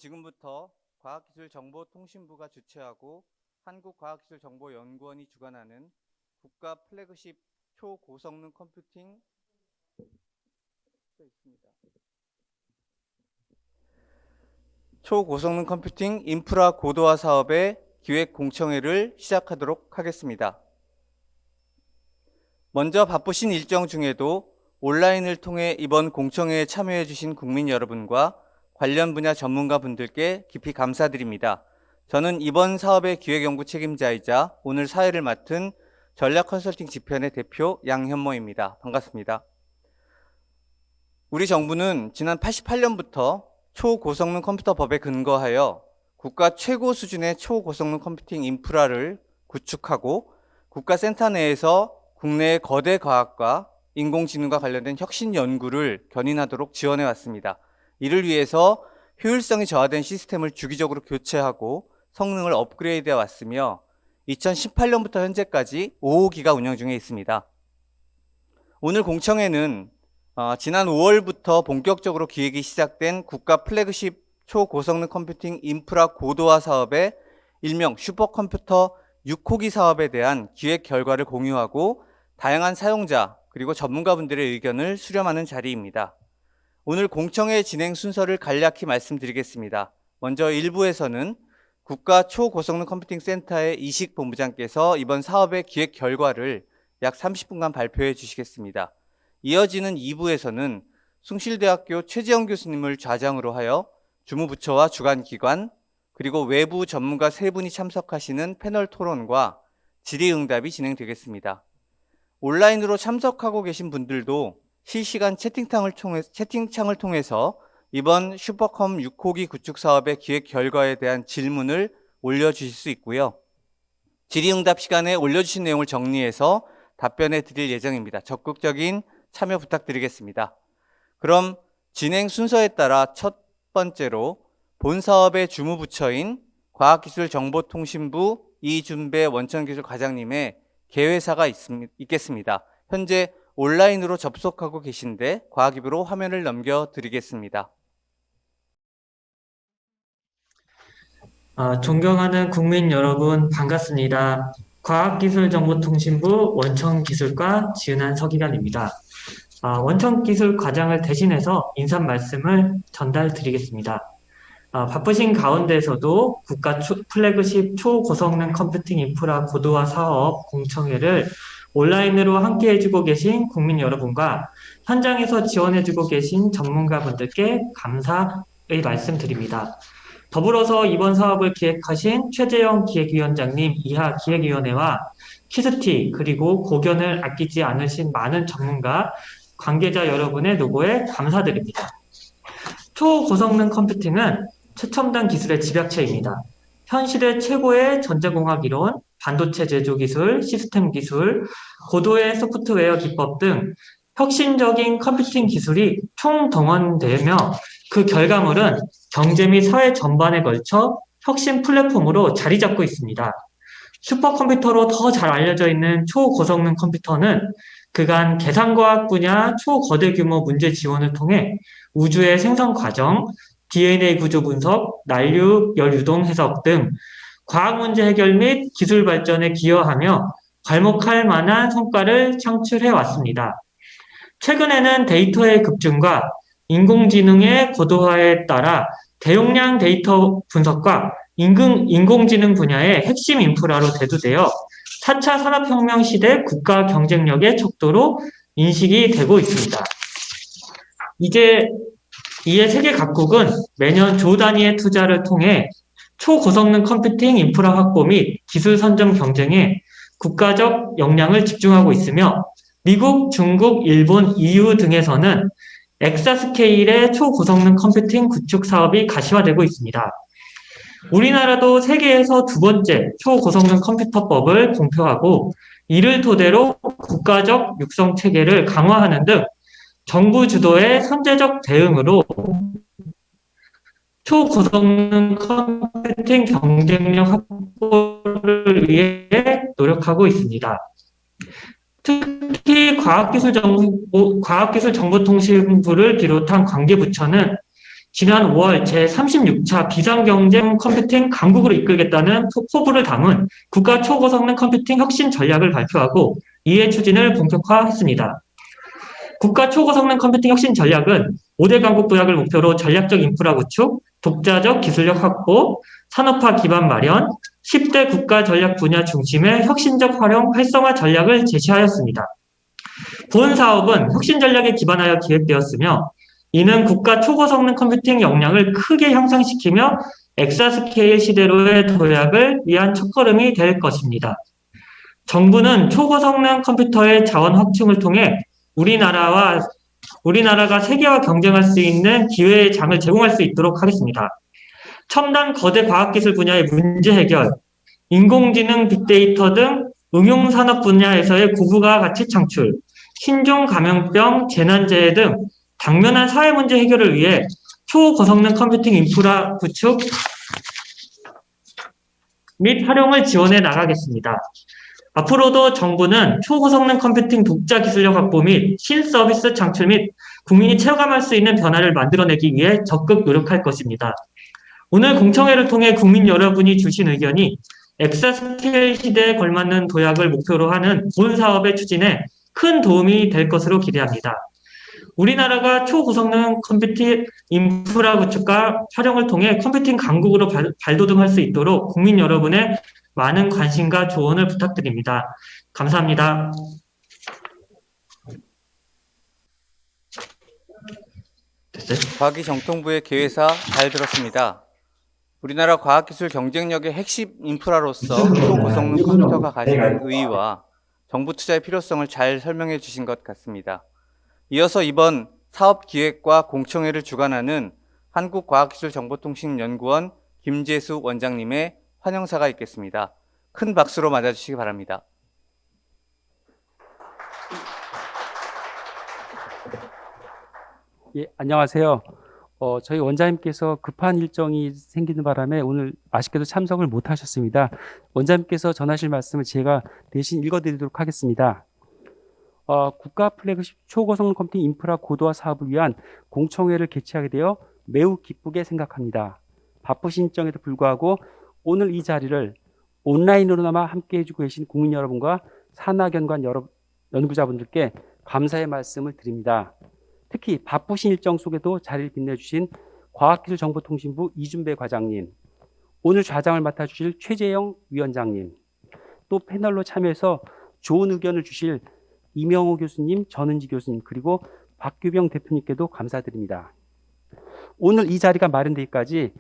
지금부터 과학기술정보통신부가 주최하고 한국과학기술정보연구원이 주관하는 국가 플래그십 초고성능 컴퓨팅 초고성능 컴퓨팅 인프라 고도화 사업의 기획 공청회를 시작하도록 하겠습니다. 먼저 바쁘신 일정 중에도 온라인을 통해 이번 공청회에 참여해 주신 국민 여러분과 관련 분야 전문가분들께 깊이 감사드립니다. 저는 이번 사업의 기획연구 책임자이자 오늘 사회를 맡은 전략컨설팅 지편의 대표 양현모입니다. 반갑습니다. 우리 정부는 지난 88년부터 초고성능 컴퓨터 법에 근거하여 국가 최고 수준의 초고성능 컴퓨팅 인프라를 구축하고 국가센터 내에서 국내의 거대 과학과 인공지능과 관련된 혁신 연구를 견인하도록 지원해 왔습니다. 이를 위해서 효율성이 저하된 시스템을 주기적으로 교체하고 성능을 업그레이드해 왔으며 2018년부터 현재까지 5호기가 운영 중에 있습니다. 오늘 공청회는 지난 5월부터 본격적으로 기획이 시작된 국가 플래그십 초고성능 컴퓨팅 인프라 고도화 사업의 일명 슈퍼컴퓨터 6호기 사업에 대한 기획 결과를 공유하고 다양한 사용자 그리고 전문가분들의 의견을 수렴하는 자리입니다. 오늘 공청회 진행 순서를 간략히 말씀드리겠습니다. 먼저 1부에서는 국가 초고성능 컴퓨팅 센터의 이식 본부장께서 이번 사업의 기획 결과를 약 30분간 발표해 주시겠습니다. 이어지는 2부에서는 숭실대학교 최지영 교수님을 좌장으로 하여 주무부처와 주관기관 그리고 외부 전문가 3분이 참석하시는 패널 토론과 질의응답이 진행되겠습니다. 온라인으로 참석하고 계신 분들도 실시간 채팅창을 통해서 이번 슈퍼컴 6호기 구축 사업의 기획 결과에 대한 질문을 올려주실 수 있고요. 질의응답 시간에 올려주신 내용을 정리해서 답변해 드릴 예정입니다. 적극적인 참여 부탁드리겠습니다. 그럼 진행 순서에 따라 첫 번째로 본 사업의 주무부처인 과학기술정보통신부 이준배 원천기술과장님의 개회사가 있겠습니다. 현재 온라인으로 접속하고 계신데 과학입으로 화면을 넘겨드리겠습니다. 존경하는 국민 여러분 반갑습니다. 과학기술정보통신부 원천기술과 지은한 서기관입니다. 원천기술과장을 대신해서 인사 말씀을 전달드리겠습니다. 바쁘신 가운데서도 국가 플래그십 초고성능 컴퓨팅 인프라 고도화 사업 공청회를 온라인으로 함께 해주고 계신 국민 여러분과 현장에서 지원해주고 계신 전문가분들께 감사의 말씀드립니다. 더불어서 이번 사업을 기획하신 최재영 기획위원장님 이하 기획위원회와 키스티 그리고 고견을 아끼지 않으신 많은 전문가, 관계자 여러분의 노고에 감사드립니다. 초고성능 컴퓨팅은 최첨단 기술의 집약체입니다. 현실의 최고의 전자공학 이론, 반도체 제조 기술, 시스템 기술, 고도의 소프트웨어 기법 등 혁신적인 컴퓨팅 기술이 총동원되며 그 결과물은 경제 및 사회 전반에 걸쳐 혁신 플랫폼으로 자리 잡고 있습니다. 슈퍼컴퓨터로 더 잘 알려져 있는 초고성능 컴퓨터는 그간 계산과학 분야 초거대 규모 문제 지원을 통해 우주의 생성 과정, DNA 구조 분석, 난류, 열 유동 해석 등 과학 문제 해결 및 기술 발전에 기여하며 괄목할 만한 성과를 창출해 왔습니다. 최근에는 데이터의 급증과 인공지능의 고도화에 따라 대용량 데이터 분석과 인공지능 분야의 핵심 인프라로 대두되어 4차 산업혁명 시대 국가 경쟁력의 척도로 인식이 되고 있습니다. 이에 세계 각국은 매년 조 단위의 투자를 통해 초고성능 컴퓨팅 인프라 확보 및 기술 선점 경쟁에 국가적 역량을 집중하고 있으며 미국, 중국, 일본, EU 등에서는 엑사스케일의 초고성능 컴퓨팅 구축 사업이 가시화되고 있습니다. 우리나라도 세계에서 두 번째 초고성능 컴퓨터법을 공표하고 이를 토대로 국가적 육성 체계를 강화하는 등 정부 주도의 선제적 대응으로 초고성능 컴퓨팅 경쟁력 확보를 위해 노력하고 있습니다. 특히 과학기술정보통신부를 비롯한 관계부처는 지난 5월 제36차 비상경쟁 컴퓨팅 강국으로 이끌겠다는 포부를 담은 국가 초고성능 컴퓨팅 혁신 전략을 발표하고 이해 추진을 본격화했습니다. 국가 초고성능 컴퓨팅 혁신 전략은 5대 강국 도약을 목표로 전략적 인프라 구축, 독자적 기술력 확보, 산업화 기반 마련, 10대 국가 전략 분야 중심의 혁신적 활용 활성화 전략을 제시하였습니다. 본 사업은 혁신 전략에 기반하여 기획되었으며 이는 국가 초고성능 컴퓨팅 역량을 크게 향상시키며 엑사스케일 시대로의 도약을 위한 첫걸음이 될 것입니다. 정부는 초고성능 컴퓨터의 자원 확충을 통해 우리나라가 세계와 경쟁할 수 있는 기회의 장을 제공할 수 있도록 하겠습니다. 첨단 거대 과학기술 분야의 문제 해결, 인공지능 빅데이터 등 응용산업 분야에서의 고부가 가치 창출, 신종 감염병, 재난재해 등 당면한 사회 문제 해결을 위해 초고성능 컴퓨팅 인프라 구축 및 활용을 지원해 나가겠습니다. 앞으로도 정부는 초고성능 컴퓨팅 독자 기술력 확보 및 신서비스 창출 및 국민이 체감할 수 있는 변화를 만들어내기 위해 적극 노력할 것입니다. 오늘 공청회를 통해 국민 여러분이 주신 의견이 엑사스케일 시대에 걸맞는 도약을 목표로 하는 본 사업의 추진에 큰 도움이 될 것으로 기대합니다. 우리나라가 초고성능 컴퓨팅 인프라 구축과 활용을 통해 컴퓨팅 강국으로 발돋움할 수 있도록 국민 여러분의 많은 관심과 조언을 부탁드립니다. 감사합니다. 됐어요? 과기정통부의 개회사 잘 들었습니다. 우리나라 과학기술 경쟁력의 핵심 인프라로서 초고성능 컴퓨터가 가지는 의의와 정부 투자의 필요성을 잘 설명해 주신 것 같습니다. 이어서 이번 사업기획과 공청회를 주관하는 한국과학기술정보통신연구원 김재수 원장님의 환영사가 있겠습니다. 큰 박수로 맞아주시기 바랍니다. 예, 안녕하세요. 저희 원장님께서 급한 일정이 생기는 바람에 오늘 아쉽게도 참석을 못 하셨습니다. 원장님께서 전하실 말씀을 제가 대신 읽어드리도록 하겠습니다. 국가 플래그십 초고성능 컴퓨팅 인프라 고도화 사업을 위한 공청회를 개최하게 되어 매우 기쁘게 생각합니다. 바쁘신 일정에도 불구하고 오늘 이 자리를 온라인으로나마 함께해 주고 계신 국민 여러분과 산하견관 연구자분들께 감사의 말씀을 드립니다. 특히 바쁘신 일정 속에도 자리를 빛내주신 과학기술정보통신부 이준배 과장님, 오늘 좌장을 맡아주실 최재영 위원장님, 또 패널로 참여해서 좋은 의견을 주실 이명호 교수님, 전은지 교수님, 그리고 박규병 대표님께도 감사드립니다. 오늘 이 자리가 마련되기까지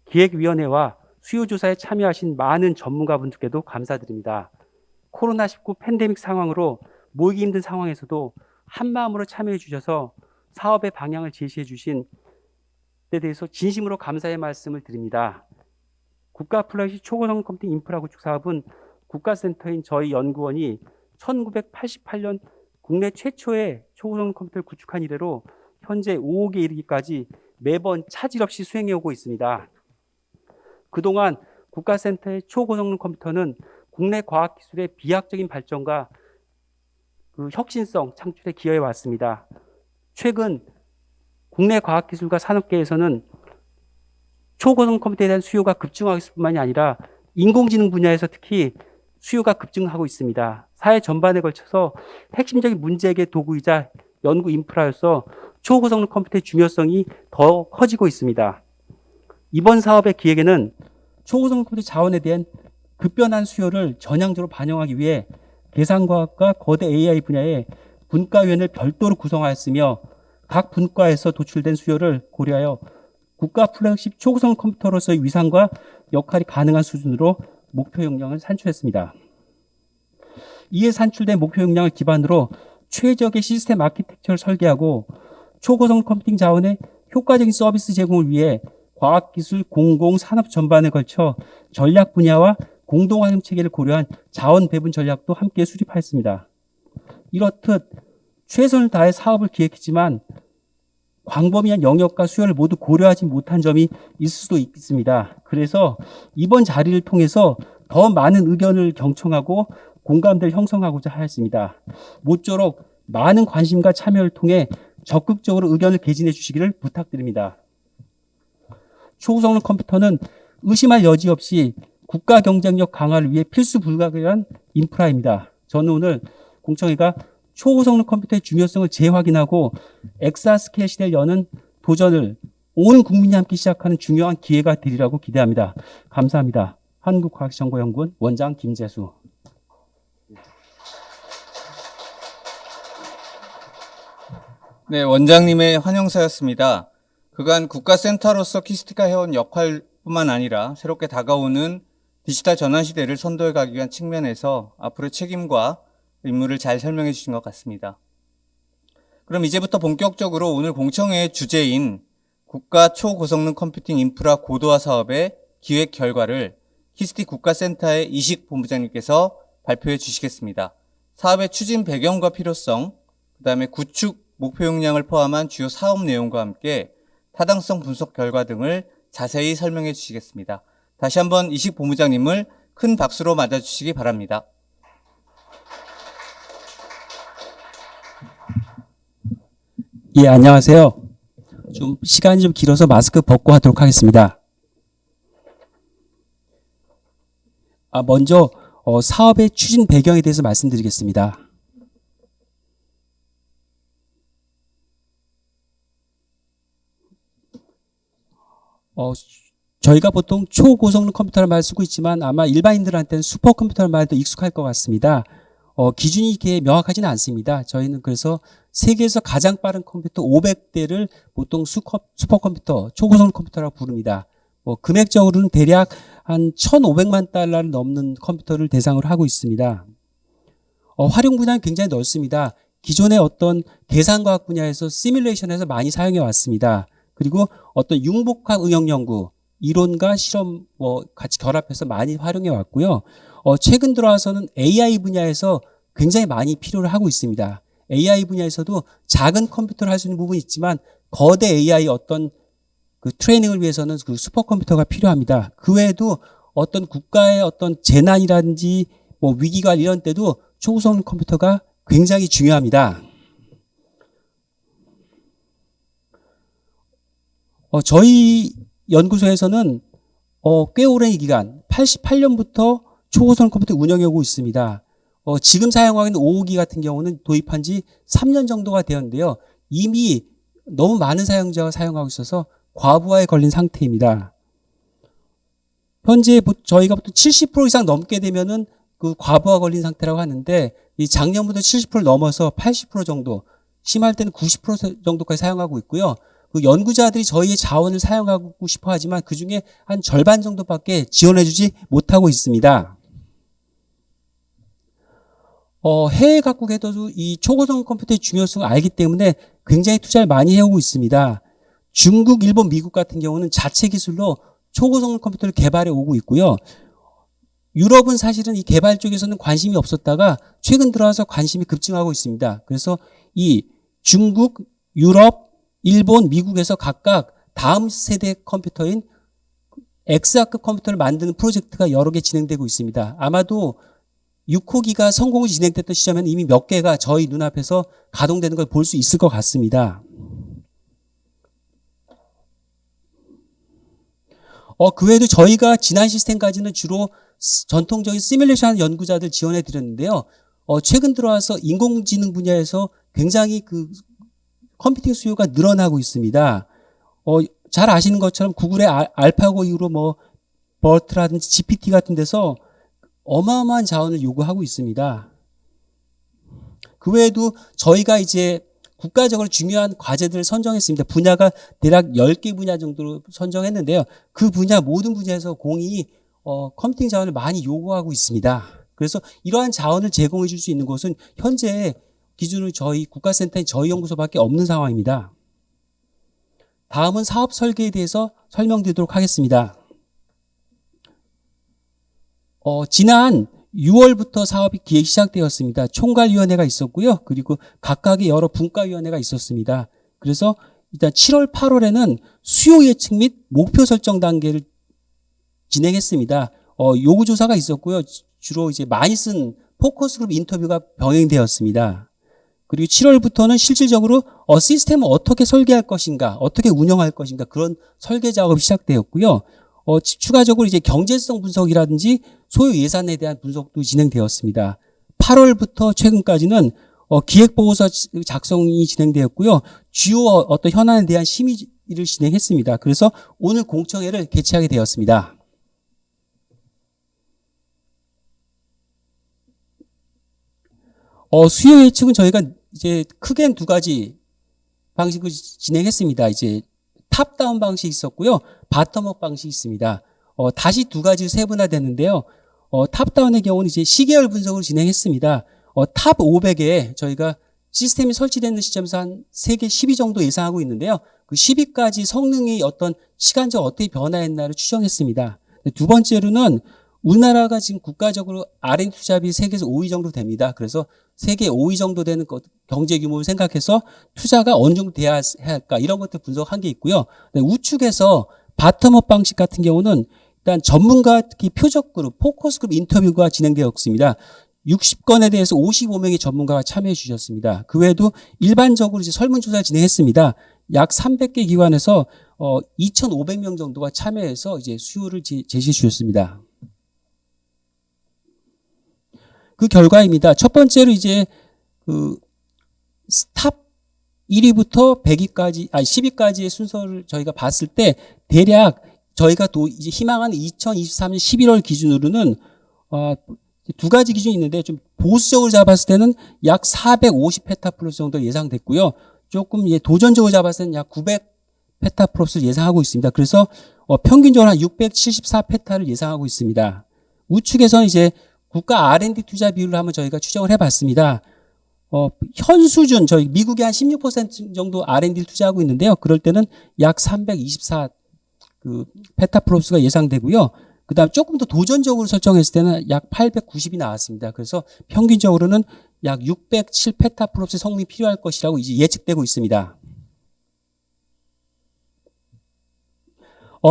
기획위원회와 수요조사에 참여하신 많은 전문가분들께도 감사드립니다. 코로나19 팬데믹 상황으로 모이기 힘든 상황에서도 한마음으로 참여해 주셔서 사업의 방향을 제시해 주신 데 대해서 진심으로 감사의 말씀을 드립니다. 국가 플래그십 초고성능 컴퓨팅 인프라 구축 사업은 국가센터인 저희 연구원이 1988년 국내 최초의 초고성능 컴퓨터를 구축한 이래로 현재 5억에 이르기까지 매번 차질 없이 수행해 오고 있습니다. 그동안 국가센터의 초고성능 컴퓨터는 국내 과학기술의 비약적인 발전과 혁신성 창출에 기여해 왔습니다. 최근 국내 과학기술과 산업계에서는 초고성능 컴퓨터에 대한 수요가 급증하고 있을 뿐만이 아니라 인공지능 분야에서 특히 수요가 급증하고 있습니다. 사회 전반에 걸쳐서 핵심적인 문제해결 도구이자 연구 인프라로서 초고성능 컴퓨터의 중요성이 더 커지고 있습니다. 이번 사업의 기획에는 초고성능 컴퓨터 자원에 대한 급변한 수요를 전향적으로 반영하기 위해 계산과학과 거대 AI 분야의 분과위원회를 별도로 구성하였으며 각 분과에서 도출된 수요를 고려하여 국가 플래그십 초고성능 컴퓨터로서의 위상과 역할이 가능한 수준으로 목표 역량을 산출했습니다. 이에 산출된 목표 역량을 기반으로 최적의 시스템 아키텍처를 설계하고 초고성능 컴퓨팅 자원의 효과적인 서비스 제공을 위해 과학기술, 공공, 산업 전반에 걸쳐 전략 분야와 공동활용 체계를 고려한 자원 배분 전략도 함께 수립하였습니다. 이렇듯 최선을 다해 사업을 기획했지만 광범위한 영역과 수요를 모두 고려하지 못한 점이 있을 수도 있습니다. 그래서 이번 자리를 통해서 더 많은 의견을 경청하고 공감대를 형성하고자 하였습니다. 모쪼록 많은 관심과 참여를 통해 적극적으로 의견을 개진해 주시기를 부탁드립니다. 초고성능 컴퓨터는 의심할 여지 없이 국가 경쟁력 강화를 위해 필수 불가결한 인프라입니다. 저는 오늘 공청회가 초고성능 컴퓨터의 중요성을 재확인하고 엑사스케일 시대를 여는 도전을 온 국민이 함께 시작하는 중요한 기회가 되리라고 기대합니다. 감사합니다. 한국과학정보연구원 원장 김재수. 네, 원장님의 환영사였습니다. 그간 국가센터로서 키스티가 해온 역할뿐만 아니라 새롭게 다가오는 디지털 전환 시대를 선도해 가기 위한 측면에서 앞으로의 책임과 임무를 잘 설명해 주신 것 같습니다. 그럼 이제부터 본격적으로 오늘 공청회의 주제인 국가 초고성능 컴퓨팅 인프라 고도화 사업의 기획 결과를 키스티 국가센터의 이식 본부장님께서 발표해 주시겠습니다. 사업의 추진 배경과 필요성, 그다음에 구축 목표 역량을 포함한 주요 사업 내용과 함께 타당성 분석 결과 등을 자세히 설명해 주시겠습니다. 다시 한번 이식 본부장님을 큰 박수로 맞아주시기 바랍니다. 예, 안녕하세요. 좀 시간이 좀 길어서 마스크 벗고 하도록 하겠습니다. 먼저 사업의 추진 배경에 대해서 말씀드리겠습니다. 저희가 보통 초고성능 컴퓨터를 말 쓰고 있지만 아마 일반인들한테는 슈퍼컴퓨터를 말도 익숙할 것 같습니다. 기준이 이렇게 명확하지는 않습니다. 저희는 그래서 세계에서 가장 빠른 컴퓨터 500대를 보통 슈퍼컴퓨터, 초고성능 컴퓨터라고 부릅니다. 금액적으로는 대략 한 1,500만 달러를 넘는 컴퓨터를 대상으로 하고 있습니다. 활용 분야는 굉장히 넓습니다. 기존의 어떤 계산과학 분야에서 시뮬레이션에서 많이 사용해 왔습니다. 그리고 어떤 융복합 응용 연구, 이론과 실험 같이 결합해서 많이 활용해 왔고요. 최근 들어와서는 AI 분야에서 굉장히 많이 필요를 하고 있습니다. AI 분야에서도 작은 컴퓨터를 할 수 있는 부분이 있지만 거대 AI 어떤 그 트레이닝을 위해서는 그 슈퍼컴퓨터가 필요합니다. 그 외에도 어떤 국가의 어떤 재난이라든지 위기가 이런 때도 초고성능 컴퓨터가 굉장히 중요합니다. 저희 연구소에서는 꽤 오랜 기간 88년부터 초고성능 컴퓨터 운영해 오고 있습니다. 지금 사용하고 있는 5호기 같은 경우는 도입한 지 3년 정도가 되었는데요. 이미 너무 많은 사용자가 사용하고 있어서 과부하에 걸린 상태입니다. 현재 저희가 보통 70% 이상 넘게 되면은 그 과부하 걸린 상태라고 하는데 이 작년부터 70% 넘어서 80% 정도, 심할 때는 90% 정도까지 사용하고 있고요. 그 연구자들이 저희의 자원을 사용하고 싶어 하지만 그 중에 한 절반 정도밖에 지원해주지 못하고 있습니다. 해외 각국에서도 이 초고성능 컴퓨터의 중요성을 알기 때문에 굉장히 투자를 많이 해오고 있습니다. 중국, 일본, 미국 같은 경우는 자체 기술로 초고성능 컴퓨터를 개발해 오고 있고요. 유럽은 사실은 이 개발 쪽에서는 관심이 없었다가 최근 들어와서 관심이 급증하고 있습니다. 그래서 이 중국, 유럽, 일본, 미국에서 각각 다음 세대 컴퓨터인 엑스아크 컴퓨터를 만드는 프로젝트가 여러 개 진행되고 있습니다. 아마도 6호기가 성공으로 진행됐던 시점에는 이미 몇 개가 저희 눈앞에서 가동되는 걸 볼 수 있을 것 같습니다. 그 외에도 저희가 지난 시스템까지는 주로 전통적인 시뮬레이션 연구자들 지원해 드렸는데요. 최근 들어와서 인공지능 분야에서 굉장히 그 컴퓨팅 수요가 늘어나고 있습니다. 잘 아시는 것처럼 구글의 알파고 이후로 버트라든지 GPT 같은 데서 어마어마한 자원을 요구하고 있습니다. 그 외에도 저희가 이제 국가적으로 중요한 과제들을 선정했습니다. 분야가 대략 10개 분야 정도로 선정했는데요. 그 분야 모든 분야에서 공이 컴퓨팅 자원을 많이 요구하고 있습니다. 그래서 이러한 자원을 제공해 줄 수 있는 곳은 현재 기준으로 저희 국가센터인 저희 연구소밖에 없는 상황입니다. 다음은 사업 설계에 대해서 설명드리도록 하겠습니다. 지난 6월부터 사업이 기획 시작되었습니다. 총괄위원회가 있었고요. 그리고 각각의 여러 분과위원회가 있었습니다. 그래서 일단 7월, 8월에는 수요 예측 및 목표 설정 단계를 진행했습니다. 요구조사가 있었고요. 주로 이제 많이 쓴 포커스 그룹 인터뷰가 병행되었습니다. 그리고 7월부터는 실질적으로 시스템을 어떻게 설계할 것인가, 어떻게 운영할 것인가 그런 설계 작업이 시작되었고요. 추가적으로 이제 경제성 분석이라든지 소요 예산에 대한 분석도 진행되었습니다. 8월부터 최근까지는 기획보고서 작성이 진행되었고요. 주요 어떤 현안에 대한 심의를 진행했습니다. 그래서 오늘 공청회를 개최하게 되었습니다. 수요 예측은 저희가 이제 크게 두 가지 방식을 진행했습니다. 이제 탑다운 방식이 있었고요. 바텀업 방식이 있습니다. 다시 두 가지 세분화됐는데요. 탑다운의 경우는 이제 시계열 분석을 진행했습니다. 탑 500에 저희가 시스템이 설치되는 시점에서 한 세계 10위 정도 예상하고 있는데요. 그 10위까지 성능이 어떤 시간적으로 어떻게 변화했나를 추정했습니다. 두 번째로는 우리나라가 지금 국가적으로 R&D 투자비 세계에서 5위 정도 됩니다. 그래서 세계 5위 정도 되는 경제 규모를 생각해서 투자가 어느 정도 돼야 할까 이런 것들 분석한 게 있고요. 우측에서 바텀업 방식 같은 경우는 일단 전문가 특히 표적 그룹, 포커스 그룹 인터뷰가 진행되었습니다. 60건에 대해서 55명의 전문가가 참여해 주셨습니다. 그 외에도 일반적으로 이제 설문조사를 진행했습니다. 약 300개 기관에서 2,500명 정도가 참여해서 이제 수요를 제시해 주셨습니다. 그 결과입니다. 첫 번째로 이제 탑 1위부터 100위까지, 10위까지의 순서를 저희가 봤을 때 대략 저희가 또 이제 희망하는 2023년 11월 기준으로는 두 가지 기준이 있는데 좀 보수적으로 잡았을 때는 약 450페타플러스 정도 예상됐고요. 조금 도전적으로 잡았을 때는 약 900페타플러스를 예상하고 있습니다. 그래서 평균적으로 한 674페타를 예상하고 있습니다. 우측에서는 이제 국가 R&D 투자 비율을 한번 저희가 추정을 해봤습니다. 현 수준 저희 미국이 한 16% 정도 R&D를 투자하고 있는데요. 그럴 때는 약 324 페타플러스가 예상되고요. 그다음 조금 더 도전적으로 설정했을 때는 약 890이 나왔습니다. 그래서 평균적으로는 약 607 페타플러스 성능이 필요할 것이라고 이제 예측되고 있습니다.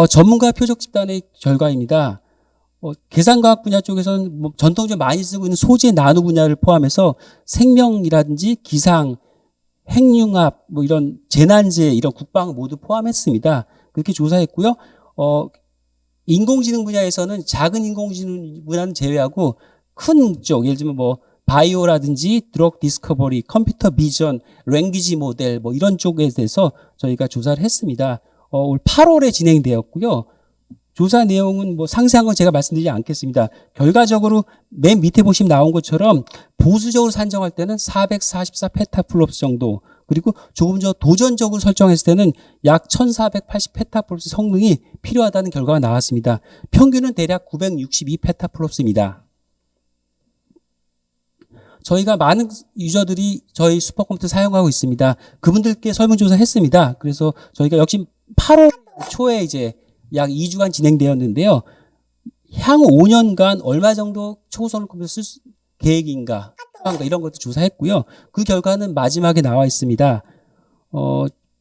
전문가 표적 집단의 결과입니다. 계산과학 분야 쪽에서는 전통적으로 많이 쓰고 있는 소재 나노 분야를 포함해서 생명이라든지 기상, 핵융합, 이런 재난재, 이런 국방 모두 포함했습니다. 그렇게 조사했고요. 인공지능 분야에서는 작은 인공지능 분야는 제외하고 큰 쪽, 예를 들면 바이오라든지 드럭 디스커버리, 컴퓨터 비전, 랭귀지 모델 이런 쪽에 대해서 저희가 조사를 했습니다. 올 8월에 진행되었고요. 조사 내용은 상세한 건 제가 말씀드리지 않겠습니다. 결과적으로 맨 밑에 보시면 나온 것처럼 보수적으로 산정할 때는 444 페타플롭스 정도, 그리고 조금 더 도전적으로 설정했을 때는 약 1480 페타플롭스 성능이 필요하다는 결과가 나왔습니다. 평균은 대략 962 페타플롭스입니다. 저희가 많은 유저들이 저희 슈퍼컴퓨터 사용하고 있습니다. 그분들께 설문조사 했습니다. 그래서 저희가 역시 8월 초에 이제 약 2주간 진행되었는데요. 향후 5년간 얼마 정도 초고성능 컴퓨터 쓸 계획인가, 이런 것도 조사했고요. 그 결과는 마지막에 나와 있습니다.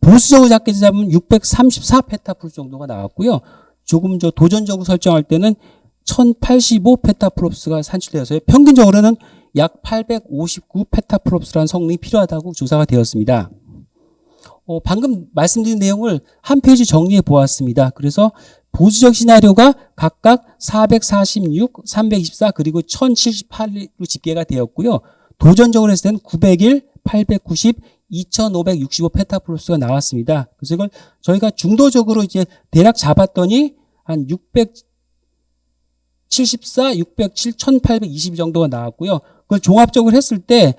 보수적으로 잡으면 634 페타플롭스 정도가 나왔고요. 조금 더 도전적으로 설정할 때는 1085 페타플롭스가 산출되어서요. 평균적으로는 약 859 페타플롭스라는 성능이 필요하다고 조사가 되었습니다. 방금 말씀드린 내용을 한 페이지 정리해 보았습니다. 그래서 보수적 시나리오가 각각 446, 324 그리고 1078로 집계가 되었고요. 도전적으로 했을 때는 901, 890, 2565 페타플로스가 나왔습니다. 그래서 이걸 저희가 중도적으로 이제 대략 잡았더니 한 674, 607, 1820 정도가 나왔고요. 그걸 종합적으로 했을 때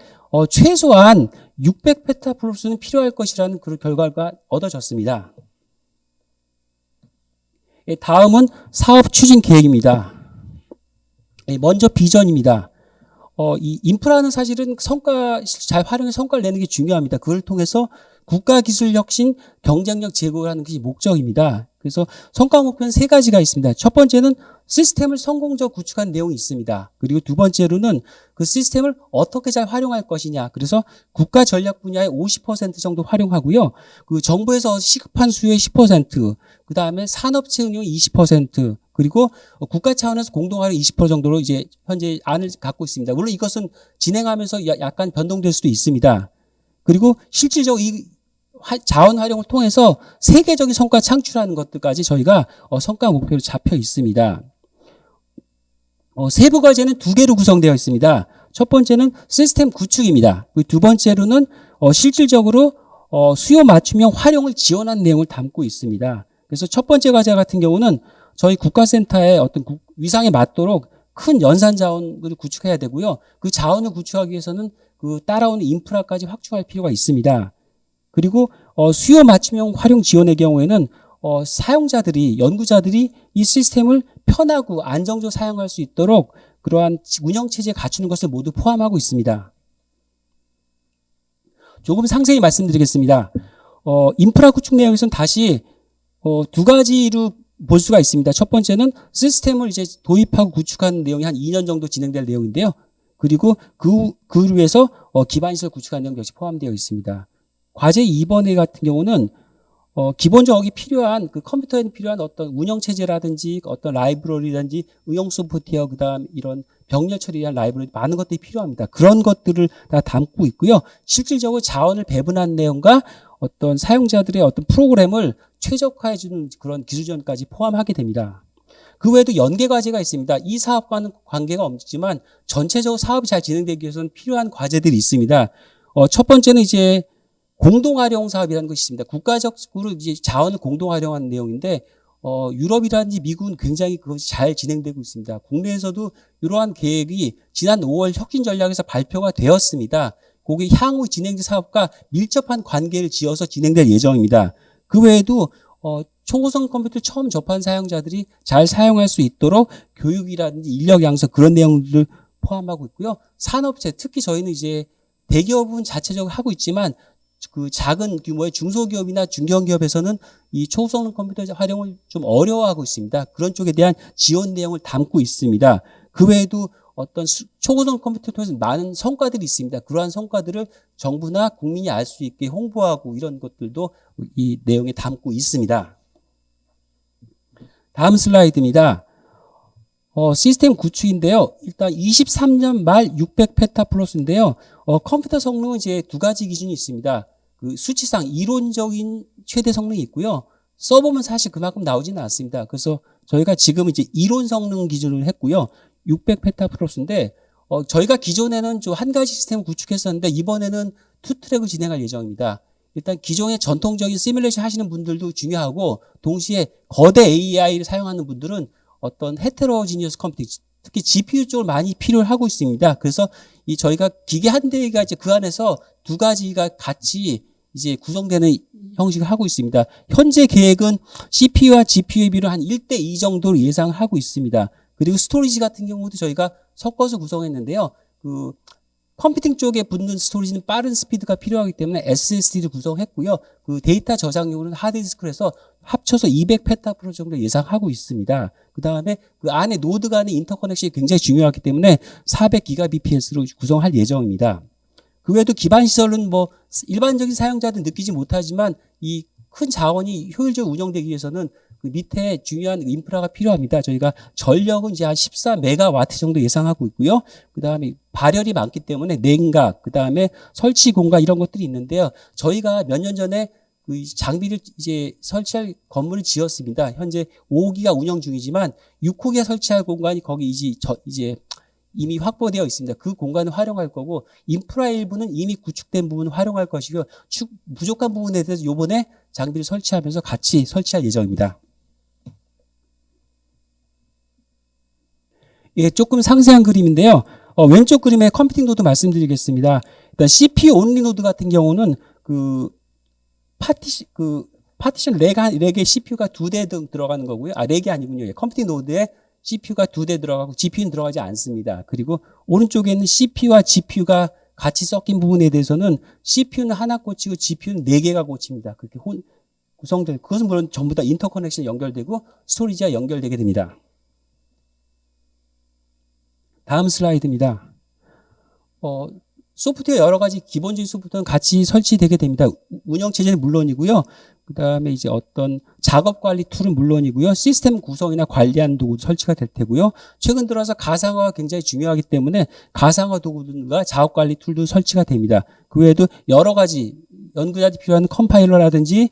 최소한 600 페타플로스는 필요할 것이라는 그런 결과가 얻어졌습니다. 다음은 사업 추진 계획입니다. 먼저 비전입니다. 이 인프라는 사실은 잘 활용해 성과를 내는 게 중요합니다. 그걸 통해서 국가 기술 혁신, 경쟁력 제고를 하는 것이 목적입니다. 그래서 성과 목표는 세 가지가 있습니다. 첫 번째는 시스템을 성공적으로 구축한 내용이 있습니다. 그리고 두 번째로는 그 시스템을 어떻게 잘 활용할 것이냐. 그래서 국가 전략 분야의 50% 정도 활용하고요. 그 정부에서 시급한 수요의 10%, 그 다음에 산업체 응용의 20%, 그리고 국가 차원에서 공동활용 20% 정도로 이제 현재 안을 갖고 있습니다. 물론 이것은 진행하면서 약간 변동될 수도 있습니다. 그리고 실질적으로 이 자원 활용을 통해서 세계적인 성과 창출하는 것들까지 저희가 성과 목표로 잡혀 있습니다. 세부 과제는 두 개로 구성되어 있습니다. 첫 번째는 시스템 구축입니다. 두 번째로는 실질적으로 수요 맞춤형 활용을 지원한 내용을 담고 있습니다. 그래서 첫 번째 과제 같은 경우는 저희 국가센터의 어떤 위상에 맞도록 큰 연산 자원을 구축해야 되고요. 그 자원을 구축하기 위해서는 그 따라오는 인프라까지 확충할 필요가 있습니다. 그리고 수요 맞춤형 활용 지원의 경우에는 사용자들이, 연구자들이 이 시스템을 편하고 안정적으로 사용할 수 있도록 그러한 운영체제에 갖추는 것을 모두 포함하고 있습니다. 조금 상세히 말씀드리겠습니다. 인프라 구축 내용에서는 다시 두 가지로 볼 수가 있습니다. 첫 번째는 시스템을 이제 도입하고 구축하는 내용이 한 2년 정도 진행될 내용인데요. 그리고 그 위해서 기반시설 구축하는 내용 역시 포함되어 있습니다. 과제 2번에 같은 경우는 기본적으로 필요한 그 컴퓨터에 필요한 어떤 운영 체제라든지 어떤 라이브러리라든지 응용 소프트웨어 그다음 이런 병렬 처리한 라이브러리 많은 것들이 필요합니다. 그런 것들을 다 담고 있고요. 실질적으로 자원을 배분한 내용과 어떤 사용자들의 어떤 프로그램을 최적화해 주는 그런 기술 지원까지 포함하게 됩니다. 그 외에도 연계 과제가 있습니다. 이 사업과는 관계가 없지만 전체적으로 사업이 잘 진행되기 위해서는 필요한 과제들이 있습니다. 첫 번째는 이제 공동 활용 사업이라는 것이 있습니다. 국가적으로 이제 자원을 공동 활용하는 내용인데 유럽이라든지 미국은 굉장히 그것이 잘 진행되고 있습니다. 국내에서도 이러한 계획이 지난 5월 혁신 전략에서 발표가 되었습니다. 그게 향후 진행될 사업과 밀접한 관계를 지어서 진행될 예정입니다. 그 외에도 초고성 컴퓨터 처음 접한 사용자들이 잘 사용할 수 있도록 교육이라든지 인력 양성 그런 내용들을 포함하고 있고요. 산업체 특히 저희는 이제 대기업은 자체적으로 하고 있지만 그 작은 규모의 중소기업이나 중견기업에서는 이 초고성 컴퓨터 활용을 좀 어려워하고 있습니다. 그런 쪽에 대한 지원 내용을 담고 있습니다. 그 외에도 어떤 초고성 컴퓨터 통해서 많은 성과들이 있습니다. 그러한 성과들을 정부나 국민이 알 수 있게 홍보하고 이런 것들도 이 내용에 담고 있습니다. 다음 슬라이드입니다. 시스템 구축인데요. 일단 23년 말 600페타플러스인데요. 컴퓨터 성능은 이제 두 가지 기준이 있습니다. 그 수치상 이론적인 최대 성능이 있고요. 써보면 사실 그만큼 나오지는 않습니다. 그래서 저희가 지금 이제 이론 성능 기준을 했고요. 600페타플러스인데 저희가 기존에는 좀 한 가지 시스템을 구축했었는데 이번에는 투 트랙을 진행할 예정입니다. 일단 기존의 전통적인 시뮬레이션 하시는 분들도 중요하고 동시에 거대 AI를 사용하는 분들은 어떤 헤테로지니어스 컴퓨팅 특히 GPU 쪽을 많이 필요로 하고 있습니다. 그래서 이 저희가 기계 한 대가 이제 그 안에서 두 가지가 같이 이제 구성되는 형식을 하고 있습니다. 현재 계획은 CPU와 GPU의 비율을 한 1대2 정도로 예상하고 있습니다. 그리고 스토리지 같은 경우도 저희가 섞어서 구성했는데요. 그 컴퓨팅 쪽에 붙는 스토리지는 빠른 스피드가 필요하기 때문에 SSD를 구성했고요. 그 데이터 저장용으로는 하드디스크를 해서 합쳐서 200페타플러 정도 예상하고 있습니다. 그 다음에 그 안에 노드 간의 인터커넥션이 굉장히 중요하기 때문에 400GBps로 구성할 예정입니다. 그 외에도 기반 시설은 뭐 일반적인 사용자들은 느끼지 못하지만 이 큰 자원이 효율적으로 운영되기 위해서는 그 밑에 중요한 인프라가 필요합니다. 저희가 전력은 이제 한 14메가와트 정도 예상하고 있고요. 그 다음에 발열이 많기 때문에 냉각, 그 다음에 설치 공간 이런 것들이 있는데요. 저희가 몇 년 전에 그 장비를 이제 설치할 건물을 지었습니다. 현재 5호기가 운영 중이지만 6호기에 설치할 공간이 거기 이제 이미 확보되어 있습니다. 그 공간을 활용할 거고 인프라 일부는 이미 구축된 부분을 활용할 것이고 부족한 부분에 대해서 요번에 장비를 설치하면서 같이 설치할 예정입니다. 예, 조금 상세한 그림인데요. 왼쪽 그림의 컴퓨팅 노드 말씀드리겠습니다. 일단 CPU 온리 노드 같은 경우는 파티션 렉에 CPU가 2대 들어가는 거고요. 렉이 아니군요. 컴퓨팅 노드에 CPU가 2대 들어가고 GPU는 들어가지 않습니다. 그리고 오른쪽에 있는 CPU와 GPU가 같이 섞인 부분에 대해서는 CPU는 하나 꽂히고 GPU는 4개가 꽂힙니다. 그렇게 구성될, 그것은 물론 전부 다 인터커넥션이 연결되고 스토리지와 연결되게 됩니다. 다음 슬라이드입니다. 소프트웨어 여러 가지 기본적인 소프트웨어는 같이 설치되게 됩니다. 운영체제는 물론이고요. 그다음에 이제 어떤 작업 관리 툴은 물론이고요. 시스템 구성이나 관리하는 도구도 설치가 될 테고요. 최근 들어서 가상화가 굉장히 중요하기 때문에 가상화 도구들과 작업 관리 툴도 설치가 됩니다. 그 외에도 여러 가지 연구자들이 필요한 컴파일러라든지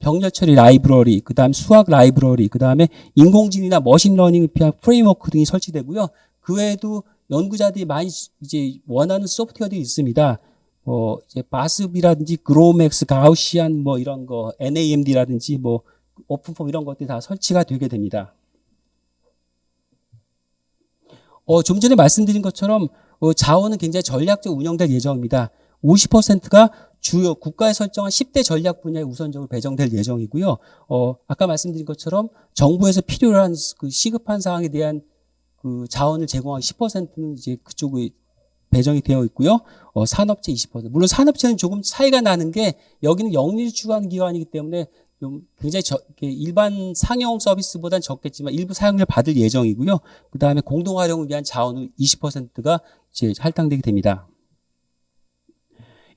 병렬 처리 라이브러리, 그다음 수학 라이브러리, 그다음에 인공지능이나 머신러닝을 필요한 프레임워크 등이 설치되고요. 그 외에도 연구자들이 많이 이제 원하는 소프트웨어들이 있습니다. 이제 바스비라든지 그로맥스, 가우시안 뭐 이런 거, NAMD라든지 뭐 오픈폼 이런 것들이 다 설치가 되게 됩니다. 좀 전에 말씀드린 것처럼 자원은 굉장히 전략적 운영될 예정입니다. 50%가 주요 국가에 설정한 10대 전략 분야에 우선적으로 배정될 예정이고요. 아까 말씀드린 것처럼 정부에서 필요로 한 그 시급한 사항에 대한 그 자원을 제공하기 10%는 이제 그쪽에 배정이 되어 있고요. 산업체 20%. 물론 산업체는 조금 차이가 나는 게 여기는 영리를 추구하는 기관이기 때문에 좀 굉장히 일반 상용 서비스보다는 적겠지만 일부 사용료를 받을 예정이고요. 그 다음에 공동 활용을 위한 자원은 20%가 이제 할당되게 됩니다.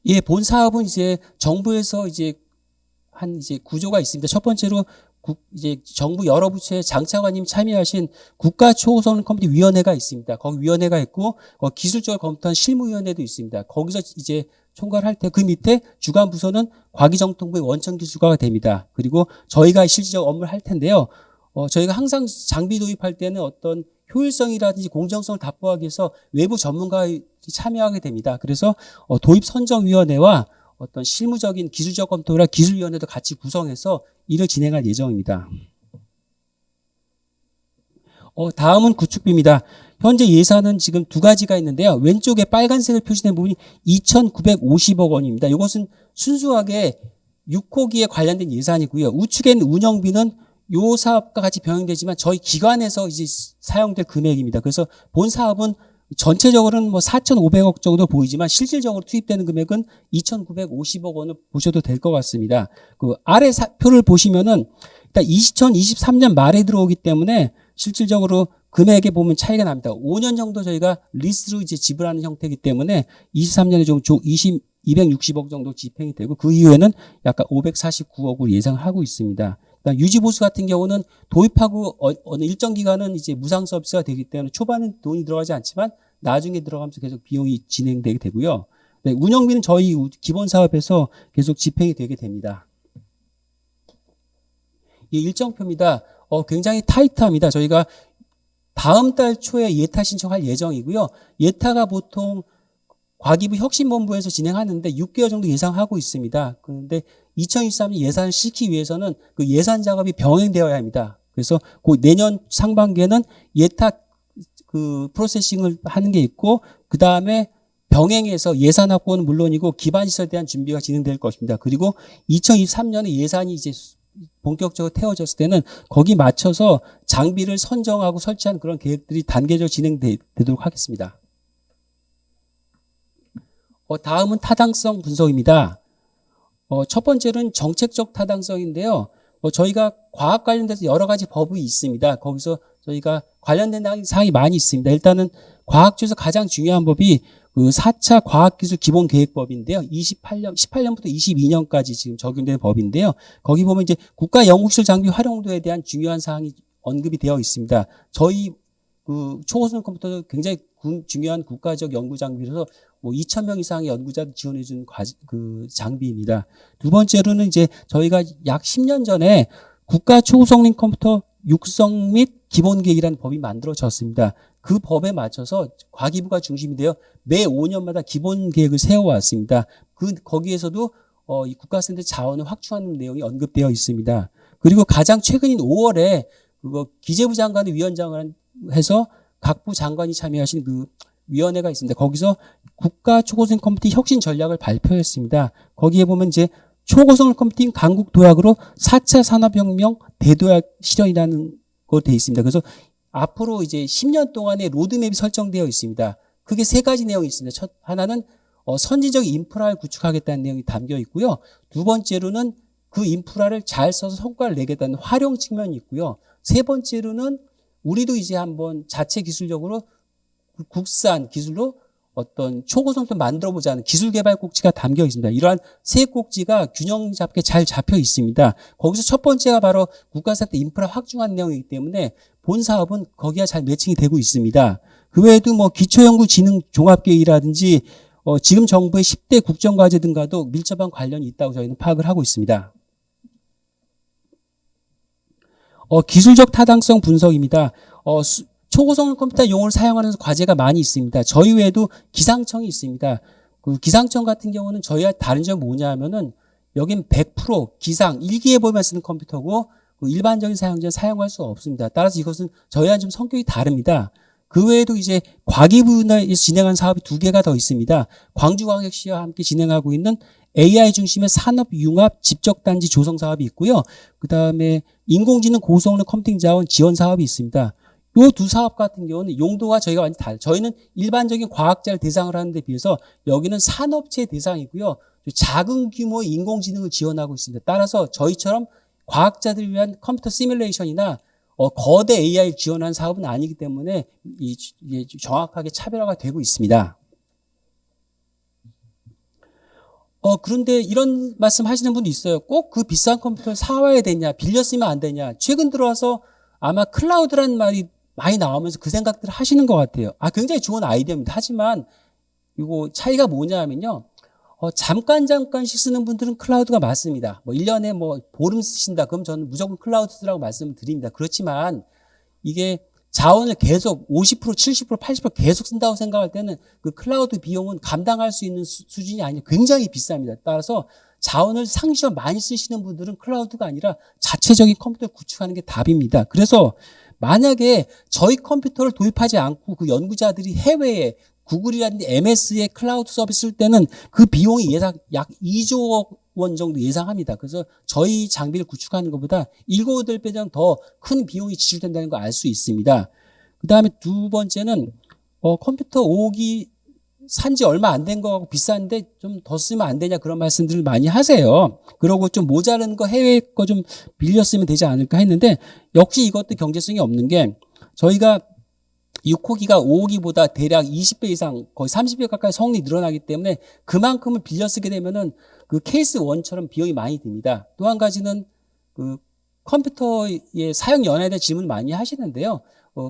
예, 본 사업은 이제 정부에서 이제 이제 구조가 있습니다. 첫 번째로 이제 정부 여러 부처의 장차관님 참여하신 국가초고성 컴퓨터위원회가 있습니다. 거기 위원회가 있고 기술적으로 검토한 실무위원회도 있습니다. 거기서 이제 총괄을 할 때 그 밑에 주관 부서는 과기정통부의 원천기술과가 됩니다. 그리고 저희가 실질적 업무를 할 텐데요. 저희가 항상 장비 도입할 때는 어떤 효율성이라든지 공정성을 답보하기 위해서 외부 전문가가 참여하게 됩니다. 그래서 도입 선정위원회와 어떤 실무적인 기술적 검토나 기술위원회도 같이 구성해서 일을 진행할 예정입니다. 다음은 구축비입니다. 현재 예산은 지금 두 가지가 있는데요. 왼쪽에 빨간색을 표시된 부분이 2,950억 원입니다. 이것은 순수하게 6호기에 관련된 예산이고요. 우측에는 운영비는 요 사업과 같이 병행되지만 저희 기관에서 이제 사용될 금액입니다. 그래서 본 사업은 전체적으로는 뭐 4,500억 정도 보이지만 실질적으로 투입되는 금액은 2,950억 원을 보셔도 될 것 같습니다. 그 아래 표를 보시면은 일단 2023년 말에 들어오기 때문에 실질적으로 금액에 보면 차이가 납니다. 5년 정도 저희가 리스로 이제 지불하는 형태이기 때문에 23년에 좀 260억 정도 집행이 되고 그 이후에는 약간 549억을 예상하고 있습니다. 유지보수 같은 경우는 도입하고 어느 일정 기간은 이제 무상 서비스가 되기 때문에 초반은 돈이 들어가지 않지만 나중에 들어가면서 계속 비용이 진행되게 되고요. 네, 운영비는 저희 기본 사업에서 계속 집행이 되게 됩니다. 이 일정표입니다. 굉장히 타이트합니다. 저희가 다음 달 초에 예타 신청할 예정이고요. 예타가 보통 과기부 혁신본부에서 진행하는데 6개월 정도 예상하고 있습니다. 그런데 2023년 예산을 싣기 위해서는 그 예산 작업이 병행되어야 합니다. 그래서 그 내년 상반기에는 예타 그 프로세싱을 하는 게 있고 그 다음에 병행해서 예산 확보는 물론이고 기반 시설에 대한 준비가 진행될 것입니다. 그리고 2023년에 예산이 이제 본격적으로 태워졌을 때는 거기 맞춰서 장비를 선정하고 설치한 그런 계획들이 단계적으로 진행되도록 하겠습니다. 다음은 타당성 분석입니다. 첫 번째는 정책적 타당성인데요. 저희가 과학 관련돼서 여러 가지 법이 있습니다. 거기서 저희가 관련된 사항이 많이 있습니다. 일단은 과학주에서 가장 중요한 법이 그 4차 과학기술 기본계획법인데요. 18년부터 22년까지 지금 적용되는 법인데요. 거기 보면 이제 국가 연구기술 장비 활용도에 대한 중요한 사항이 언급이 되어 있습니다. 저희 그 초고속 컴퓨터도 굉장히 중요한 국가적 연구 장비라서 뭐 2,000명 이상의 연구자를 지원해준 그 장비입니다. 두 번째로는 이제 저희가 약 10년 전에 국가 초고성능 컴퓨터 육성 및 기본계획이라는 법이 만들어졌습니다. 그 법에 맞춰서 과기부가 중심이 되어 매 5년마다 기본계획을 세워왔습니다. 거기에서도 이 국가센터 자원을 확충하는 내용이 언급되어 있습니다. 그리고 가장 최근인 5월에 그거 기재부 장관의 위원장을 해서 각부 장관이 참여하신 그 위원회가 있습니다. 거기서 국가 초고속 컴퓨팅 혁신 전략을 발표했습니다. 거기에 보면 이제 초고속 컴퓨팅 강국 도약으로 4차 산업혁명 대도약 실현이라는 거 되어 있습니다. 그래서 앞으로 이제 10년 동안의 로드맵이 설정되어 있습니다. 그게 세 가지 내용이 있습니다. 첫 하나는 선진적 인프라를 구축하겠다는 내용이 담겨 있고요. 두 번째로는 그 인프라를 잘 써서 성과를 내겠다는 활용 측면이 있고요. 세 번째로는 우리도 이제 한번 자체 기술적으로 국산 기술로 어떤 초고속도 만들어보자는 기술 개발 꼭지가 담겨 있습니다. 이러한 세 꼭지가 균형 잡게 잘 잡혀 있습니다. 거기서 첫 번째가 바로 국가사업의 인프라 확충한 내용이기 때문에 본 사업은 거기와 잘 매칭이 되고 있습니다. 그 외에도 뭐 기초연구진흥 종합계획이라든지 지금 정부의 10대 국정과제 등과도 밀접한 관련이 있다고 저희는 파악을 하고 있습니다. 기술적 타당성 분석입니다. 초고성능 컴퓨터 용어를 사용하는 과제가 많이 있습니다. 저희 외에도 기상청이 있습니다. 그 기상청 같은 경우는 저희와 다른 점이 뭐냐 하면은 여긴 100% 기상, 일기예보만 쓰는 컴퓨터고 그 일반적인 사용자는 사용할 수 없습니다. 따라서 이것은 저희와 좀 성격이 다릅니다. 그 외에도 이제 과기부에서 진행한 사업이 2개가 더 있습니다. 광주광역시와 함께 진행하고 있는 AI 중심의 산업융합 집적단지 조성 사업이 있고요. 그 다음에 인공지능 고성능 컴퓨팅 자원 지원 사업이 있습니다. 이 두 사업 같은 경우는 용도가 저희가 완전히 달라요. 저희는 일반적인 과학자를 대상으로 하는 데 비해서 여기는 산업체 대상이고요. 작은 규모의 인공지능을 지원하고 있습니다. 따라서 저희처럼 과학자들을 위한 컴퓨터 시뮬레이션이나 거대 AI를 지원하는 사업은 아니기 때문에 이게 정확하게 차별화가 되고 있습니다. 그런데 이런 말씀 하시는 분도 있어요. 꼭 그 비싼 컴퓨터를 사와야 되냐, 빌려 쓰면 안 되냐. 최근 들어와서 아마 클라우드라는 말이 많이 나오면서 그 생각들을 하시는 것 같아요. 굉장히 좋은 아이디어입니다. 하지만 이거 차이가 뭐냐 하면요. 잠깐씩 쓰는 분들은 클라우드가 맞습니다. 1년에 보름 쓰신다. 그럼 저는 무조건 클라우드 쓰라고 말씀을 드립니다. 그렇지만 이게 자원을 계속 50%, 70%, 80% 계속 쓴다고 생각할 때는 그 클라우드 비용은 감당할 수 있는 수준이 아니라 굉장히 비쌉니다. 따라서 자원을 상시적으로 많이 쓰시는 분들은 클라우드가 아니라 자체적인 컴퓨터를 구축하는 게 답입니다. 그래서 만약에 저희 컴퓨터를 도입하지 않고 그 연구자들이 해외에 구글이라든지 MS의 클라우드 서비스 쓸 때는 그 비용이 약 2조 원 정도 예상합니다. 그래서 저희 장비를 구축하는 것보다 7, 8배 정도 더 큰 비용이 지출된다는 걸 알 수 있습니다. 그 다음에 두 번째는 컴퓨터 5호기 산지 얼마 안 된 거하고 비싼데 좀 더 쓰면 안 되냐 그런 말씀들을 많이 하세요. 그러고 좀 모자른 거 해외 거 좀 빌려 쓰면 되지 않을까 했는데 역시 이것도 경제성이 없는 게 저희가 6호기가 5호기보다 대략 20배 이상 거의 30배 가까이 성능이 늘어나기 때문에 그만큼을 빌려 쓰게 되면은 그 케이스 1처럼 비용이 많이 듭니다. 또 한 가지는 그 컴퓨터의 사용 연회에 대한 질문을 많이 하시는데요.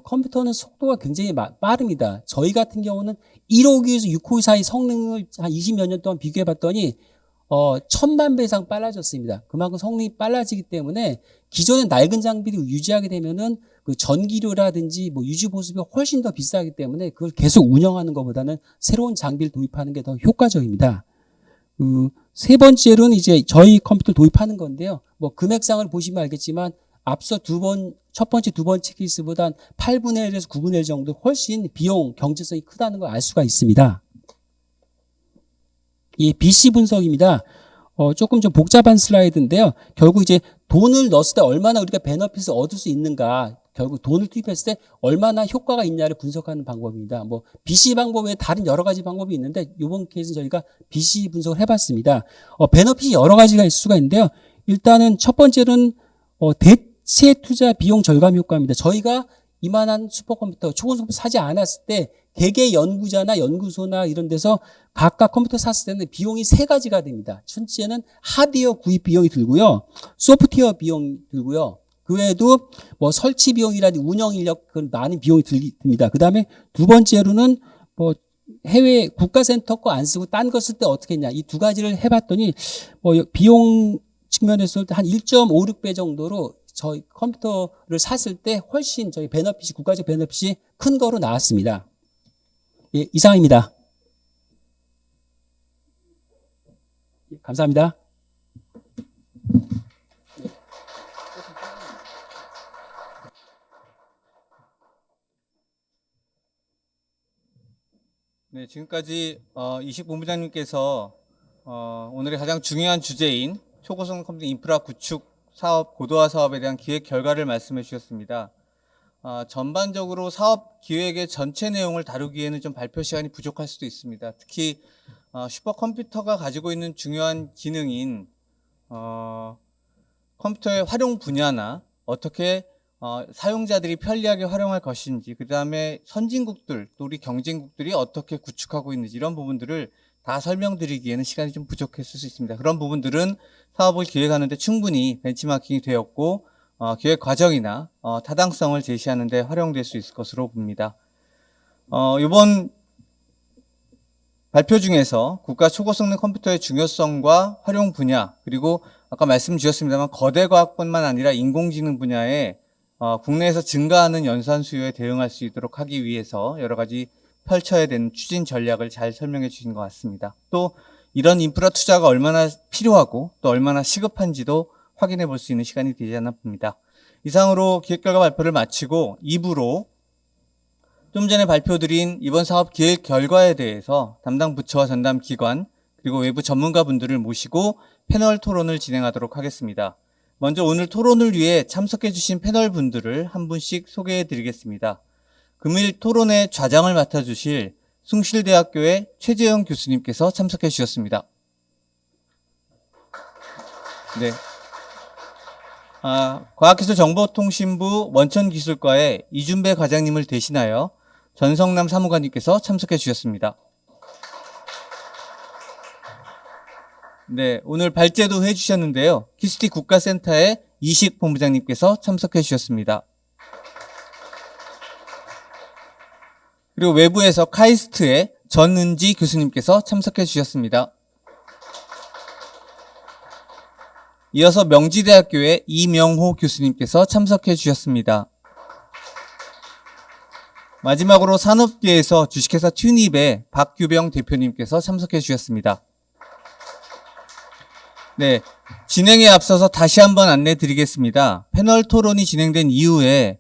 컴퓨터는 속도가 굉장히 빠릅니다. 저희 같은 경우는 1호기에서 6호기 사이 성능을 한 20몇 년 동안 비교해 봤더니 1000만 배 이상 빨라졌습니다. 그만큼 성능이 빨라지기 때문에 기존의 낡은 장비를 유지하게 되면은 그 전기료라든지 유지 보수비가 훨씬 더 비싸기 때문에 그걸 계속 운영하는 것보다는 새로운 장비를 도입하는 게 더 효과적입니다. 세 번째로는 이제 저희 컴퓨터 도입하는 건데요. 금액상을 보시면 알겠지만 앞서 첫 번째, 두 번째 케이스보다 8분의 1에서 9분의 1 정도 훨씬 비용, 경제성이 크다는 걸 알 수가 있습니다. 이 BC 분석입니다. 조금 좀 복잡한 슬라이드인데요. 결국 이제 돈을 넣었을 때 얼마나 우리가 베너핏을 얻을 수 있는가, 결국 돈을 투입했을 때 얼마나 효과가 있냐를 분석하는 방법입니다. BC 방법 외에 다른 여러 가지 방법이 있는데 이번 케이스는 저희가 BC 분석을 해봤습니다. 베너핏이 여러 가지가 있을 수가 있는데요. 일단은 첫 번째는 대체 투자 비용 절감 효과입니다. 저희가 이만한 슈퍼컴퓨터, 초고속 컴퓨터 사지 않았을 때 개개 연구자나 연구소나 이런 데서 각각 컴퓨터 샀을 때는 비용이 3가지가 됩니다. 첫째는 하드웨어 구입 비용이 들고요. 소프트웨어 비용이 들고요. 그 외에도 설치 비용이라든지 운영 인력 많은 비용이 듭니다. 그 다음에 두 번째로는 해외 국가센터 거 안 쓰고 딴 거 쓸 때 어떻게 했냐. 이 두 가지를 해봤더니 비용 측면에서 한 1.56배 정도로 저희 컴퓨터를 샀을 때 훨씬 저희 베너핏이, 국가적 베너핏이 큰 거로 나왔습니다. 예, 이상입니다. 감사합니다. 네, 지금까지 이식 본부장님께서 오늘의 가장 중요한 주제인 초고성능 컴퓨팅 인프라 구축 사업 고도화 사업에 대한 기획 결과를 말씀해 주셨습니다. 전반적으로 사업 기획의 전체 내용을 다루기에는 좀 발표 시간이 부족할 수도 있습니다. 특히 슈퍼컴퓨터가 가지고 있는 중요한 기능인 컴퓨터의 활용 분야나 어떻게 사용자들이 편리하게 활용할 것인지, 그 다음에 선진국들, 또 우리 경쟁국들이 어떻게 구축하고 있는지 이런 부분들을 다 설명드리기에는 시간이 좀 부족했을 수 있습니다. 그런 부분들은 사업을 기획하는데 충분히 벤치마킹이 되었고 기획 과정이나 타당성을 제시하는 데 활용될 수 있을 것으로 봅니다. 이번 발표 중에서 국가 초고성능 컴퓨터의 중요성과 활용 분야, 그리고 아까 말씀 주셨습니다만 거대 과학뿐만 아니라 인공지능 분야에 국내에서 증가하는 연산 수요에 대응할 수 있도록 하기 위해서 여러 가지 펼쳐야 되는 추진 전략을 잘 설명해 주신 것 같습니다. 또 이런 인프라 투자가 얼마나 필요하고 또 얼마나 시급한지도 확인해 볼 수 있는 시간이 되지 않나 봅니다. 이상으로 기획결과 발표를 마치고 2부로 좀 전에 발표드린 이번 사업 기획 결과에 대해서 담당 부처와 전담 기관 그리고 외부 전문가분들을 모시고 패널 토론을 진행하도록 하겠습니다. 먼저 오늘 토론을 위해 참석해 주신 패널 분들을 한 분씩 소개해 드리겠습니다. 금일 토론의 좌장을 맡아주실 숭실대학교의 최재영 교수님께서 참석해 주셨습니다. 네. 과학기술정보통신부 원천기술과의 이준배 과장님을 대신하여 전성남 사무관님께서 참석해 주셨습니다. 네, 오늘 발제도 해주셨는데요. 키스티 국가센터의 이식 본부장님께서 참석해 주셨습니다. 그리고 외부에서 카이스트의 전은지 교수님께서 참석해 주셨습니다. 이어서 명지대학교의 이명호 교수님께서 참석해 주셨습니다. 마지막으로 산업계에서 주식회사 튜닙의 박규병 대표님께서 참석해 주셨습니다. 네, 진행에 앞서서 다시 한번 안내 드리겠습니다. 패널 토론이 진행된 이후에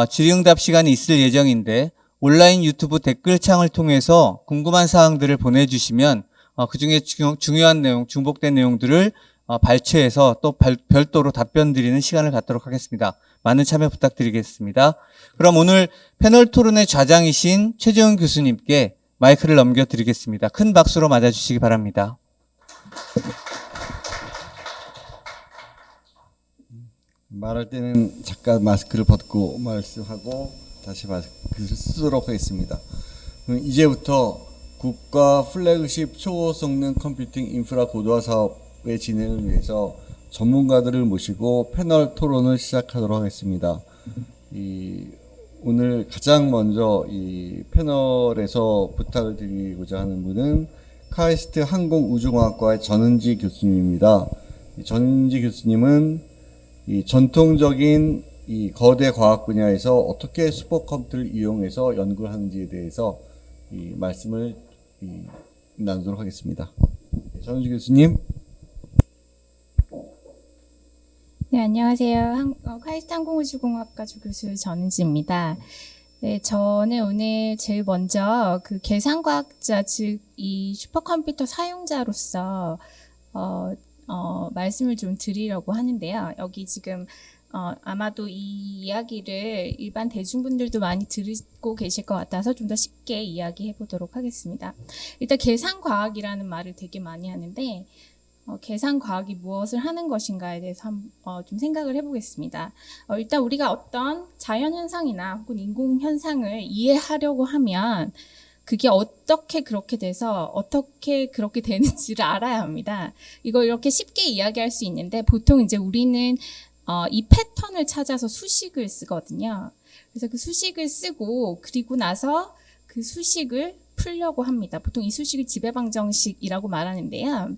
질의응답 시간이 있을 예정인데 온라인 유튜브 댓글창을 통해서 궁금한 사항들을 보내주시면 그중에 중요한 내용, 중복된 내용들을 발췌해서 또 별도로 답변 드리는 시간을 갖도록 하겠습니다. 많은 참여 부탁드리겠습니다. 그럼 오늘 패널 토론의 좌장이신 최재훈 교수님께 마이크를 넘겨드리겠습니다. 큰 박수로 맞아주시기 바랍니다. 말할 때는 잠깐 마스크를 벗고 말씀하고 다시 마스크를 쓰도록 하겠습니다. 이제부터 국가 플래그십 초고성능 컴퓨팅 인프라 고도화 사업의 진행을 위해서 전문가들을 모시고 패널 토론을 시작하도록 하겠습니다. 오늘 가장 먼저 이 패널에서 부탁을 드리고자 하는 분은 카이스트 항공우주공학과의 전은지 교수님입니다. 전은지 교수님은 이 전통적인 이 거대 과학 분야에서 어떻게 슈퍼컴퓨터를 이용해서 연구를 하는지에 대해서 이 말씀을 나누도록 하겠습니다. 전은지 교수님. 네, 안녕하세요. 카이스트 항공우주공학과 조교수 전은지입니다. 네, 저는 오늘 제일 먼저 그 계산과학자, 즉 이 슈퍼컴퓨터 사용자로서 말씀을 좀 드리려고 하는데요. 여기 지금 아마도 이 이야기를 일반 대중분들도 많이 듣고 계실 것 같아서 좀 더 쉽게 이야기해 보도록 하겠습니다. 일단 계산과학이라는 말을 되게 많이 하는데 계산과학이 무엇을 하는 것인가에 대해서 좀 생각을 해보겠습니다. 일단 우리가 어떤 자연현상이나 혹은 인공현상을 이해하려고 하면 그게 어떻게 그렇게 돼서 어떻게 그렇게 되는지를 알아야 합니다. 이걸 이렇게 쉽게 이야기할 수 있는데 보통 이제 우리는 이 패턴을 찾아서 수식을 쓰거든요. 그래서 그 수식을 쓰고 그리고 나서 그 수식을 풀려고 합니다. 보통 이 수식을 지배방정식이라고 말하는데요.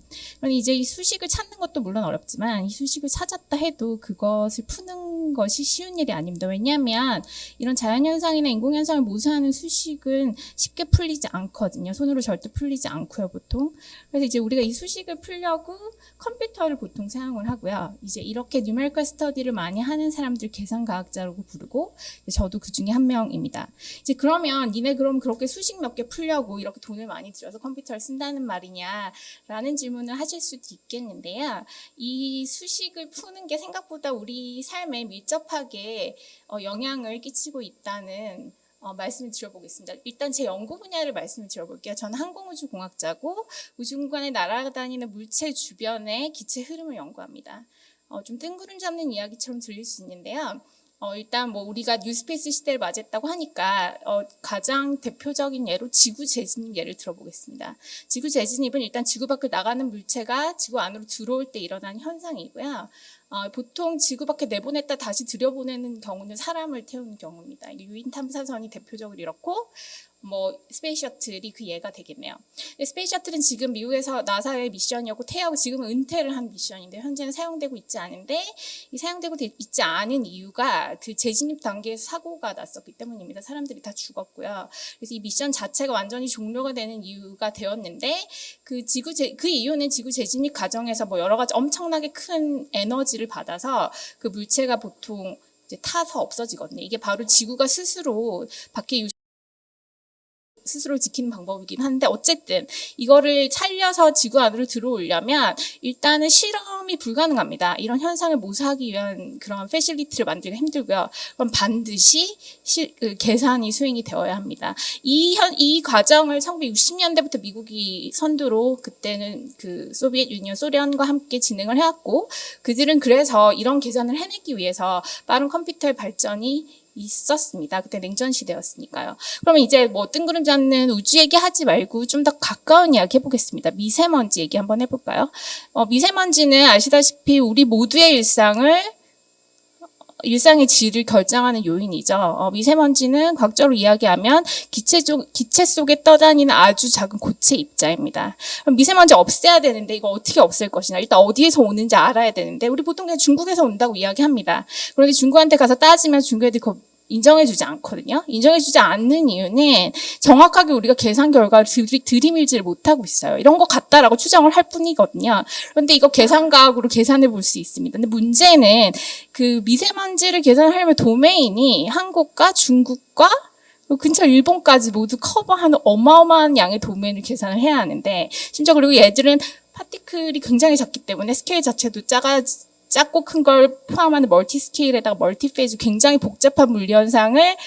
이제 이 수식을 찾는 것도 물론 어렵지만 이 수식을 찾았다 해도 그것을 푸는 것이 쉬운 일이 아닙니다. 왜냐하면 이런 자연현상이나 인공현상을 모사하는 수식은 쉽게 풀리지 않거든요. 손으로 절대 풀리지 않고요, 보통. 그래서 이제 우리가 이 수식을 풀려고 컴퓨터를 보통 사용을 하고요. 이제 이렇게 뉴메리컬 스터디를 많이 하는 사람들 계산과학자라고 부르고 저도 그 중에 한 명입니다. 이제 그러면 니네 그럼 그렇게 수식 몇 개 풀려고 이렇게 돈을 많이 들여서 컴퓨터를 쓴다는 말이냐라는 질문을 하실 수도 있겠는데요. 이 수식을 푸는 게 생각보다 우리 삶에 밀접하게 영향을 끼치고 있다는 말씀을 드려보겠습니다. 일단 제 연구 분야를 말씀을 드려볼게요. 저는 항공우주공학자고 우주공간에 날아다니는 물체 주변의 기체 흐름을 연구합니다. 좀 뜬구름 잡는 이야기처럼 들릴 수 있는데요. 일단 뭐 우리가 뉴스페이스 시대를 맞이했다고 하니까 가장 대표적인 예로 지구 재진입 예를 들어보겠습니다. 지구 재진입은 일단 지구 밖을 나가는 물체가 지구 안으로 들어올 때 일어나는 현상이고요. 보통 지구 밖에 내보냈다 다시 들여보내는 경우는 사람을 태우는 경우입니다. 유인 탐사선이 대표적으로 이렇고 뭐 스페이스 셔틀이 그 예가 되겠네요. 근데 스페이스 셔틀은 지금 미국에서 나사의 미션이었고 퇴하고 지금은 은퇴를 한 미션인데 현재는 사용되고 있지 않은데 이 사용되고 있지 않은 이유가 그 재진입 단계에서 사고가 났었기 때문입니다. 사람들이 다 죽었고요. 그래서 이 미션 자체가 완전히 종료가 되는 이유가 되었는데 그 이유는 지구 재진입 과정에서 뭐 여러 가지 엄청나게 큰 에너지를 받아서 그 물체가 보통 이제 타서 없어지거든요. 이게 바로 지구가 스스로 밖에 스스로 지키는 방법이긴 한데 어쨌든 이거를 살려서 지구 안으로 들어오려면 일단은 실험이 불가능합니다. 이런 현상을 모사하기 위한 그런 패실리티를 만들기가 힘들고요. 그럼 반드시 계산이 수행이 되어야 합니다. 이 과정을 1960년대부터 미국이 선두로 그때는 그 소비에트 유니언 소련과 함께 진행을 해왔고 그들은 그래서 이런 계산을 해내기 위해서 빠른 컴퓨터의 발전이 있었습니다. 그때 냉전 시대였으니까요. 그러면 이제 뭐 뜬구름 잡는 우주 얘기 하지 말고 좀 더 가까운 이야기 해보겠습니다. 미세먼지 얘기 한번 해볼까요? 미세먼지는 아시다시피 우리 모두의 일상의 질을 결정하는 요인이죠. 미세먼지는 과학적으로 이야기하면 기체 속에 떠다니는 아주 작은 고체 입자입니다. 그럼 미세먼지 없애야 되는데 이거 어떻게 없앨 것이냐. 일단 어디에서 오는지 알아야 되는데 우리 보통 그냥 중국에서 온다고 이야기합니다. 그런데 중국한테 가서 따지면 중국 애들이 인정해주지 않거든요. 인정해주지 않는 이유는 정확하게 우리가 계산 결과를 들이밀지를 못하고 있어요. 이런 것 같다라고 추정을 할 뿐이거든요. 그런데 이거 계산과학으로 계산해 볼 수 있습니다. 근데 문제는 그 미세먼지를 계산하려면 도메인이 한국과 중국과 근처 일본까지 모두 커버하는 어마어마한 양의 도메인을 계산을 해야 하는데 심지어 그리고 얘들은 파티클이 굉장히 작기 때문에 스케일 자체도 작고 큰 걸 포함하는 멀티 스케일에다가 멀티 페이즈 굉장히 복잡한 물리 현상을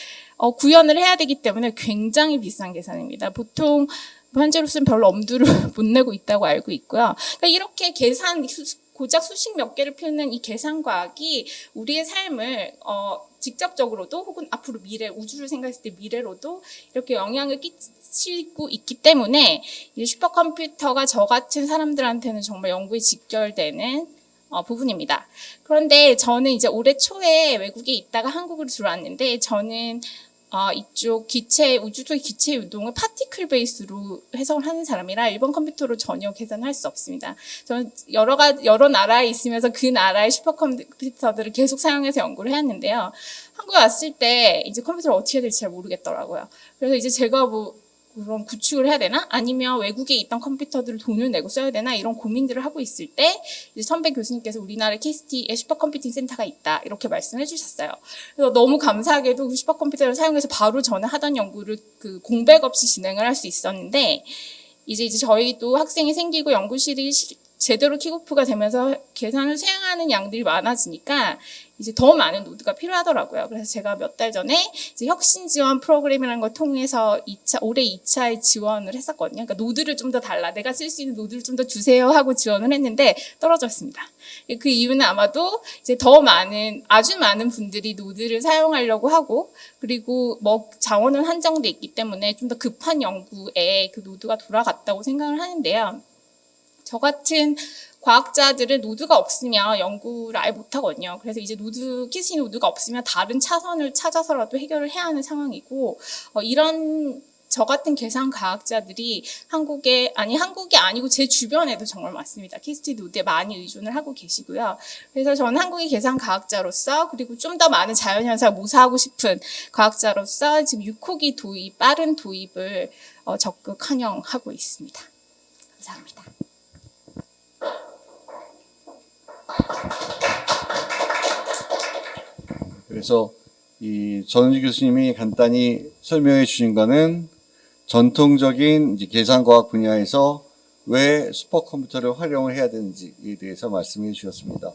구현을 해야 되기 때문에 굉장히 비싼 계산입니다. 보통 현재로서는 별로 엄두를 못 내고 있다고 알고 있고요. 그러니까 이렇게 고작 수십 몇 개를 피우는 이 계산 과학이 우리의 삶을 직접적으로도 혹은 앞으로 우주를 생각했을 때 미래로도 이렇게 영향을 끼치고 있기 때문에 이 슈퍼컴퓨터가 저 같은 사람들한테는 정말 연구에 직결되는 부분입니다. 그런데 저는 이제 올해 초에 외국에 있다가 한국으로 들어왔는데 저는 이쪽 우주 속의 기체 운동을 파티클 베이스로 해석을 하는 사람이라 일본 컴퓨터로 전혀 계산할 수 없습니다. 저는 여러 나라에 있으면서 그 나라의 슈퍼컴퓨터들을 계속 사용해서 연구를 해왔는데요. 한국에 왔을 때 이제 컴퓨터를 어떻게 해야 될지 잘 모르겠더라고요. 그래서 이제 제가 그럼 구축을 해야 되나? 아니면 외국에 있던 컴퓨터들을 돈을 내고 써야 되나? 이런 고민들을 하고 있을 때 이제 선배 교수님께서 우리나라에 KST에 슈퍼컴퓨팅 센터가 있다 이렇게 말씀해 주셨어요. 그래서 너무 감사하게도 그 슈퍼컴퓨터를 사용해서 바로 전에 하던 연구를 그 공백 없이 진행을 할 수 있었는데 이제 저희도 학생이 생기고 연구실이 제대로 킥오프가 되면서 계산을 수행하는 양들이 많아지니까 이제 더 많은 노드가 필요하더라고요. 그래서 제가 몇 달 전에 이제 혁신 지원 프로그램이라는 걸 통해서 올해 2차에 지원을 했었거든요. 그러니까 노드를 좀 더 내가 쓸 수 있는 노드를 좀 더 주세요 하고 지원을 했는데 떨어졌습니다. 그 이유는 아마도 이제 아주 많은 분들이 노드를 사용하려고 하고 그리고 자원은 한정돼 있기 때문에 좀 더 급한 연구에 그 노드가 돌아갔다고 생각을 하는데요. 저 같은 과학자들은 노드가 없으면 연구를 아예 못하거든요. 그래서 이제 KST 노드가 없으면 다른 차선을 찾아서라도 해결을 해야 하는 상황이고 이런 저 같은 계산 과학자들이 한국이 아니고 제 주변에도 정말 많습니다. KST 노드에 많이 의존을 하고 계시고요. 그래서 저는 한국의 계산 과학자로서 그리고 좀 더 많은 자연현상을 모사하고 싶은 과학자로서 지금 6호기 빠른 도입을 적극 환영하고 있습니다. 감사합니다. 그래서 이 전은지 교수님이 간단히 설명해 주신 거는 전통적인 이제 계산과학 분야에서 왜 슈퍼컴퓨터를 활용을 해야 되는지에 대해서 말씀해 주셨습니다.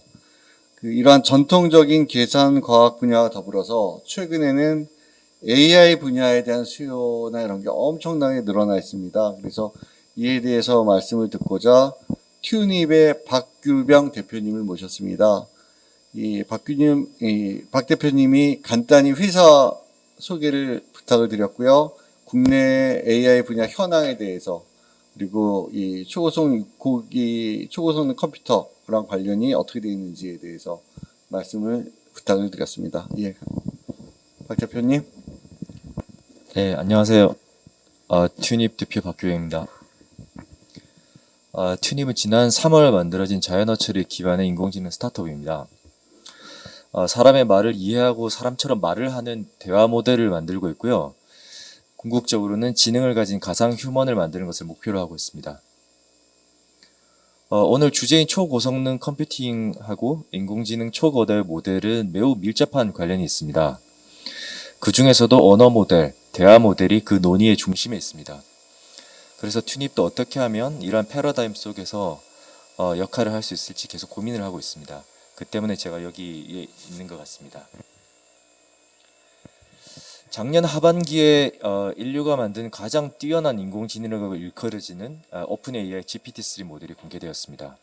이러한 전통적인 계산과학 분야와 더불어서 최근에는 AI 분야에 대한 수요나 이런 게 엄청나게 늘어나 있습니다. 그래서 이에 대해서 말씀을 듣고자 튜닙의 박규병 대표님을 모셨습니다. 박 대표님이 간단히 회사 소개를 부탁을 드렸고요. 국내 AI 분야 현황에 대해서 그리고 이 초고성능 컴퓨터랑 관련이 어떻게 되어 있는지에 대해서 말씀을 부탁을 드렸습니다. 예, 박 대표님. 네, 안녕하세요. 튜닙 대표 박규영입니다. 튜닙은 지난 3월 만들어진 자연어처리 기반의 인공지능 스타트업입니다. 사람의 말을 이해하고 사람처럼 말을 하는 대화 모델을 만들고 있고요. 궁극적으로는 지능을 가진 가상 휴먼을 만드는 것을 목표로 하고 있습니다. 오늘 주제인 초고성능 컴퓨팅하고 인공지능 초거대 모델은 매우 밀접한 관련이 있습니다. 그 중에서도 언어 모델, 대화 모델이 그 논의의 중심에 있습니다. 그래서 튜닙도 어떻게 하면 이러한 패러다임 속에서 역할을 할 수 있을지 계속 고민을 하고 있습니다. 그 때문에 제가 여기에 있는 것 같습니다. 작년 하반기에 인류가 만든 가장 뛰어난 인공지능을 일컬어지는 오픈 AI GPT-3 모델이 공개되었습니다.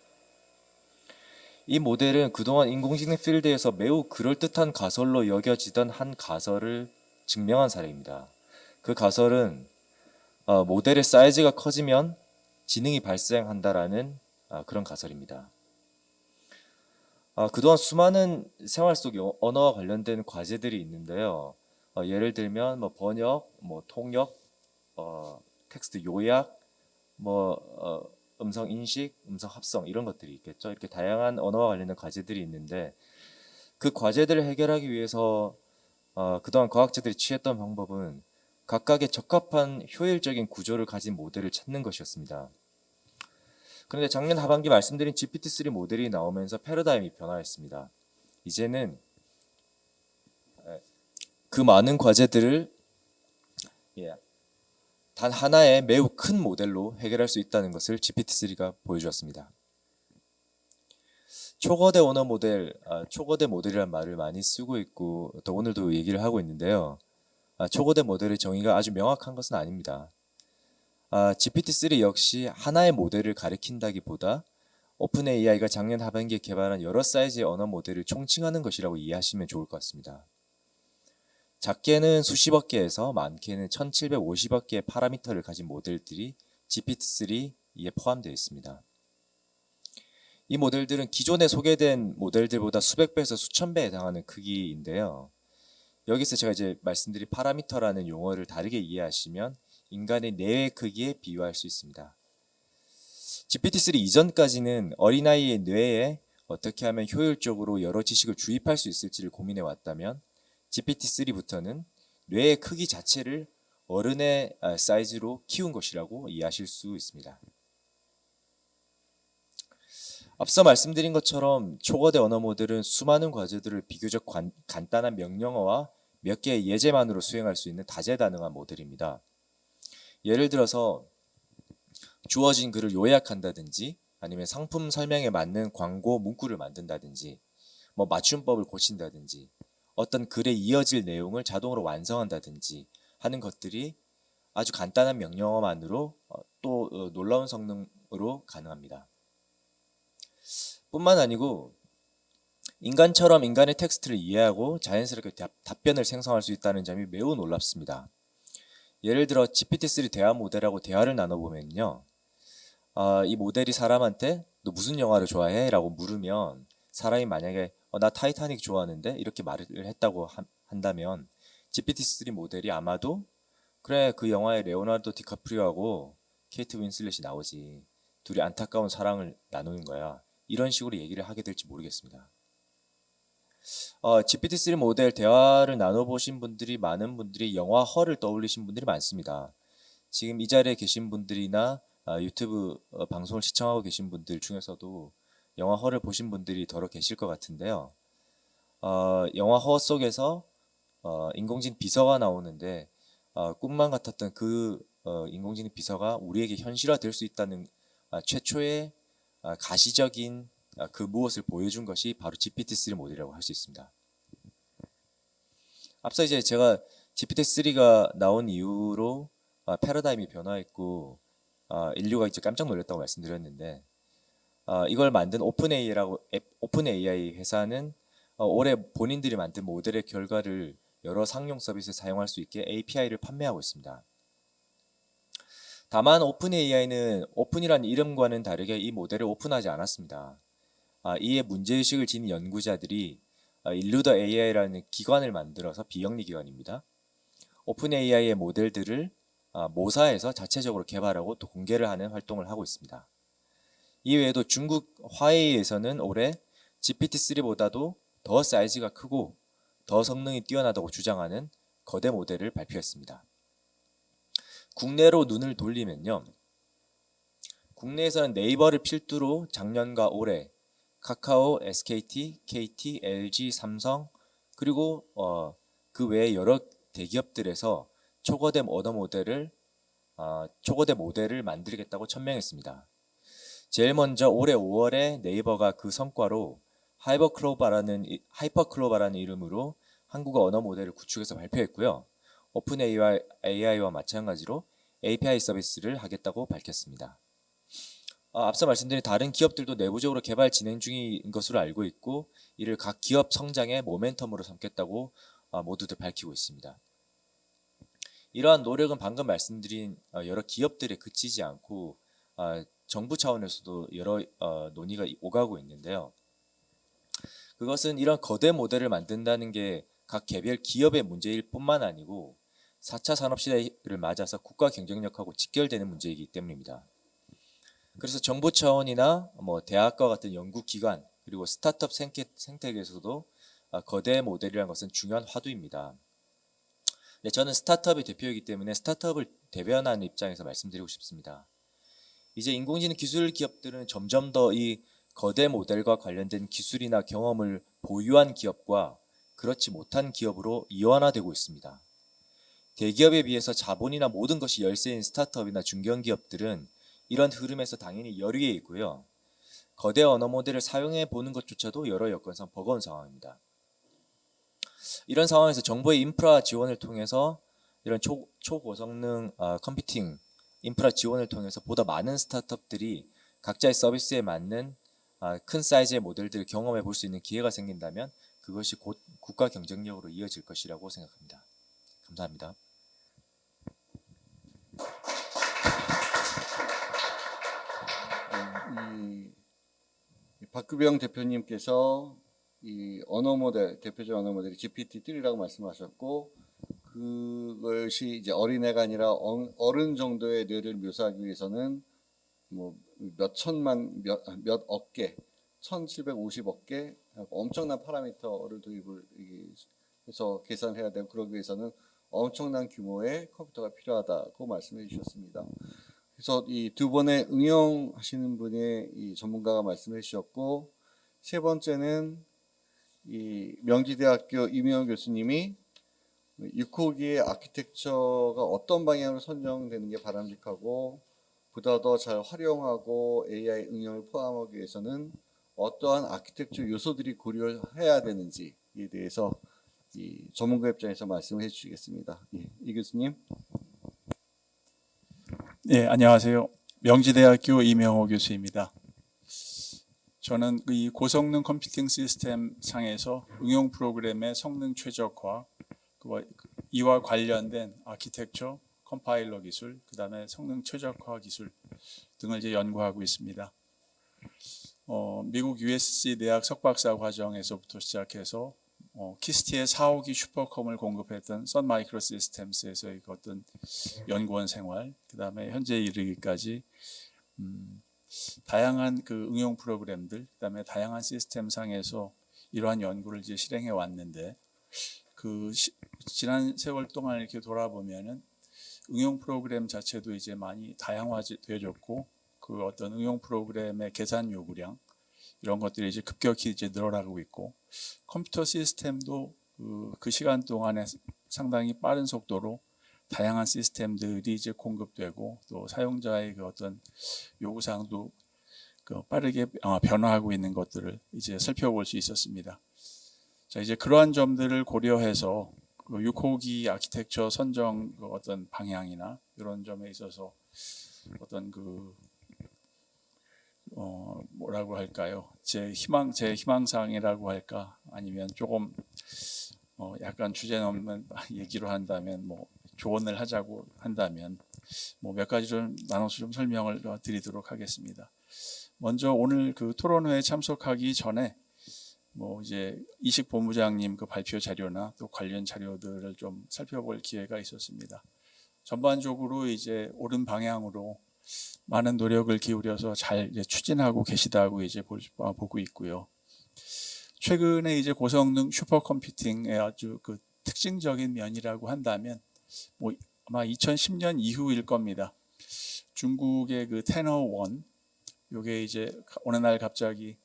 이 모델은 그동안 인공지능 필드에서 매우 그럴듯한 가설로 여겨지던 한 가설을 증명한 사례입니다. 그 가설은 모델의 사이즈가 커지면 지능이 발생한다라는 그런 가설입니다. 그동안 수많은 생활 속 언어와 관련된 과제들이 있는데요. 예를 들면 번역, 통역, 텍스트 요약, 음성 인식, 음성 합성 이런 것들이 있겠죠. 이렇게 다양한 언어와 관련된 과제들이 있는데 그 과제들을 해결하기 위해서 그동안 과학자들이 취했던 방법은 각각의 적합한 효율적인 구조를 가진 모델을 찾는 것이었습니다. 그런데 작년 하반기 말씀드린 GPT-3 모델이 나오면서 패러다임이 변화했습니다. 이제는 그 많은 과제들을 단 하나의 매우 큰 모델로 해결할 수 있다는 것을 GPT-3가 보여주었습니다. 초거대 언어 모델, 초거대 모델이라는 말을 많이 쓰고 있고 또 오늘도 얘기를 하고 있는데요. 초거대 모델의 정의가 아주 명확한 것은 아닙니다. GPT-3 역시 하나의 모델을 가리킨다기보다 오픈 AI가 작년 하반기에 개발한 여러 사이즈의 언어 모델을 총칭하는 것이라고 이해하시면 좋을 것 같습니다. 작게는 수십억 개에서 많게는 1750억 개의 파라미터를 가진 모델들이 GPT-3에 포함되어 있습니다. 이 모델들은 기존에 소개된 모델들보다 수백 배에서 수천 배에 해당하는 크기인데요. 여기서 제가 이제 말씀드린 파라미터라는 용어를 다르게 이해하시면 인간의 뇌의 크기에 비유할 수 있습니다. GPT-3 이전까지는 어린아이의 뇌에 어떻게 하면 효율적으로 여러 지식을 주입할 수 있을지를 고민해 왔다면 GPT-3부터는 뇌의 크기 자체를 어른의 사이즈로 키운 것이라고 이해하실 수 있습니다. 앞서 말씀드린 것처럼 초거대 언어 모델은 수많은 과제들을 비교적 간단한 명령어와 몇 개의 예제만으로 수행할 수 있는 다재다능한 모델입니다. 예를 들어서 주어진 글을 요약한다든지 아니면 상품 설명에 맞는 광고 문구를 만든다든지 맞춤법을 고친다든지 어떤 글에 이어질 내용을 자동으로 완성한다든지 하는 것들이 아주 간단한 명령어만으로 또 놀라운 성능으로 가능합니다. 뿐만 아니고 인간처럼 인간의 텍스트를 이해하고 자연스럽게 답변을 생성할 수 있다는 점이 매우 놀랍습니다. 예를 들어 GPT-3 대화 모델하고 대화를 나눠보면요. 이 모델이 사람한테 너 무슨 영화를 좋아해? 라고 물으면 사람이 만약에 나 타이타닉 좋아하는데 이렇게 말을 했다고 한다면 GPT-3 모델이 아마도 그래 그 영화에 레오나르도 디카프리오하고 케이트 윈슬렛이 나오지 둘이 안타까운 사랑을 나누는 거야 이런 식으로 얘기를 하게 될지 모르겠습니다. GPT-3 모델 대화를 나눠보신 분들이 많은 분들이 영화 허를 떠올리신 분들이 많습니다. 지금 이 자리에 계신 분들이나 유튜브 방송을 시청하고 계신 분들 중에서도 영화 허를 보신 분들이 더러 계실 것 같은데요. 영화 허 속에서 인공지능 비서가 나오는데 꿈만 같았던 그 인공지능 비서가 우리에게 현실화될 수 있다는 최초의 가시적인 그 무엇을 보여준 것이 바로 GPT-3 모델이라고 할 수 있습니다. 앞서 이제 제가 GPT-3가 나온 이후로 패러다임이 변화했고 인류가 이제 깜짝 놀랐다고 말씀드렸는데 이걸 만든 오픈 AI 회사는 올해 본인들이 만든 모델의 결과를 여러 상용 서비스에 사용할 수 있게 API를 판매하고 있습니다. 다만 오픈AI는 오픈이라는 이름과는 다르게 이 모델을 오픈하지 않았습니다. 이에 문제의식을 지닌 연구자들이 일루더 AI라는 기관을 만들어서 비영리 기관입니다. 오픈AI의 모델들을 모사해서 자체적으로 개발하고 또 공개를 하는 활동을 하고 있습니다. 이외에도 중국 화웨이에서는 올해 GPT-3보다도 더 사이즈가 크고 더 성능이 뛰어나다고 주장하는 거대 모델을 발표했습니다. 국내로 눈을 돌리면요. 국내에서는 네이버를 필두로 작년과 올해 카카오, SKT, KT, LG, 삼성 그리고 그 외에 여러 대기업들에서 초거대 모델을 만들겠다고 천명했습니다. 제일 먼저 올해 5월에 네이버가 그 성과로 하이퍼클로바라는 이름으로 한국어 언어 모델을 구축해서 발표했고요. 오픈AI와 마찬가지로 API 서비스를 하겠다고 밝혔습니다. 앞서 말씀드린 다른 기업들도 내부적으로 개발 진행 중인 것으로 알고 있고 이를 각 기업 성장의 모멘텀으로 삼겠다고 모두들 밝히고 있습니다. 이러한 노력은 방금 말씀드린 여러 기업들에 그치지 않고 정부 차원에서도 여러 논의가 오가고 있는데요. 그것은 이런 거대 모델을 만든다는 게 각 개별 기업의 문제일 뿐만 아니고 4차 산업시대를 맞아서 국가 경쟁력하고 직결되는 문제이기 때문입니다. 그래서 정부 차원이나 대학과 같은 연구기관 그리고 스타트업 생태계에서도 거대 모델이라는 것은 중요한 화두입니다. 네, 저는 스타트업의 대표이기 때문에 스타트업을 대변하는 입장에서 말씀드리고 싶습니다. 이제 인공지능 기술 기업들은 점점 더 이 거대 모델과 관련된 기술이나 경험을 보유한 기업과 그렇지 못한 기업으로 이원화되고 있습니다. 대기업에 비해서 자본이나 모든 것이 열세인 스타트업이나 중견기업들은 이런 흐름에서 당연히 열위에 있고요. 거대 언어 모델을 사용해 보는 것조차도 여러 여건상 버거운 상황입니다. 이런 상황에서 정부의 인프라 지원을 통해서 이런 초고성능 컴퓨팅 인프라 지원을 통해서 보다 많은 스타트업들이 각자의 서비스에 맞는 큰 사이즈의 모델들을 경험해 볼 수 있는 기회가 생긴다면 그것이 곧 국가 경쟁력으로 이어질 것이라고 생각합니다. 감사합니다. 박규병 대표님께서 이 언어 모델, 대표적 언어 모델이 GPT-3라고 말씀하셨고, 그것이 이제 어린애가 아니라 어른 정도의 뇌를 묘사하기 위해서는 몇 억 개, 1750억 개 엄청난 파라미터를 도입을 해서 계산해야 되고, 그러기 위해서는 엄청난 규모의 컴퓨터가 필요하다고 말씀해 주셨습니다. 그래서 이 두 번의 응용하시는 분의 이 전문가가 말씀해 주셨고, 세 번째는 이 명지대학교 이명호 교수님이 6호기의 아키텍처가 어떤 방향으로 선정되는 게 바람직하고 보다 더 잘 활용하고 AI 응용을 포함하기 위해서는 어떠한 아키텍처 요소들이 고려해야 되는지에 대해서 이 전문가 입장에서 말씀을 해주시겠습니다. 이 교수님. 네, 안녕하세요. 명지대학교 이명호 교수입니다. 저는 이 고성능 컴퓨팅 시스템 상에서 응용 프로그램의 성능 최적화, 이와 관련된 아키텍처, 컴파일러 기술, 그 다음에 성능 최적화 기술 등을 이제 연구하고 있습니다. 미국 USC 대학 석박사 과정에서부터 시작해서 키스티의 4호기 슈퍼컴을 공급했던 선 마이크로 시스템스에서의 어떤 연구원 생활, 그 다음에 현재 이르기까지 다양한 그 응용 프로그램들, 그 다음에 다양한 시스템 상에서 이러한 연구를 이제 실행해 왔는데, 지난 세월 동안 이렇게 돌아보면은 응용 프로그램 자체도 이제 많이 다양화되어졌고, 그 어떤 응용 프로그램의 계산 요구량 이런 것들이 이제 급격히 이제 늘어나고 있고, 컴퓨터 시스템도 그 시간 동안에 상당히 빠른 속도로 다양한 시스템들이 이제 공급되고 또 사용자의 그 어떤 요구사항도 빠르게 변화하고 있는 것들을 이제 살펴볼 수 있었습니다. 자, 이제 그러한 점들을 고려해서 6호기 아키텍처 선정 어떤 방향이나 이런 점에 있어서 어떤 뭐라고 할까요? 제 희망사항이라고 할까? 아니면 조금 약간 주제 넘는 얘기로 한다면 뭐 조언을 하자고 한다면 뭐 몇 가지 좀 나눠서 좀 설명을 드리도록 하겠습니다. 먼저 오늘 그 토론회에 참석하기 전에 뭐 이제 이식 본부장님 그 발표 자료나 또 관련 자료들을 좀 살펴볼 기회가 있었습니다. 전반적으로 이제 옳은 방향으로 많은 노력을 기울여서 잘 이제 추진하고 계시다고 이제 보고 있고요. 최근에 이제 고성능 슈퍼컴퓨팅의 아주 그 특징적인 면이라고 한다면 뭐 아마 2010년 이후일 겁니다. 중국의 그 테너1 요게 이제 어느 날 갑자기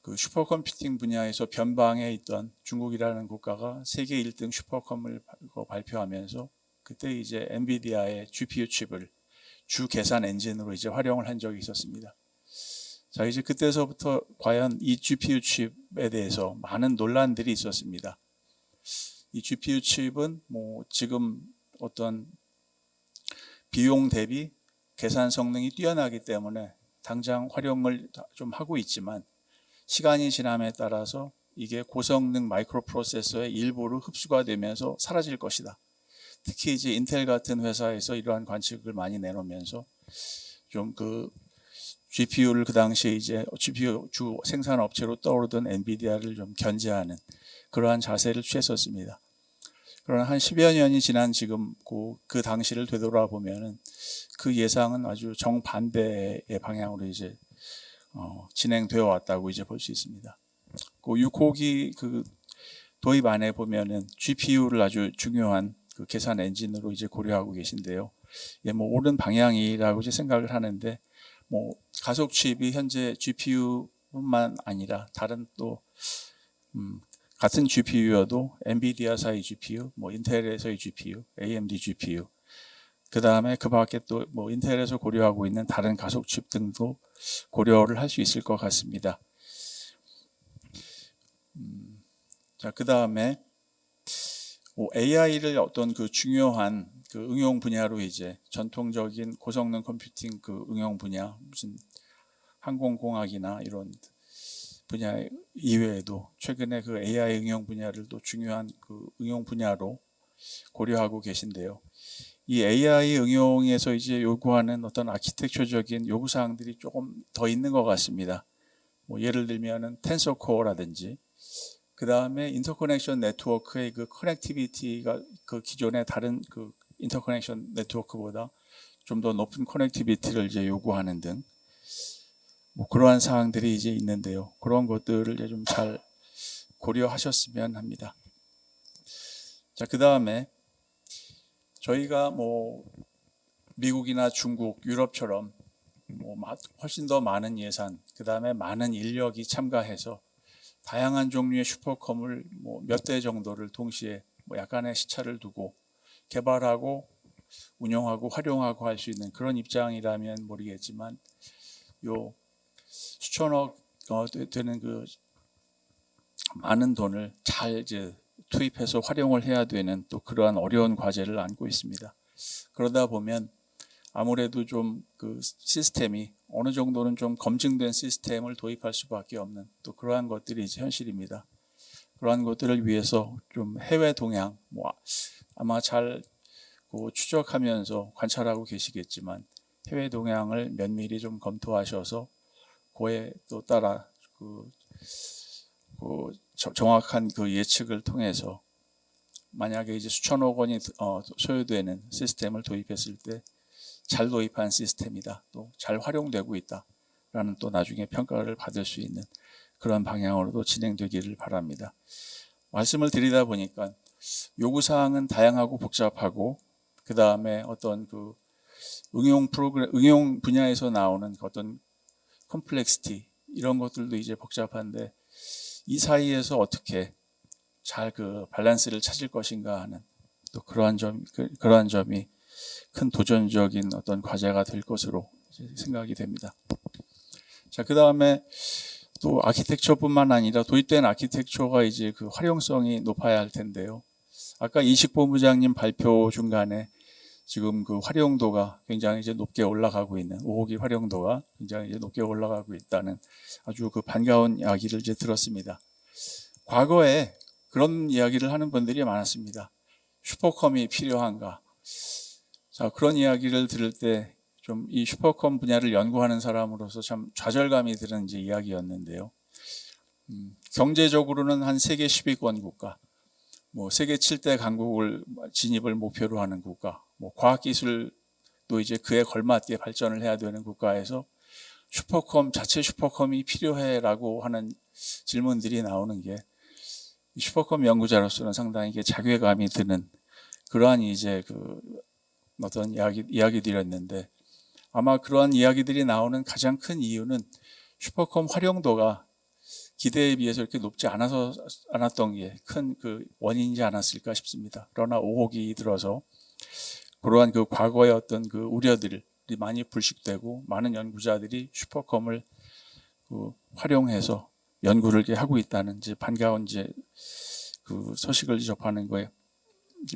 그 슈퍼컴퓨팅 분야에서 변방에 있던 중국이라는 국가가 세계 1등 슈퍼컴을 발표하면서 그때 이제 엔비디아의 GPU 칩을 주 계산 엔진으로 이제 활용을 한 적이 있었습니다. 자, 이제 그때서부터 과연 이 GPU 칩에 대해서 많은 논란들이 있었습니다. 이 GPU 칩은 뭐 지금 어떤 비용 대비 계산 성능이 뛰어나기 때문에 당장 활용을 좀 하고 있지만 시간이 지남에 따라서 이게 고성능 마이크로 프로세서의 일부로 흡수가 되면서 사라질 것이다. 특히 이제 인텔 같은 회사에서 이러한 관측을 많이 내놓으면서 좀 그 GPU를 그 당시에 이제 GPU 주 생산 업체로 떠오르던 엔비디아를 좀 견제하는 그러한 자세를 취했었습니다. 그러나 한 10여 년이 지난 지금 그 당시를 되돌아보면은 그 예상은 아주 정반대의 방향으로 이제 진행되어 왔다고 이제 볼 수 있습니다. 그 6호기 그 도입 안에 보면은 GPU를 아주 중요한 그 계산 엔진으로 이제 고려하고 계신데요. 예, 뭐 옳은 방향이라고 이제 생각을 하는데 뭐 가속 칩이 현재 GPU뿐만 아니라 다른 또 같은 GPU여도 엔비디아사의 GPU, 뭐 인텔에서의 GPU, AMD GPU, 그 다음에 그 밖에 또 뭐 인텔에서 고려하고 있는 다른 가속 칩 등도 고려를 할 수 있을 것 같습니다. 자, 그 다음에 AI를 어떤 그 중요한 그 응용 분야로 이제 전통적인 고성능 컴퓨팅 그 응용 분야, 무슨 항공공학이나 이런 분야 이외에도 최근에 그 AI 응용 분야를 또 중요한 그 응용 분야로 고려하고 계신데요. 이 AI 응용에서 이제 요구하는 어떤 아키텍처적인 요구사항들이 조금 더 있는 것 같습니다. 뭐 예를 들면은 텐서 코어라든지 그 다음에 인터커넥션 네트워크의 그 커넥티비티가 그 기존의 다른 그 인터커넥션 네트워크보다 좀 더 높은 커넥티비티를 이제 요구하는 등 뭐 그러한 사항들이 이제 있는데요. 그런 것들을 이제 좀 잘 고려하셨으면 합니다. 자, 그 다음에 저희가 뭐 미국이나 중국, 유럽처럼 뭐 훨씬 더 많은 예산, 그 다음에 많은 인력이 참가해서 다양한 종류의 슈퍼컴을 뭐 몇 대 정도를 동시에 뭐 약간의 시차를 두고 개발하고 운영하고 활용하고 할 수 있는 그런 입장이라면 모르겠지만 요 수천억 되는 그 많은 돈을 잘 이제 투입해서 활용을 해야 되는 또 그러한 어려운 과제를 안고 있습니다. 그러다 보면 아무래도 좀 그 시스템이 어느 정도는 좀 검증된 시스템을 도입할 수밖에 없는 또 그러한 것들이 이제 현실입니다. 그러한 것들을 위해서 좀 해외 동향, 뭐 아마 잘 추적하면서 관찰하고 계시겠지만 해외 동향을 면밀히 좀 검토하셔서 그에 또 따라 정확한 그 예측을 통해서 만약에 이제 수천억 원이 소요되는 시스템을 도입했을 때 잘 도입한 시스템이다, 또 잘 활용되고 있다라는 또 나중에 평가를 받을 수 있는 그런 방향으로도 진행되기를 바랍니다. 말씀을 드리다 보니까 요구사항은 다양하고 복잡하고 그 다음에 어떤 그 응용 분야에서 나오는 어떤 컴플렉시티 이런 것들도 이제 복잡한데 이 사이에서 어떻게 잘 그 밸런스를 찾을 것인가 하는 또 그러한 점이 큰 도전적인 어떤 과제가 될 것으로 생각이 됩니다. 자, 그 다음에 또 아키텍처뿐만 아니라 도입된 아키텍처가 이제 그 활용성이 높아야 할 텐데요. 아까 이식 본부장님 발표 중간에 지금 그 활용도가 굉장히 이제 높게 올라가고 있는 5호기 활용도가 굉장히 이제 높게 올라가고 있다는 아주 그 반가운 이야기를 이제 들었습니다. 과거에 그런 이야기를 하는 분들이 많았습니다. 슈퍼컴이 필요한가? 자, 그런 이야기를 들을 때 좀 이 슈퍼컴 분야를 연구하는 사람으로서 참 좌절감이 드는 이제 이야기였는데요. 경제적으로는 한 세계 10위권 국가, 뭐 세계 7대 강국을 진입을 목표로 하는 국가, 뭐 과학기술도 이제 그에 걸맞게 발전을 해야 되는 국가에서 자체 슈퍼컴이 필요해라고 하는 질문들이 나오는 게 슈퍼컴 연구자로서는 상당히 이게 자괴감이 드는 그러한 이제 그 어떤 이야기들이었는데, 아마 그러한 이야기들이 나오는 가장 큰 이유는 슈퍼컴 활용도가 기대에 비해서 이렇게 높지 않았던 게 큰 그 원인이지 않았을까 싶습니다. 그러나 오호기 들어서 그러한 그 과거의 어떤 그 우려들이 많이 불식되고 많은 연구자들이 슈퍼컴을 그 활용해서 연구를 이렇게 하고 있다는 이제 반가운 이제 그 소식을 접하는 거에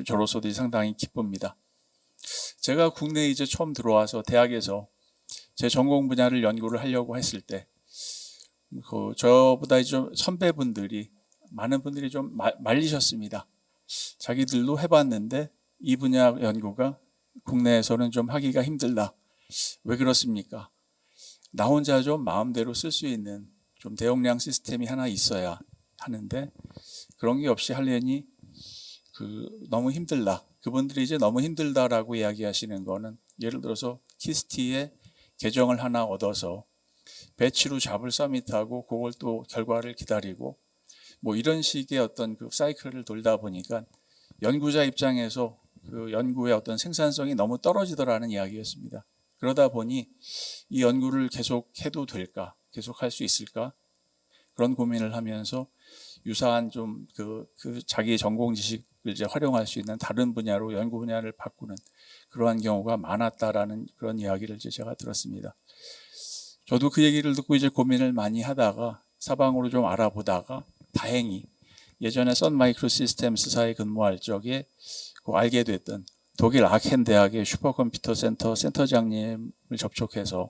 저로서도 상당히 기쁩니다. 제가 국내에 이제 처음 들어와서 대학에서 제 전공 분야를 연구를 하려고 했을 때, 그 저보다 좀 선배분들이 많은 분들이 좀 말리셨습니다. 자기들도 해봤는데 이 분야 연구가 국내에서는 좀 하기가 힘들다. 왜 그렇습니까? 나 혼자 좀 마음대로 쓸 수 있는 좀 대용량 시스템이 하나 있어야 하는데 그런 게 없이 하려니 너무 힘들다. 그분들이 이제 너무 힘들다라고 이야기하시는 거는 예를 들어서 키스티에 계정을 하나 얻어서 배치로 잡을 서밋하고 그걸 또 결과를 기다리고 뭐 이런 식의 어떤 그 사이클을 돌다 보니까 연구자 입장에서 그 연구의 어떤 생산성이 너무 떨어지더라는 이야기였습니다. 그러다 보니 이 연구를 계속 해도 될까? 계속 할 수 있을까? 그런 고민을 하면서 유사한 좀 자기 전공 지식을 이제 활용할 수 있는 다른 분야로 연구 분야를 바꾸는 그러한 경우가 많았다라는 그런 이야기를 이제 제가 들었습니다. 저도 그 얘기를 듣고 이제 고민을 많이 하다가 사방으로 좀 알아보다가 다행히 예전에 선 마이크로 시스템스사에 근무할 적에 알게 됐던 독일 아켄 대학의 슈퍼컴퓨터 센터 센터장님을 접촉해서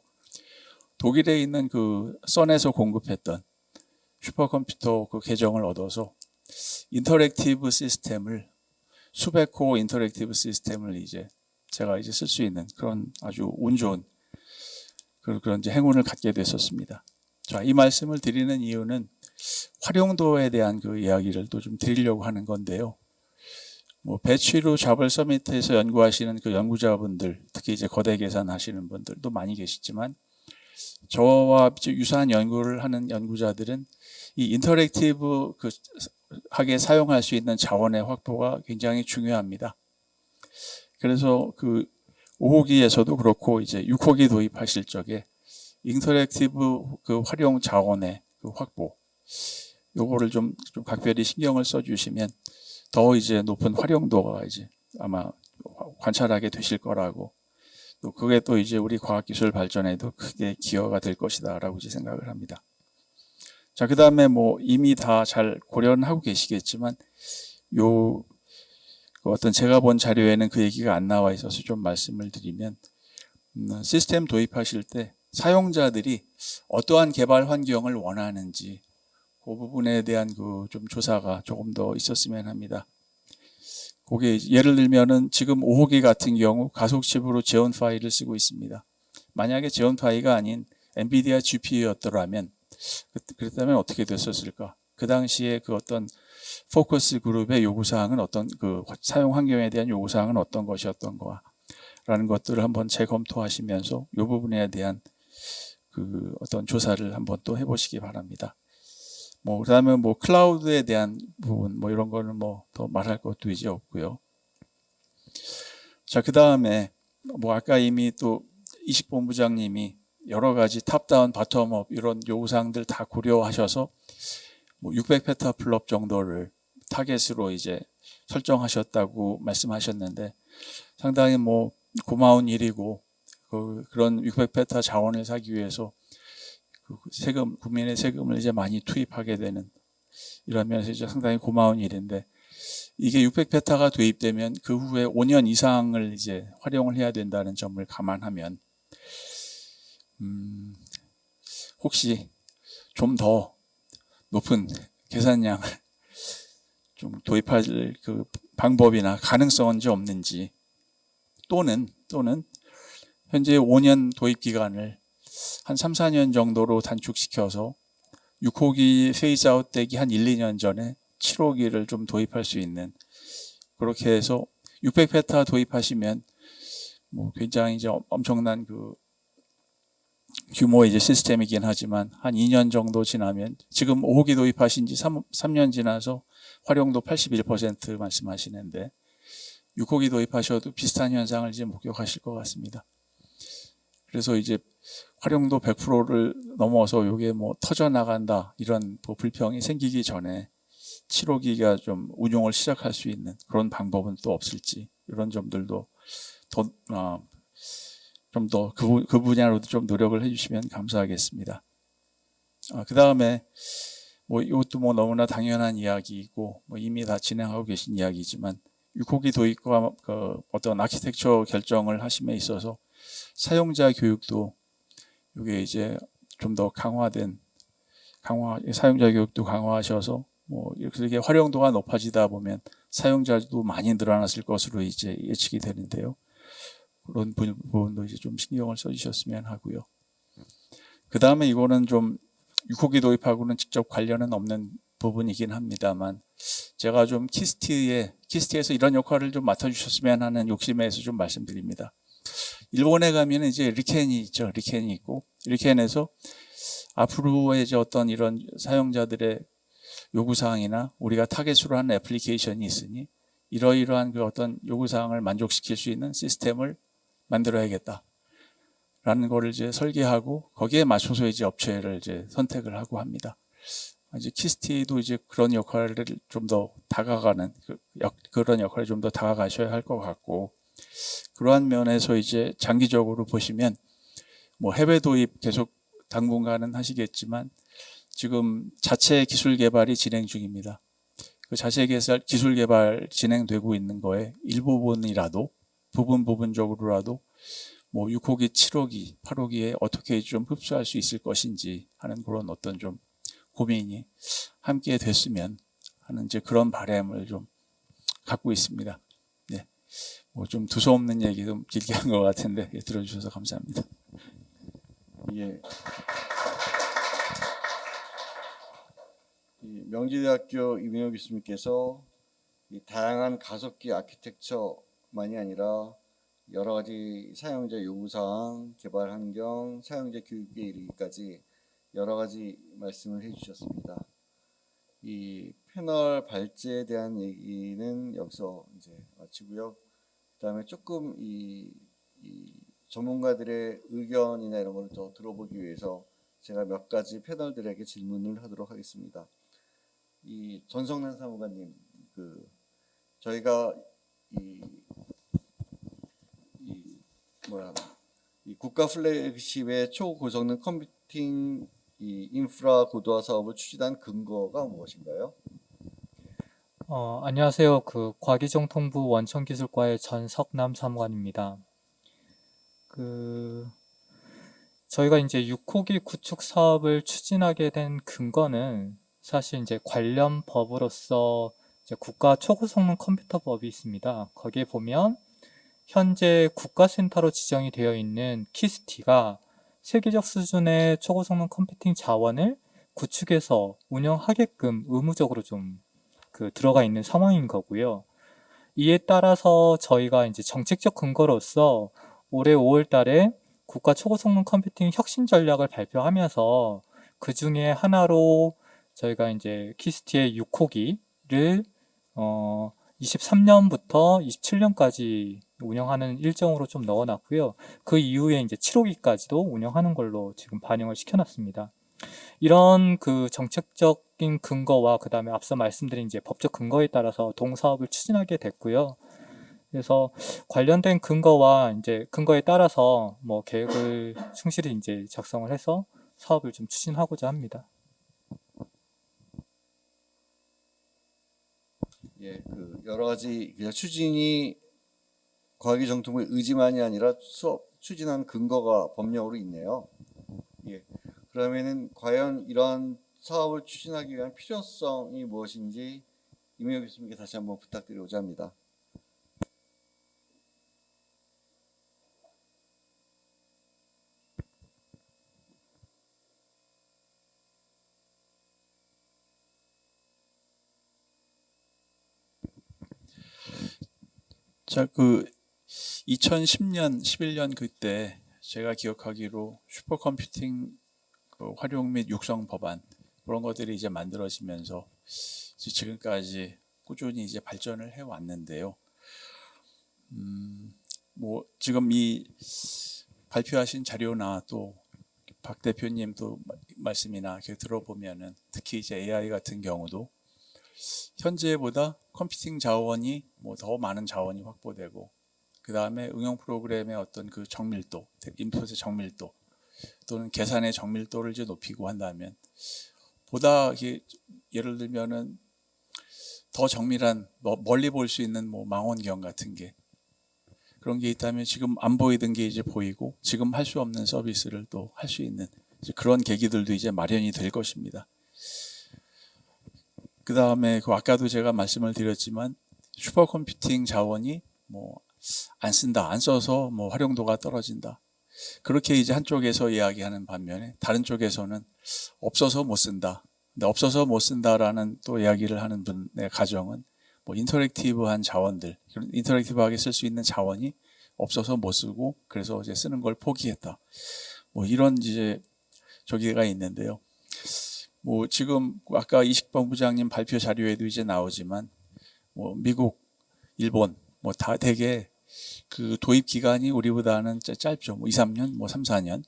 독일에 있는 그 선에서 공급했던 슈퍼컴퓨터 그 계정을 얻어서 인터랙티브 시스템을 수백 호 인터랙티브 시스템을 이제 제가 이제 쓸 수 있는 그런 아주 운 좋은 그런 이제 행운을 갖게 됐었습니다. 자, 이 말씀을 드리는 이유는 활용도에 대한 그 이야기를 또 좀 드리려고 하는 건데요. 뭐 배치로 잡을 서밋에서 연구하시는 그 연구자분들, 특히 이제 거대 계산하시는 분들도 많이 계시지만 저와 유사한 연구를 하는 연구자들은 이 인터랙티브 하게 사용할 수 있는 자원의 확보가 굉장히 중요합니다. 그래서 그 5호기에서도 그렇고 이제 6호기 도입하실 적에 인터랙티브 그 활용 자원의 그 확보, 요거를 좀 각별히 신경을 써주시면 더 이제 높은 활용도가 이제 아마 관찰하게 되실 거라고, 또 그게 또 이제 우리 과학기술 발전에도 크게 기여가 될 것이다라고 이제 생각을 합니다. 자, 그 다음에 뭐 이미 다 잘 고려는 하고 계시겠지만 어떤 제가 본 자료에는 그 얘기가 안 나와 있어서 좀 말씀을 드리면, 시스템 도입하실 때 사용자들이 어떠한 개발 환경을 원하는지 그 부분에 대한 그 좀 조사가 조금 더 있었으면 합니다. 그게 예를 들면은 지금 5호기 같은 경우 가속칩으로 재원 파일을 쓰고 있습니다. 만약에 재원 파일가 아닌 엔비디아 GPU였더라면 그랬다면 어떻게 됐었을까? 그 당시에 그 어떤 포커스 그룹의 요구사항은 어떤 그 사용 환경에 대한 요구사항은 어떤 것이었던가라는 것들을 한번 재검토하시면서 이 부분에 대한 그 어떤 조사를 한번 또 해보시기 바랍니다. 뭐 그다음에 뭐 클라우드에 대한 부분 뭐 이런 거는 뭐 더 말할 것도 이제 없고요. 자, 그다음에 뭐 아까 이미 또 이식본부장님이 여러 가지 탑다운 바텀업 이런 요구사항들 다 고려하셔서 뭐 600페타플롭 정도를 타겟으로 이제 설정하셨다고 말씀하셨는데 상당히 뭐 고마운 일이고, 그런 600페타 자원을 사기 위해서 국민의 세금을 이제 많이 투입하게 되는 이런 면에서 이제 상당히 고마운 일인데, 이게 600페타가 도입되면 그 후에 5년 이상을 이제 활용을 해야 된다는 점을 감안하면 혹시 좀 더 높은 계산량을 좀 도입할 그 방법이나 가능성은 없는지, 또는 현재 5년 도입 기간을 한 3, 4년 정도로 단축시켜서 6호기 페이스아웃 되기 한 1, 2년 전에 7호기를 좀 도입할 수 있는, 그렇게 해서 600페타 도입하시면 뭐 굉장히 이제 엄청난 그 규모의 이제 시스템이긴 하지만 한 2년 정도 지나면, 지금 5호기 도입하신 지 3년 지나서 활용도 81% 말씀하시는데 6호기 도입하셔도 비슷한 현상을 이제 목격하실 것 같습니다. 그래서 이제 활용도 100%를 넘어서 이게 뭐 터져 나간다 이런 뭐 불평이 생기기 전에 7호기가 좀 운용을 시작할 수 있는 그런 방법은 또 없을지, 이런 점들도 좀 더 그 분야로도 좀 노력을 해주시면 감사하겠습니다. 그 다음에 뭐 이것도 뭐 너무나 당연한 이야기이고 뭐 이미 다 진행하고 계신 이야기지만 6호기 도입과 그 어떤 아키텍처 결정을 하심에 있어서 사용자 교육도 이게 이제 좀 더 사용자 교육도 강화하셔서 뭐 이렇게 활용도가 높아지다 보면 사용자도 많이 늘어났을 것으로 이제 예측이 되는데요. 그런 부분도 이제 좀 신경을 써주셨으면 하고요. 그 다음에 이거는 좀 6호기 도입하고는 직접 관련은 없는 부분이긴 합니다만, 제가 좀 키스티에서 이런 역할을 좀 맡아주셨으면 하는 욕심에서 좀 말씀드립니다. 일본에 가면 이제 리켄이 있죠. 리켄이 있고, 리켄에서 앞으로의 이제 어떤 이런 사용자들의 요구사항이나 우리가 타겟으로 하는 애플리케이션이 있으니 이러이러한 그 어떤 요구사항을 만족시킬 수 있는 시스템을 만들어야겠다 라는 거를 이제 설계하고 거기에 맞춰서 이제 업체를 이제 선택을 하고 합니다. 이제 키스티도 이제 그런 역할을 좀 더 다가가는 그런 역할을 좀 더 다가가셔야 할 것 같고, 그러한 면에서 이제 장기적으로 보시면 뭐 해외 도입 계속 당분간은 하시겠지만 지금 자체 기술 개발이 진행 중입니다. 그 자체 기술 개발 진행되고 있는 거에 일부분이라도 부분적으로라도 뭐 6호기, 7호기, 8호기에 어떻게 좀 흡수할 수 있을 것인지 하는 그런 어떤 좀 고민이 함께 됐으면 하는 이제 그런 바람을 좀 갖고 있습니다. 네. 뭐 좀 두서없는 얘기 좀 길게 한 것 같은데 들어주셔서 감사합니다. 예. 이 명지대학교 이민호 교수님께서 이 다양한 가속기 아키텍처만이 아니라 여러 가지 사용자 요구사항, 개발 환경, 사용자 교육에 이르기까지 여러 가지 말씀을 해주셨습니다. 이 패널 발제에 대한 얘기는 여기서 이제 마치고요. 그다음에 조금 이 전문가들의 의견이나 이런 걸 더 들어보기 위해서 제가 몇 가지 패널들에게 질문을 하도록 하겠습니다. 이 전성란 사무관님, 저희가 이 국가 플래그십의 초고성능 컴퓨팅 인프라 고도화 사업을 추진한 근거가 무엇인가요? 안녕하세요. 과기정통부 원천기술과의 전석남 사무관입니다. 저희가 이제 6호기 구축 사업을 추진하게 된 근거는 사실 이제 관련 법으로서 이제 국가 초고성능 컴퓨터법이 있습니다. 거기에 보면 현재 국가센터로 지정이 되어 있는 키스티가 세계적 수준의 초고성능 컴퓨팅 자원을 구축해서 운영하게끔 의무적으로 좀 들어가 있는 상황인 거고요. 이에 따라서 저희가 이제 정책적 근거로서 올해 5월 달에 국가 초고성능 컴퓨팅 혁신 전략을 발표하면서 그 중에 하나로 저희가 이제 키스티의 6호기를 23년부터 27년까지 운영하는 일정으로 좀 넣어놨고요. 그 이후에 이제 7호기까지도 운영하는 걸로 지금 반영을 시켜놨습니다. 이런 정책적인 근거와 그 다음에 앞서 말씀드린 이제 법적 근거에 따라서 동사업을 추진하게 됐고요. 그래서 관련된 근거와 이제 근거에 따라서 뭐 계획을 충실히 이제 작성을 해서 사업을 좀 추진하고자 합니다. 예, 여러 가지 추진이 과기정통부의 의지만이 아니라 추진한 근거가 법령으로 있네요. 예, 그러면은 과연 이런 사업을 추진하기 위한 필요성이 무엇인지 이명혁 교수님께 다시 한번 부탁드리고자 합니다. 자, 그 2010년, 11년 그때 제가 기억하기로 슈퍼컴퓨팅 그 활용 및 육성 법안 그런 것들이 이제 만들어지면서 이제 지금까지 꾸준히 이제 발전을 해 왔는데요. 뭐 지금 이 발표하신 자료나 또 박 대표님 또 말씀이나 이렇게 들어보면은 특히 이제 AI 같은 경우도 현재보다 컴퓨팅 자원이 뭐 더 많은 자원이 확보되고 그 다음에 응용 프로그램의 어떤 그 정밀도, 인풋의 정밀도 또는 계산의 정밀도를 이제 높이고 한다면 보다 이게 예를 들면은 더 정밀한 멀리 볼 수 있는 뭐 망원경 같은 게 그런 게 있다면 지금 안 보이던 게 이제 보이고 지금 할 수 없는 서비스를 또 할 수 있는 이제 그런 계기들도 이제 마련이 될 것입니다. 그 다음에 그 아까도 제가 말씀을 드렸지만 슈퍼컴퓨팅 자원이 뭐 안 쓴다, 안 써서 뭐 활용도가 떨어진다. 그렇게 이제 한쪽에서 이야기하는 반면에 다른 쪽에서는 없어서 못 쓴다. 근데 없어서 못 쓴다라는 또 이야기를 하는 분의 가정은 뭐 인터랙티브한 자원들, 인터랙티브하게 쓸 수 있는 자원이 없어서 못 쓰고 그래서 이제 쓰는 걸 포기했다. 뭐 이런 이제 저기가 있는데요. 뭐 지금 아까 이식본부장님 발표 자료에도 이제 나오지만 뭐 미국, 일본 뭐 다 되게 그 도입 기간이 우리보다는 짧죠. 뭐 2, 3년, 뭐 3, 4년.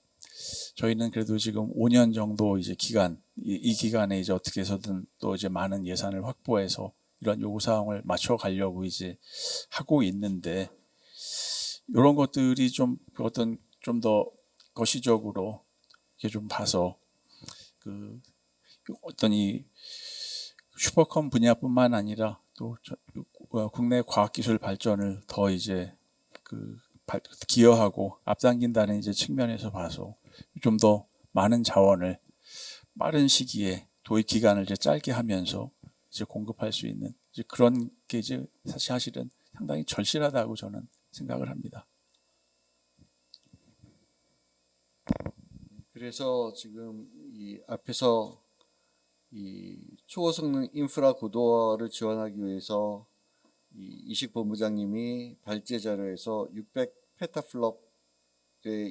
저희는 그래도 지금 5년 정도 이제 기간, 이 기간에 이제 어떻게 해서든 또 이제 많은 예산을 확보해서 이런 요구 사항을 맞춰 가려고 이제 하고 있는데 이런 것들이 좀 어떤 좀 더 거시적으로 이렇게 좀 봐서 그 어떤 이 슈퍼컴 분야뿐만 아니라 또 국내 과학기술 발전을 더 이제 그 기여하고 앞당긴다는 이제 측면에서 봐서 좀 더 많은 자원을 빠른 시기에 도입 기간을 이제 짧게 하면서 이제 공급할 수 있는 이제 그런 게 이제 사실은 상당히 절실하다고 저는 생각을 합니다. 그래서 지금 이 앞에서 이 초고성능 인프라 고도화를 지원하기 위해서 이 이식본부장님이 발제 자료에서 600페타플롭의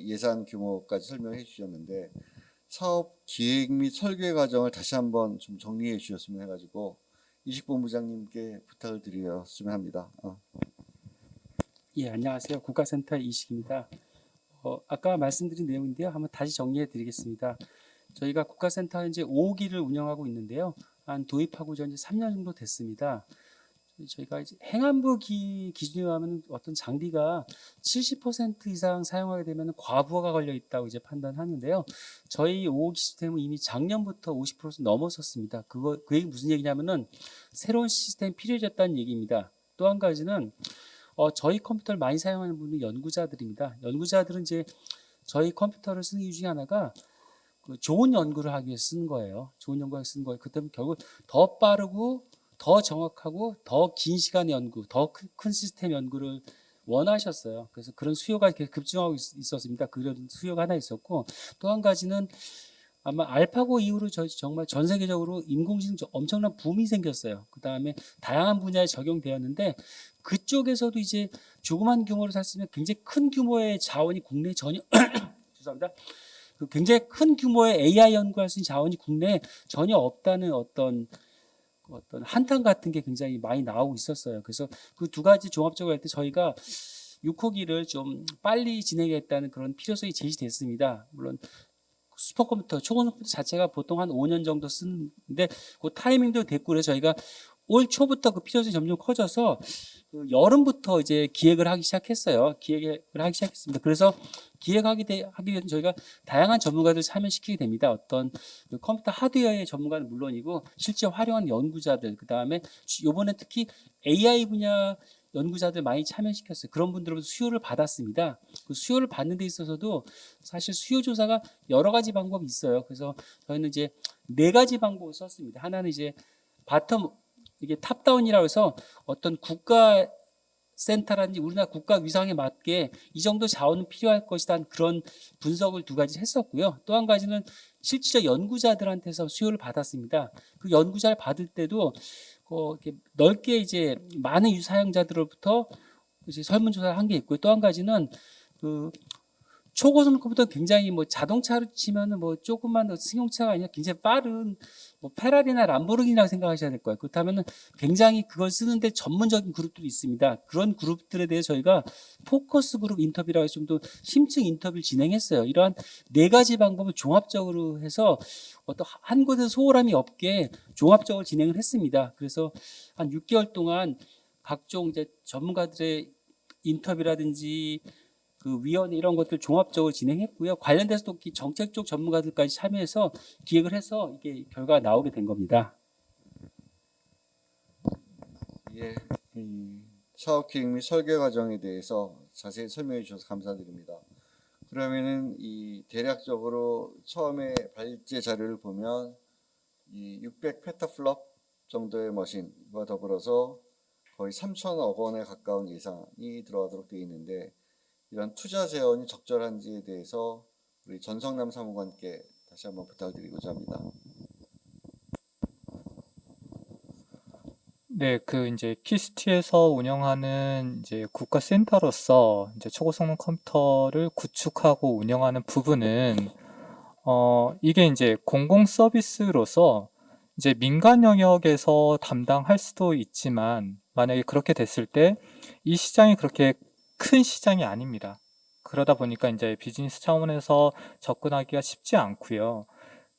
예산 규모까지 설명해 주셨는데 사업 기획 및 설계 과정을 다시 한번 좀 정리해 주셨으면 해가지고 이식본부장님께 부탁을 드렸으면 합니다. 예, 안녕하세요. 국가센터 이식입니다. 아까 말씀드린 내용인데요. 한번 다시 정리해 드리겠습니다. 저희가 국가센터 현재 5기를 운영하고 있는데요. 한 도입하고 이제 3년 정도 됐습니다. 저희가 이제 행안부 기준으로 하면 어떤 장비가 70% 이상 사용하게 되면 과부하가 걸려 있다고 이제 판단하는데요. 저희 5기 시스템은 이미 작년부터 50% 넘어섰습니다. 그 얘기 무슨 얘기냐면은 새로운 시스템이 필요해졌다는 얘기입니다. 또 한 가지는 저희 컴퓨터를 많이 사용하는 분은 연구자들입니다. 연구자들은 이제 저희 컴퓨터를 쓰는 이유 중에 하나가 그 좋은 연구를 하기 위해서 쓰는 거예요. 좋은 연구를 쓰는 거예요. 그 때문에 결국 더 빠르고 더 정확하고 더 긴 시간의 연구, 더 큰 시스템 연구를 원하셨어요. 그래서 그런 수요가 이렇게 급증하고 있었습니다. 그런 수요가 하나 있었고 또 한 가지는 아마 알파고 이후로 정말 전 세계적으로 인공지능 엄청난 붐이 생겼어요. 그 다음에 다양한 분야에 적용되었는데 그쪽에서도 이제 조그만 규모로 샀으면 굉장히 큰 규모의 자원이 국내에 전혀 죄송합니다. 굉장히 큰 규모의 AI 연구할 수 있는 자원이 국내에 전혀 없다는 어떤 한탄 같은 게 굉장히 많이 나오고 있었어요. 그래서 그 두 가지 종합적으로 할 때 저희가 6호기를 좀 빨리 진행했다는 그런 필요성이 제시됐습니다. 물론 슈퍼컴퓨터, 초고속 컴퓨터 자체가 보통 한 5년 정도 쓰는데 그 타이밍도 됐고 그래서 저희가 올 초부터 그 필요성이 점점 커져서 그 여름부터 이제 기획을 하기 시작했어요. 기획을 하기 시작했습니다. 그래서 기획하기 위해서 저희가 다양한 전문가들을 참여시키게 됩니다. 어떤 그 컴퓨터 하드웨어의 전문가는 물론이고 실제 활용하는 연구자들, 그 다음에 이번에 특히 AI 분야 연구자들 많이 참여시켰어요. 그런 분들로부터 수요를 받았습니다. 그 수요를 받는 데 있어서도 사실 수요 조사가 여러 가지 방법이 있어요. 그래서 저희는 이제 4가지 방법을 썼습니다. 하나는 이제 바텀 이게 탑다운이라고 해서 어떤 국가 센터라든지 우리나라 국가 위상에 맞게 이 정도 자원은 필요할 것이라는 그런 분석을 두 가지 했었고요. 또 한 가지는 실질적 연구자들한테서 수요를 받았습니다. 그 연구자를 받을 때도 이렇게 넓게 이제 많은 사용자들로부터 이제 설문조사를 한 게 있고요. 또 한 가지는 그 초고속 컴퓨터는 굉장히 뭐 자동차로 치면은 뭐 조금만 더 승용차가 아니라 굉장히 빠른 뭐 페라리나 람보르기니라고 생각하셔야 될 거예요. 그렇다면은 굉장히 그걸 쓰는데 전문적인 그룹들이 있습니다. 그런 그룹들에 대해 저희가 포커스 그룹 인터뷰라고 해서 좀 더 심층 인터뷰를 진행했어요. 이러한 네 가지 방법을 종합적으로 해서 어떤 한 곳에서 소홀함이 없게 종합적으로 진행을 했습니다. 그래서 한 6개월 동안 각종 이제 전문가들의 인터뷰라든지 그 위원회 이런 것들 종합적으로 진행했고요. 관련돼서 또 정책 쪽 전문가들까지 참여해서 기획을 해서 이게 결과가 나오게 된 겁니다. 예, 이 사업 기획 및 설계 과정에 대해서 자세히 설명해 주셔서 감사드립니다. 그러면은 이 대략적으로 처음에 발제 자료를 보면 이 600 페타플롭 정도의 머신과 더불어서 거의 3천억 원에 가까운 예산이 들어가도록 되어 있는데 이런 투자 재원이 적절한지에 대해서 우리 전성남 사무관께 다시 한번 부탁드리고자 합니다. 네, 그 이제 키스티에서 운영하는 이제 국가센터로서 이제 초고성능 컴퓨터를 구축하고 운영하는 부분은 이게 이제 공공 서비스로서 이제 민간 영역에서 담당할 수도 있지만 만약에 그렇게 됐을 때 이 시장이 그렇게 큰 시장이 아닙니다. 그러다 보니까 이제 비즈니스 차원에서 접근하기가 쉽지 않고요.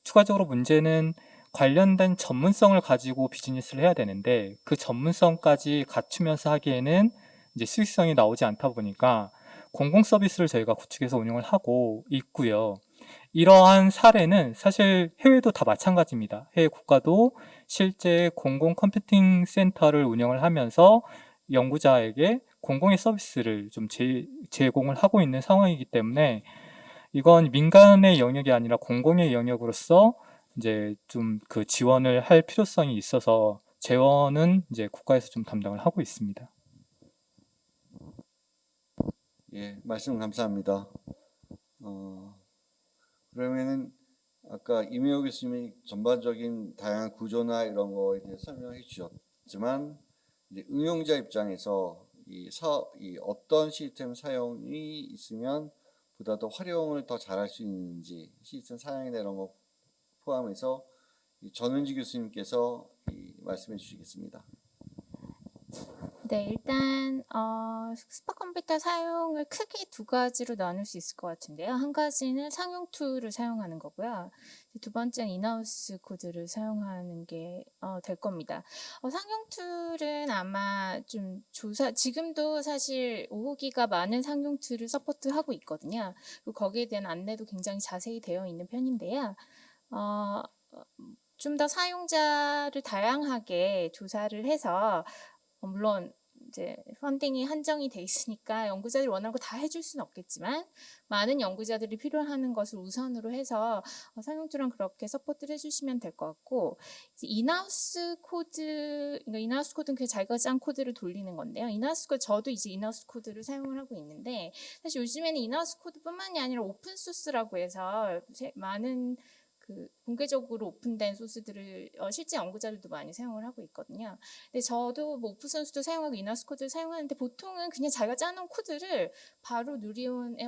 추가적으로 문제는 관련된 전문성을 가지고 비즈니스를 해야 되는데 그 전문성까지 갖추면서 하기에는 이제 수익성이 나오지 않다 보니까 공공 서비스를 저희가 구축해서 운영을 하고 있고요. 이러한 사례는 사실 해외도 다 마찬가지입니다. 해외 국가도 실제 공공 컴퓨팅 센터를 운영을 하면서 연구자에게 공공의 서비스를 좀 제공을 하고 있는 상황이기 때문에 이건 민간의 영역이 아니라 공공의 영역으로서 이제 좀 그 지원을 할 필요성이 있어서 재원은 이제 국가에서 좀 담당을 하고 있습니다. 예, 말씀 감사합니다. 그러면은 아까 이명호 교수님이 전반적인 다양한 구조나 이런 거에 대해 설명해 주셨지만 이제 응용자 입장에서 이 어떤 시스템 사용이 있으면 보다 더 활용을 더 잘할 수 있는지 시스템 사양이나 이런 거 포함해서 전은지 교수님께서 말씀해 주시겠습니다. 네, 일단 슈퍼컴퓨터 사용을 크게 두 가지로 나눌 수 있을 것 같은데요. 한 가지는 상용 툴을 사용하는 거고요. 두 번째는 인하우스 코드를 사용하는 게 될 겁니다. 상용 툴은 아마 좀 지금도 사실 5호기가 많은 상용 툴을 서포트하고 있거든요. 그리고 거기에 대한 안내도 굉장히 자세히 되어 있는 편인데요. 좀 더 사용자를 다양하게 조사를 해서 물론 이제 펀딩이 한정이 돼 있으니까 연구자들이 원하는 거 다 해줄 수는 없겠지만 많은 연구자들이 필요하는 것을 우선으로 해서 상용투랑 그렇게 서포트를 해주시면 될 것 같고 이제 인하우스 코드, 그러니까 인하우스 코드는 그 자기가 짠 코드를 돌리는 건데요. 인하우스 코드 저도 이제 인하우스 코드를 사용을 하고 있는데 사실 요즘에는 인하우스 코드뿐만이 아니라 오픈 소스라고 해서 많은 그 공개적으로 오픈된 소스들을 실제 연구자들도 많이 사용을 하고 있거든요. 근데 저도 뭐 오픈 소스도 사용하고 인하우스 코드를 사용하는데 보통은 그냥 자기가 짜놓은 코드를 바로 누리온에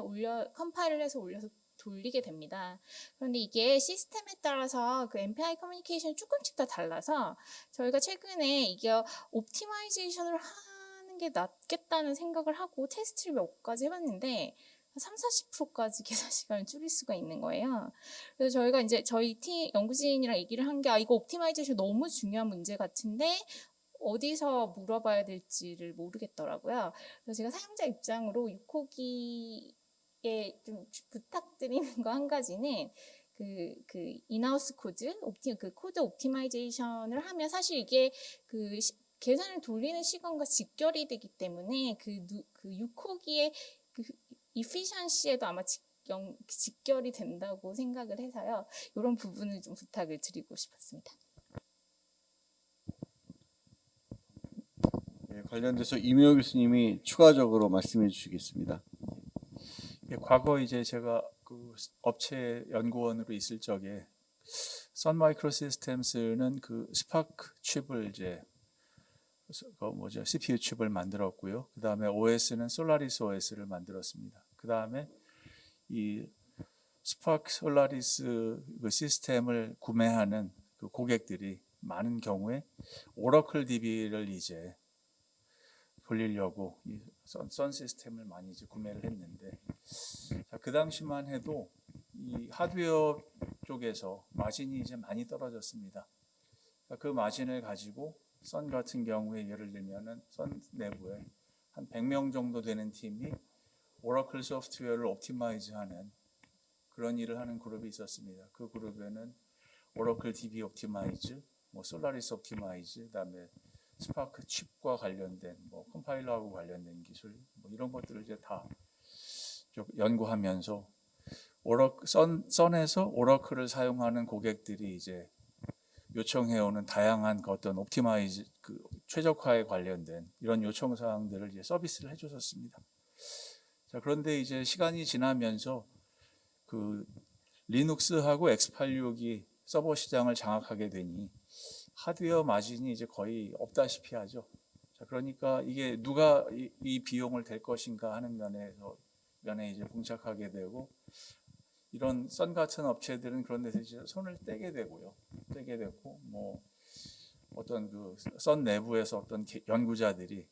컴파일을 해서 올려서 돌리게 됩니다. 그런데 이게 시스템에 따라서 그 MPI 커뮤니케이션이 조금씩 다 달라서 저희가 최근에 이게 옵티마이제이션을 하는 게 낫겠다는 생각을 하고 테스트를 몇 가지 해봤는데 30-40%까지 계산 시간을 줄일 수가 있는 거예요. 그래서 저희가 이제 저희 팀 연구진이랑 얘기를 한 게 이거 옵티마이제이션 너무 중요한 문제 같은데 어디서 물어봐야 될지를 모르겠더라고요. 그래서 제가 사용자 입장으로 6호기에 좀 부탁드리는 거 한 가지는 그 인하우스 코드, 그 코드 옵티마이제이션을 하면 사실 이게 그 계산을 돌리는 시간과 직결이 되기 때문에 그 6호기의 그 이피션시에도 아마 직결이 된다고 생각을 해서요. 이런 부분을 좀 부탁을 드리고 싶었습니다. 관련돼서 이명호 교수님이 추가적으로 말씀해 주시겠습니다. 예, 과거 이제 제가 그 업체 연구원으로 있을 적에 선 마이크로 시스템스는 그 스파크 칩을 이제 그 뭐죠 CPU 칩을 만들었고요. 그 다음에 OS는 솔라리스 OS를 만들었습니다. 그 다음에 이 스파크 솔라리스 그 시스템을 구매하는 그 고객들이 많은 경우에 오라클 DB를 이제 돌리려고 이 선 시스템을 많이 이제 구매를 했는데, 자, 그 당시만 해도 이 하드웨어 쪽에서 마진이 이제 많이 떨어졌습니다. 그 마진을 가지고 선 같은 경우에 예를 들면은 선 내부에 한 100명 정도 되는 팀이 오라클 소프트웨어를 옵티마이즈하는 그런 일을 하는 그룹이 있었습니다. 그 그룹에는 오라클 DB 옵티마이즈, 뭐 솔라리스 옵티마이즈, 그다음에 스파크 칩과 관련된 뭐 컴파일러하고 관련된 기술, 뭐 이런 것들을 이제 다 연구하면서 선에서 오라클을 사용하는 고객들이 이제 요청해오는 다양한 그 어떤 옵티마이즈 그 최적화에 관련된 이런 요청 사항들을 이제 서비스를 해줬었습니다. 자, 그런데 이제 시간이 지나면서 그 리눅스하고 x86이 서버 시장을 장악하게 되니 하드웨어 마진이 이제 거의 없다시피 하죠. 자, 그러니까 이게 누가 이 비용을 댈 것인가 하는 면에 이제 봉착하게 되고, 이런 선 같은 업체들은 그런 데서 이제 손을 떼게 되고 뭐 어떤 그 선 내부에서 어떤 연구자들이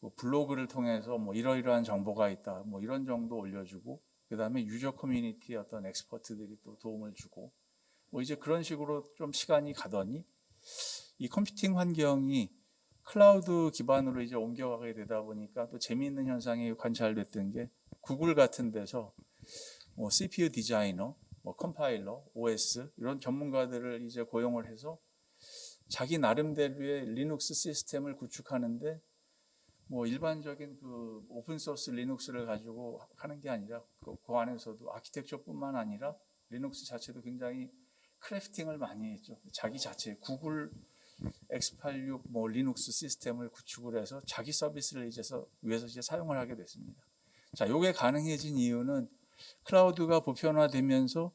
뭐 블로그를 통해서 뭐 이러이러한 정보가 있다 뭐 이런 정도 올려주고, 그 다음에 유저 커뮤니티의 어떤 엑스퍼트들이 또 도움을 주고 뭐 이제 그런 식으로 좀 시간이 가더니 이 컴퓨팅 환경이 클라우드 기반으로 이제 옮겨가게 되다 보니까 또 재미있는 현상이 관찰됐던 게 구글 같은 데서 뭐 CPU 디자이너, 뭐 컴파일러, OS 이런 전문가들을 이제 고용을 해서 자기 나름대로의 리눅스 시스템을 구축하는데, 뭐 일반적인 그 오픈 소스 리눅스를 가지고 하는 게 아니라 그 안에서도 아키텍처뿐만 아니라 리눅스 자체도 굉장히 크래프팅을 많이 했죠. 자기 자체 구글 x86 뭐 리눅스 시스템을 구축을 해서 자기 서비스를 위해서 이제 사용을 하게 됐습니다. 자, 요게 가능해진 이유는 클라우드가 보편화되면서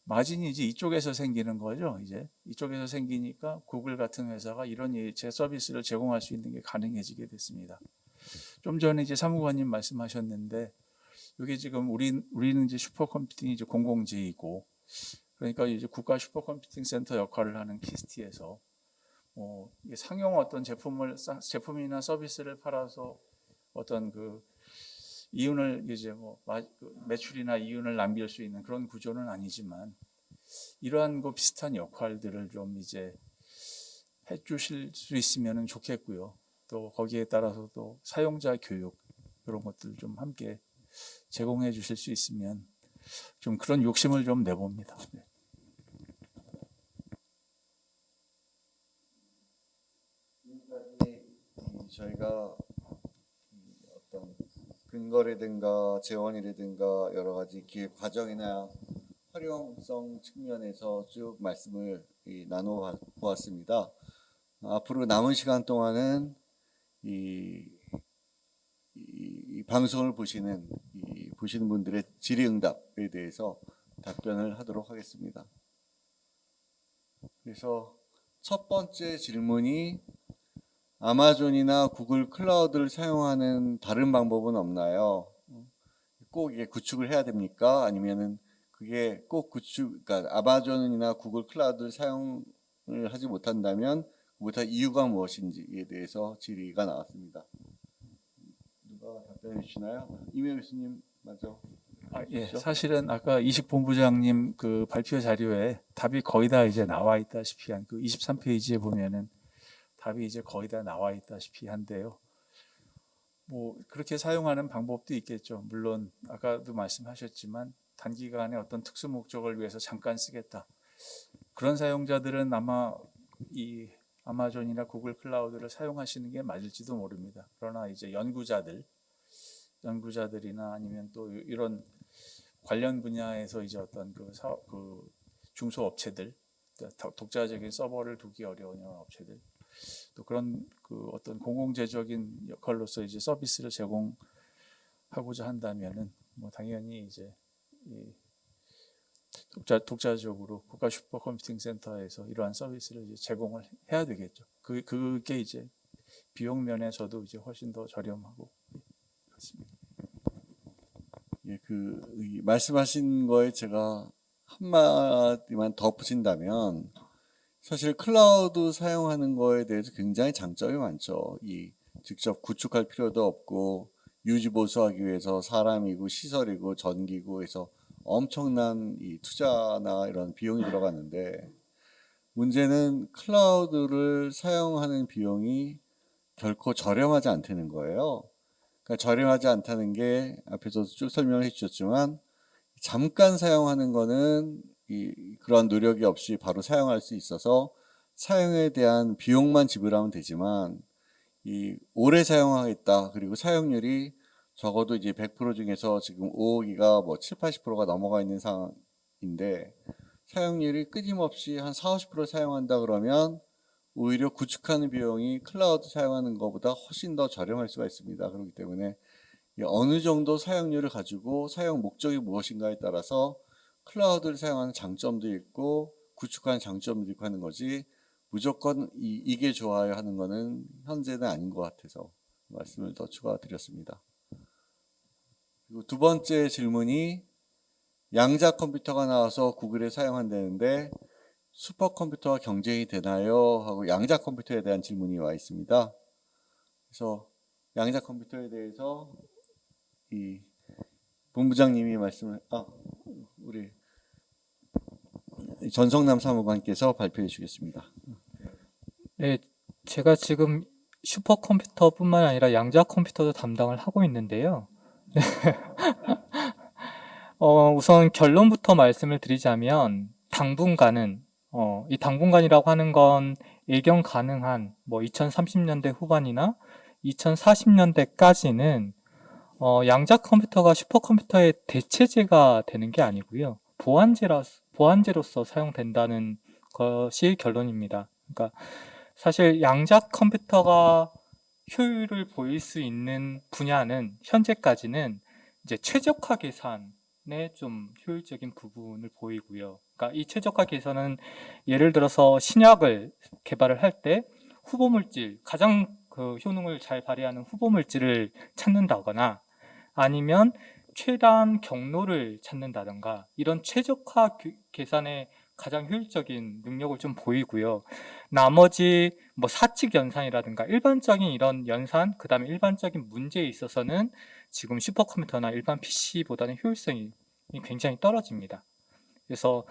마진이 이제 이쪽에서 생기는 거죠. 이제 이쪽에서 생기니까 구글 같은 회사가 이런 제 서비스를 제공할 수 있는 게 가능해지게 됐습니다. 좀 전에 이제 사무관님 말씀하셨는데, 이게 지금 우리는 이제 슈퍼컴퓨팅이 이제 공공재이고, 그러니까 이제 국가 슈퍼컴퓨팅 센터 역할을 하는 키스티에서 이게 상용 어떤 제품이나 서비스를 팔아서 어떤 그 이윤을 이제 매출이나 이윤을 남길 수 있는 그런 구조는 아니지만, 이러한 거 비슷한 역할들을 좀 이제 해주실 수 있으면 좋겠고요. 또 거기에 따라서 또 사용자 교육 이런 것들 좀 함께 제공해 주실 수 있으면 좀 그런 욕심을 좀 내봅니다. 네. 저희가 어떤 근거라든가 재원이라든가 여러 가지 기획 과정이나 활용성 측면에서 쭉 말씀을 나눠 보았습니다. 앞으로 남은 시간 동안은 이 방송을 보시는 분들의 질의응답에 대해서 답변을 하도록 하겠습니다. 그래서 첫 번째 질문이 아마존이나 구글 클라우드를 사용하는 다른 방법은 없나요? 꼭 이게 구축을 해야 됩니까? 아니면은 그게 꼭 그러니까 아마존이나 구글 클라우드를 사용을 하지 못한다면 못할 이유가 무엇인지에 대해서 질의가 나왔습니다. 누가 답변해 주시나요? 이명호 교수님 먼저. 예, 사실은 아까 이식 본부장님 그 발표 자료에 답이 거의 다 이제 나와 있다시피 한 그 23페이지에 보면은 답이 이제 거의 다 나와 있다시피 한데요. 뭐 그렇게 사용하는 방법도 있겠죠. 물론 아까도 말씀하셨지만 단기간에 어떤 특수 목적을 위해서 잠깐 쓰겠다. 그런 사용자들은 아마 이 아마존이나 구글 클라우드를 사용하시는 게 맞을지도 모릅니다. 그러나 이제 연구자들이나 아니면 또 이런 관련 분야에서 이제 어떤 그 중소업체들, 독자적인 서버를 두기 어려운 이런 업체들, 또 그런 그 어떤 공공재적인 역할로서 이제 서비스를 제공하고자 한다면은 뭐 당연히 이제 이 독자적으로 국가 슈퍼컴퓨팅 센터에서 이러한 서비스를 이제 제공을 해야 되겠죠. 그게 이제 비용 면에서도 이제 훨씬 더 저렴하고 그렇습니다. 예, 이 말씀하신 거에 제가 한마디만 덧붙인다면 사실 클라우드 사용하는 거에 대해서 굉장히 장점이 많죠. 직접 구축할 필요도 없고 유지 보수하기 위해서 사람이고 시설이고 전기고 해서 엄청난 이 투자나 이런 비용이 들어가는데 문제는 클라우드를 사용하는 비용이 결코 저렴하지 않다는 거예요. 그러니까 저렴하지 않다는 게 앞에서도 쭉 설명을 해주셨지만 잠깐 사용하는 거는 그런 노력이 없이 바로 사용할 수 있어서 사용에 대한 비용만 지불하면 되지만 오래 사용하겠다 그리고 사용률이 적어도 이제 100% 중에서 지금 5호기가 뭐 7, 80%가 넘어가 있는 상황인데 사용률이 끊임없이 한 40, 50% 사용한다 그러면 오히려 구축하는 비용이 클라우드 사용하는 것보다 훨씬 더 저렴할 수가 있습니다. 그렇기 때문에 어느 정도 사용률을 가지고 사용 목적이 무엇인가에 따라서 클라우드를 사용하는 장점도 있고 구축하는 장점도 있고 하는 거지 무조건 이게 좋아요 하는 거는 현재는 아닌 것 같아서 말씀을 더 추가드렸습니다. 그리고 두 번째 질문이 양자 컴퓨터가 나와서 구글에 사용한다는데 슈퍼컴퓨터와 경쟁이 되나요? 하고 양자 컴퓨터에 대한 질문이 와 있습니다. 그래서 양자 컴퓨터에 대해서 본부장님이 우리 전성남 사무관께서 발표해 주시겠습니다. 네, 제가 지금 슈퍼컴퓨터뿐만 아니라 양자 컴퓨터도 담당을 하고 있는데요. 우선 결론부터 말씀을 드리자면 당분간은 이 당분간이라고 하는 건 예견 가능한 뭐 2030년대 후반이나 2040년대까지는 양자 컴퓨터가 슈퍼컴퓨터의 대체제가 되는 게 아니고요. 보완제로서 사용된다는 것이 결론입니다. 그러니까 사실 양자 컴퓨터가 효율을 보일 수 있는 분야는 현재까지는 이제 최적화 계산에 좀 효율적인 부분을 보이고요. 그러니까 이 최적화 계산은 예를 들어서 신약을 개발을 할 때 후보물질, 가장 그 효능을 잘 발휘하는 후보물질을 찾는다거나 아니면 최단 경로를 찾는다던가 이런 최적화 계산에 가장 효율적인 능력을 좀 보이고요. 나머지 뭐 사칙 연산이라든가 일반적인 이런 연산, 그 다음에 일반적인 문제에 있어서는 지금 슈퍼컴퓨터나 일반 PC보다는 효율성이 굉장히 떨어집니다. 그래서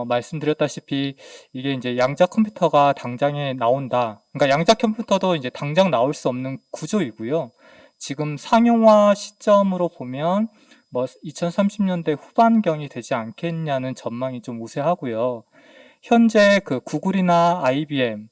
말씀드렸다시피 이게 이제 양자 컴퓨터가 당장에 나온다. 그러니까 양자 컴퓨터도 이제 당장 나올 수 없는 구조이고요. 지금 상용화 시점으로 보면 뭐 2030년대 후반경이 되지 않겠냐는 전망이 좀 우세하고요. 현재 그 구글이나 IBM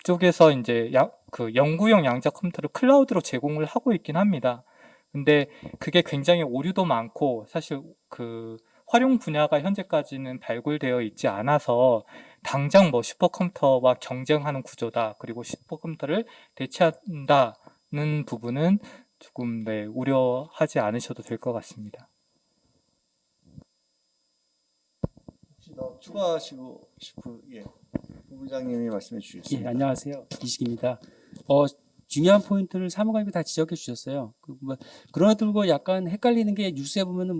쪽에서 이제 그 연구용 양자 컴퓨터를 클라우드로 제공을 하고 있긴 합니다. 근데 그게 굉장히 오류도 많고 사실 그 활용 분야가 현재까지는 발굴되어 있지 않아서 당장 뭐 슈퍼컴퓨터와 경쟁하는 구조다. 그리고 슈퍼컴퓨터를 대체한다는 부분은 조금 우려하지 않으셔도 될 것 같습니다. 혹시 더 추가하시고 본부장님이 말씀해 주시겠습니다. 예, 안녕하세요. 이식입니다. 중요한 포인트를 사무관님이 다 지적해 주셨어요. 그러나 들고 약간 헷갈리는 게 뉴스에 보면은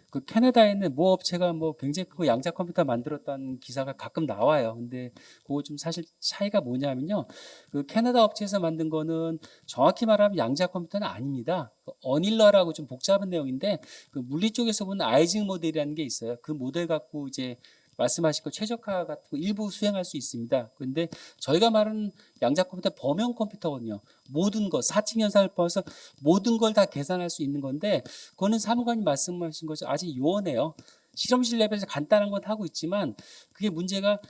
그 캐나다에 있는 모 업체가 굉장히 큰 양자 컴퓨터 만들었다는 기사가 가끔 나와요. 근데 그거 좀 사실 차이가 뭐냐면요. 그 캐나다 업체에서 만든 거는 정확히 말하면 양자 컴퓨터는 아닙니다. 어닐러라고 좀 복잡한 내용인데 그 물리 쪽에서 보는 아이징 모델이라는 게 있어요. 그 모델 갖고 이제 말씀하신 거 최적화 같은 거 일부 수행할 수 있습니다. 그런데 저희가 말하는 양자 컴퓨터 범용 컴퓨터거든요. 모든 것, 사칙 연산을 포함해서 모든 걸 다 계산할 수 있는 건데 그거는 사무관님 말씀하신 것처럼 아직 요원해요. 실험실 레벨에서 간단한 건 하고 있지만 그게 문제가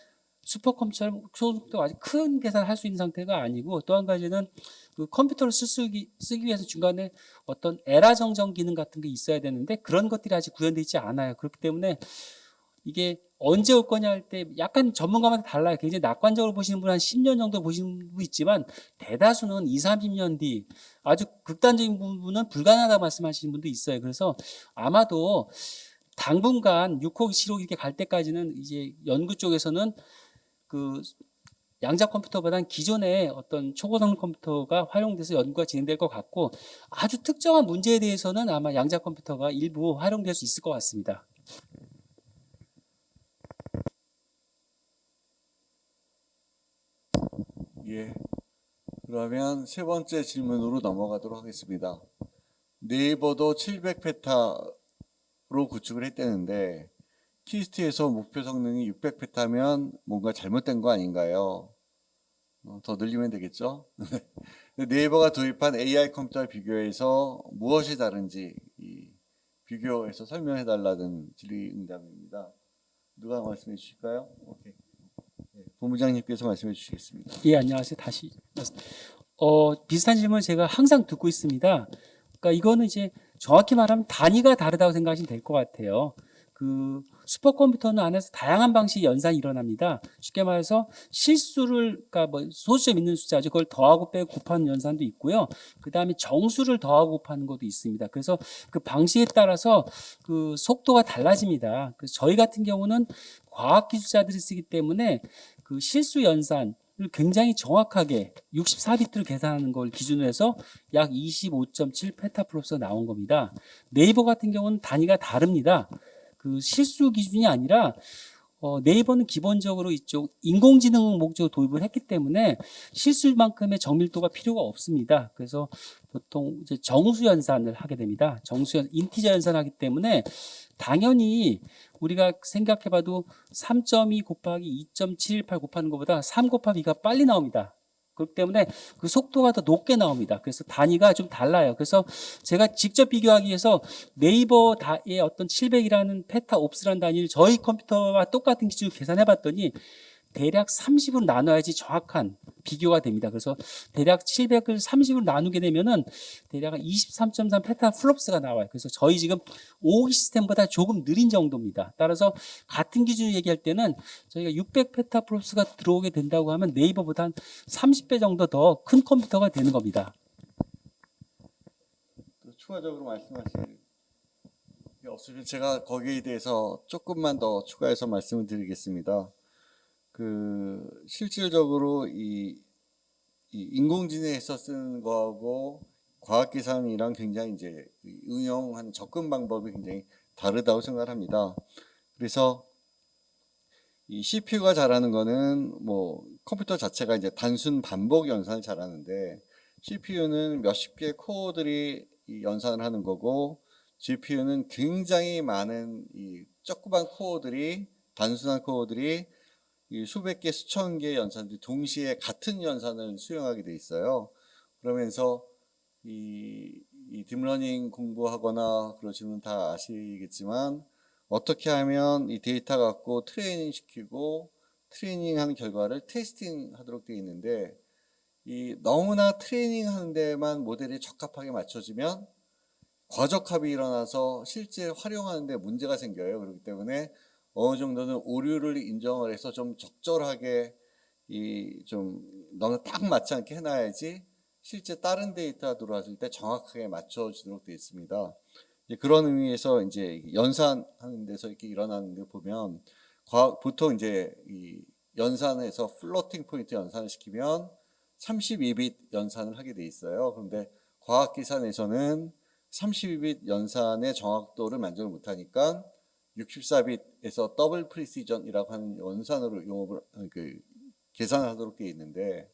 슈퍼컴퓨터처럼 초속도 아직 큰 계산을 할 수 있는 상태가 아니고 또 한 가지는 그 컴퓨터를 쓰기 위해서 중간에 어떤 에라 정정 기능 같은 게 있어야 되는데 그런 것들이 아직 구현되어 있지 않아요. 그렇기 때문에 이게 언제 올 거냐 할 때 약간 전문가마다 달라요. 굉장히 낙관적으로 보시는 분 한 10년 정도 보시는 분 있지만 대다수는 2, 30년 뒤 아주 극단적인 부분은 불가능하다고 말씀하시는 분도 있어요. 그래서 아마도 당분간 6호기, 7호기 이렇게 갈 때까지는 이제 연구 쪽에서는 그 양자 컴퓨터보다는 기존의 어떤 초고성능 컴퓨터가 활용돼서 연구가 진행될 것 같고 아주 특정한 문제에 대해서는 아마 양자 컴퓨터가 일부 활용될 수 있을 것 같습니다. 예. 그러면 세 번째 질문으로 넘어가도록 하겠습니다. 네이버도 700페타로 구축을 했다는데 키스트에서 목표 성능이 600페타면 뭔가 잘못된 거 아닌가요? 더 늘리면 되겠죠? 네이버가 도입한 AI 컴퓨터와 비교해서 무엇이 다른지 비교해서 설명해 달라는 질의응답입니다. 누가 말씀해 주실까요? 오케이. 네, 본부장님께서 말씀해 주시겠습니다. 예, 안녕하세요. 다시. 비슷한 질문을 제가 항상 듣고 있습니다. 그러니까 이거는 이제 정확히 말하면 단위가 다르다고 생각하시면 될 것 같아요. 그 슈퍼컴퓨터는 안에서 다양한 방식의 연산이 일어납니다. 쉽게 말해서 실수를, 그러니까 뭐 소수점 있는 숫자죠. 그걸 더하고 빼고 곱하는 연산도 있고요. 그 다음에 정수를 더하고 곱하는 것도 있습니다. 그래서 그 방식에 따라서 그 속도가 달라집니다. 그래서 저희 같은 경우는 과학기술자들이 쓰기 때문에 그 실수 연산을 굉장히 정확하게 64비트를 계산하는 걸 기준으로 해서 약 25.7 페타플롭스가 나온 겁니다. 네이버 같은 경우는 단위가 다릅니다. 그 실수 기준이 아니라 네이버는 기본적으로 이쪽 인공지능 목적으로 도입을 했기 때문에 실수만큼의 정밀도가 필요가 없습니다. 그래서 보통 이제 정수 연산을 하게 됩니다. 인티저 연산을 하기 때문에 당연히 우리가 생각해봐도 3.2 곱하기 2.718 곱하는 것보다 3 곱하기 2가 빨리 나옵니다. 그렇기 때문에 그 속도가 더 높게 나옵니다. 그래서 단위가 좀 달라요. 그래서 제가 직접 비교하기 위해서 네이버의 어떤 700이라는 페타 옵스라는 단위를 저희 컴퓨터와 똑같은 기준으로 계산해 봤더니 대략 30으로 나눠야지 정확한 비교가 됩니다. 그래서 대략 700을 30으로 나누게 되면은 대략 23.3 페타플롭스가 나와요. 그래서 저희 지금 5호기 시스템보다 조금 느린 정도입니다. 따라서 같은 기준을 얘기할 때는 저희가 600 페타플롭스가 들어오게 된다고 하면 네이버보다 한 30배 정도 더 큰 컴퓨터가 되는 겁니다. 또 추가적으로 말씀하실 게 없으면 제가 거기에 대해서 조금만 더 추가해서 말씀을 드리겠습니다. 실질적으로 이 인공지능에서 쓰는 거하고 과학계산이랑 굉장히 이제 응용하는 접근 방법이 굉장히 다르다고 생각을 합니다. 그래서 이 CPU가 잘하는 거는 뭐 컴퓨터 자체가 이제 단순 반복 연산을 잘하는데 CPU는 몇십 개의 코어들이 이 연산을 하는 거고 GPU는 굉장히 많은 이 조그만 코어들이 단순한 코어들이 이 수백 개, 수천 개의 연산들이 동시에 같은 연산을 수행하게 돼 있어요. 그러면서 이 딥러닝 공부하거나 그러시면 다 아시겠지만 어떻게 하면 이 데이터 갖고 트레이닝 시키고 트레이닝하는 결과를 테스팅 하도록 되어 있는데 너무나 트레이닝 하는 데만 모델이 적합하게 맞춰지면 과적합이 일어나서 실제 활용하는 데 문제가 생겨요. 그렇기 때문에 어느 정도는 오류를 인정을 해서 좀 적절하게 좀 너무 딱 맞지 않게 해놔야지 실제 다른 데이터가 들어왔을 때 정확하게 맞춰지도록 되어 있습니다. 이제 그런 의미에서 이제 연산하는 데서 이렇게 일어나는 데 보면 보통 이제 이 연산에서 플로팅 포인트 연산을 시키면 32빗 연산을 하게 돼 있어요. 그런데 과학 계산에서는 32빗 연산의 정확도를 만족을 못하니까 64빗에서 더블 프리시전이라고 하는 연산으로 용업을 계산을 하도록 되어 있는데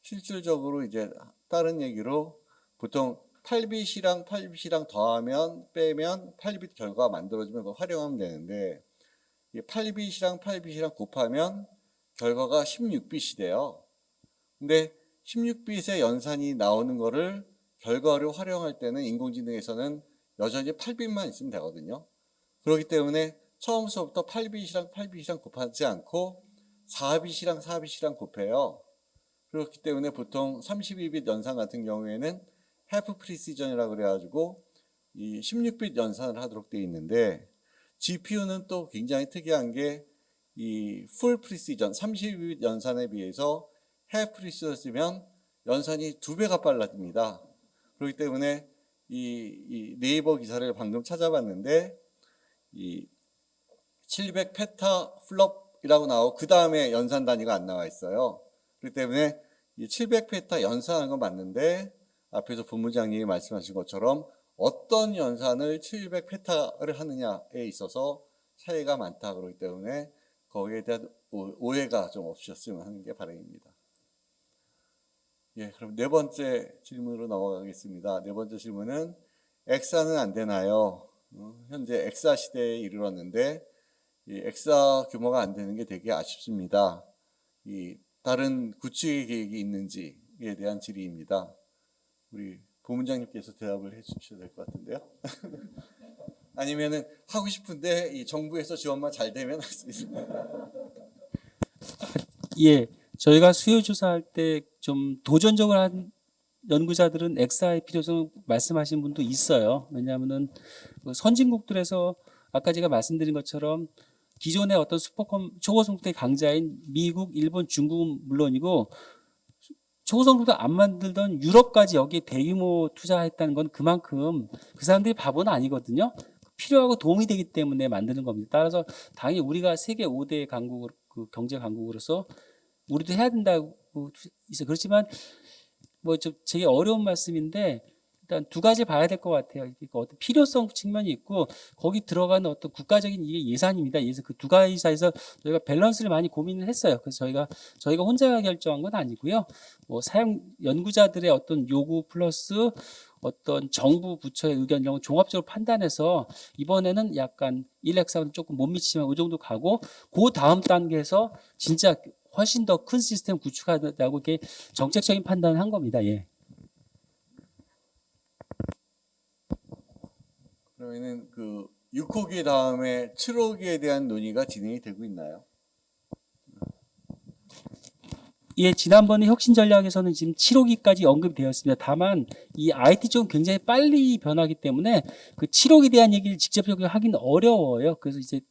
실질적으로 이제 다른 얘기로 보통 8빗이랑 8빗이랑 더하면 빼면 8빗 결과가 만들어지면 그걸 활용하면 되는데 8빗이랑 8빗이랑 곱하면 결과가 16빗이 돼요. 근데 16빗의 연산이 나오는 거를 결과로 활용할 때는 인공지능에서는 여전히 8빗만 있으면 되거든요. 그렇기 때문에 처음부터 8빗이랑 8빗이랑 곱하지 않고 4빗이랑 4빗이랑 곱해요. 그렇기 때문에 보통 32빗 연산 같은 경우에는 half precision이라고 그래가지고 이 16빗 연산을 하도록 되어 있는데 GPU는 또 굉장히 특이한 게 이 풀 프리시전 30일 연산에 비해서 half 프리시전 쓰면 연산이 2배가 빨라집니다. 그렇기 때문에 이 네이버 기사를 방금 찾아봤는데 이 700 페타 플롭이라고 나오고 그 다음에 연산 단위가 안 나와 있어요. 그렇기 때문에 이 700 페타 연산하는 건 맞는데 앞에서 본부장님이 말씀하신 것처럼 어떤 연산을 700 페타를 하느냐에 있어서 차이가 많다. 그렇기 때문에 거기에 대한 오해가 좀 없으셨으면 하는 게 바람입니다. 예, 그럼 네 번째 질문으로 넘어가겠습니다. 네 번째 질문은 엑사는 안 되나요? 현재 엑사 시대에 이르렀는데 이 엑사 규모가 안 되는 게 되게 아쉽습니다. 이 다른 구축의 계획이 있는지에 대한 질의입니다. 우리 부문장님께서 대답을 해주셔야 될 것 같은데요. 아니면은 하고 싶은데 이 정부에서 지원만 잘 되면 할 수 있습니다. 예, 저희가 수요 조사할 때 좀 도전적으로 한 연구자들은 엑사의 필요성 말씀하신 분도 있어요. 왜냐하면은 그 선진국들에서 아까 제가 말씀드린 것처럼 기존의 어떤 초고속도의 강자인 미국, 일본, 중국은 물론이고 초고속도도 안 만들던 유럽까지 여기에 대규모 투자했다는 건 그만큼 그 사람들이 바보는 아니거든요. 필요하고 도움이 되기 때문에 만드는 겁니다. 따라서 당연히 우리가 세계 5대 강국, 그 경제 강국으로서 우리도 해야 된다고 있어. 그렇지만 뭐 좀 되게 어려운 말씀인데 일단 두 가지 봐야 될 것 같아요. 그러니까 어떤 필요성 측면이 있고 거기 들어가는 어떤 국가적인 이게 예산입니다. 그래서 그 두 가지 사이에서 저희가 밸런스를 많이 고민을 했어요. 그래서 저희가 혼자 결정한 건 아니고요. 뭐 사용 연구자들의 어떤 요구 플러스 어떤 정부 부처의 의견 이런 걸 종합적으로 판단해서 이번에는 약간 일렉사는 조금 못 미치지만 이 정도 가고 그 다음 단계에서 진짜 훨씬 더 큰 시스템 구축하자고 이렇게 정책적인 판단을 한 겁니다. 예. 그러면은 그 6호기 다음에 7호기에 대한 논의가 진행이 되고 있나요? 예, 지난번에 혁신 전략에서는 지금 7호기까지 언급이 되었습니다. 다만 이 IT 쪽은 굉장히 빨리 변하기 때문에 그 7호기에 대한 얘기를 직접적으로 하기는 어려워요. 그래서 이제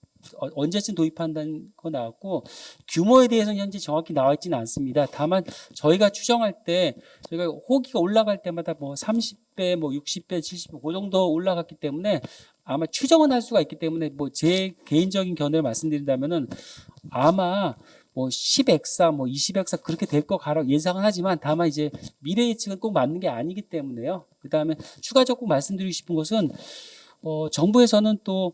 언제쯤 도입한다는 거 나왔고 규모에 대해서는 현재 정확히 나와 있지는 않습니다. 다만 저희가 추정할 때 저희가 호기가 올라갈 때마다 뭐 30배, 뭐 60배, 70배 그 정도 올라갔기 때문에 아마 추정은 할 수가 있기 때문에 뭐 제 개인적인 견해를 말씀드린다면은 아마 뭐 10엑사, 뭐 20엑사 그렇게 될 거 가라 예상은 하지만 다만 이제 미래 예측은 꼭 맞는 게 아니기 때문에요. 그 다음에 추가적으로 말씀드리고 싶은 것은 정부에서는 또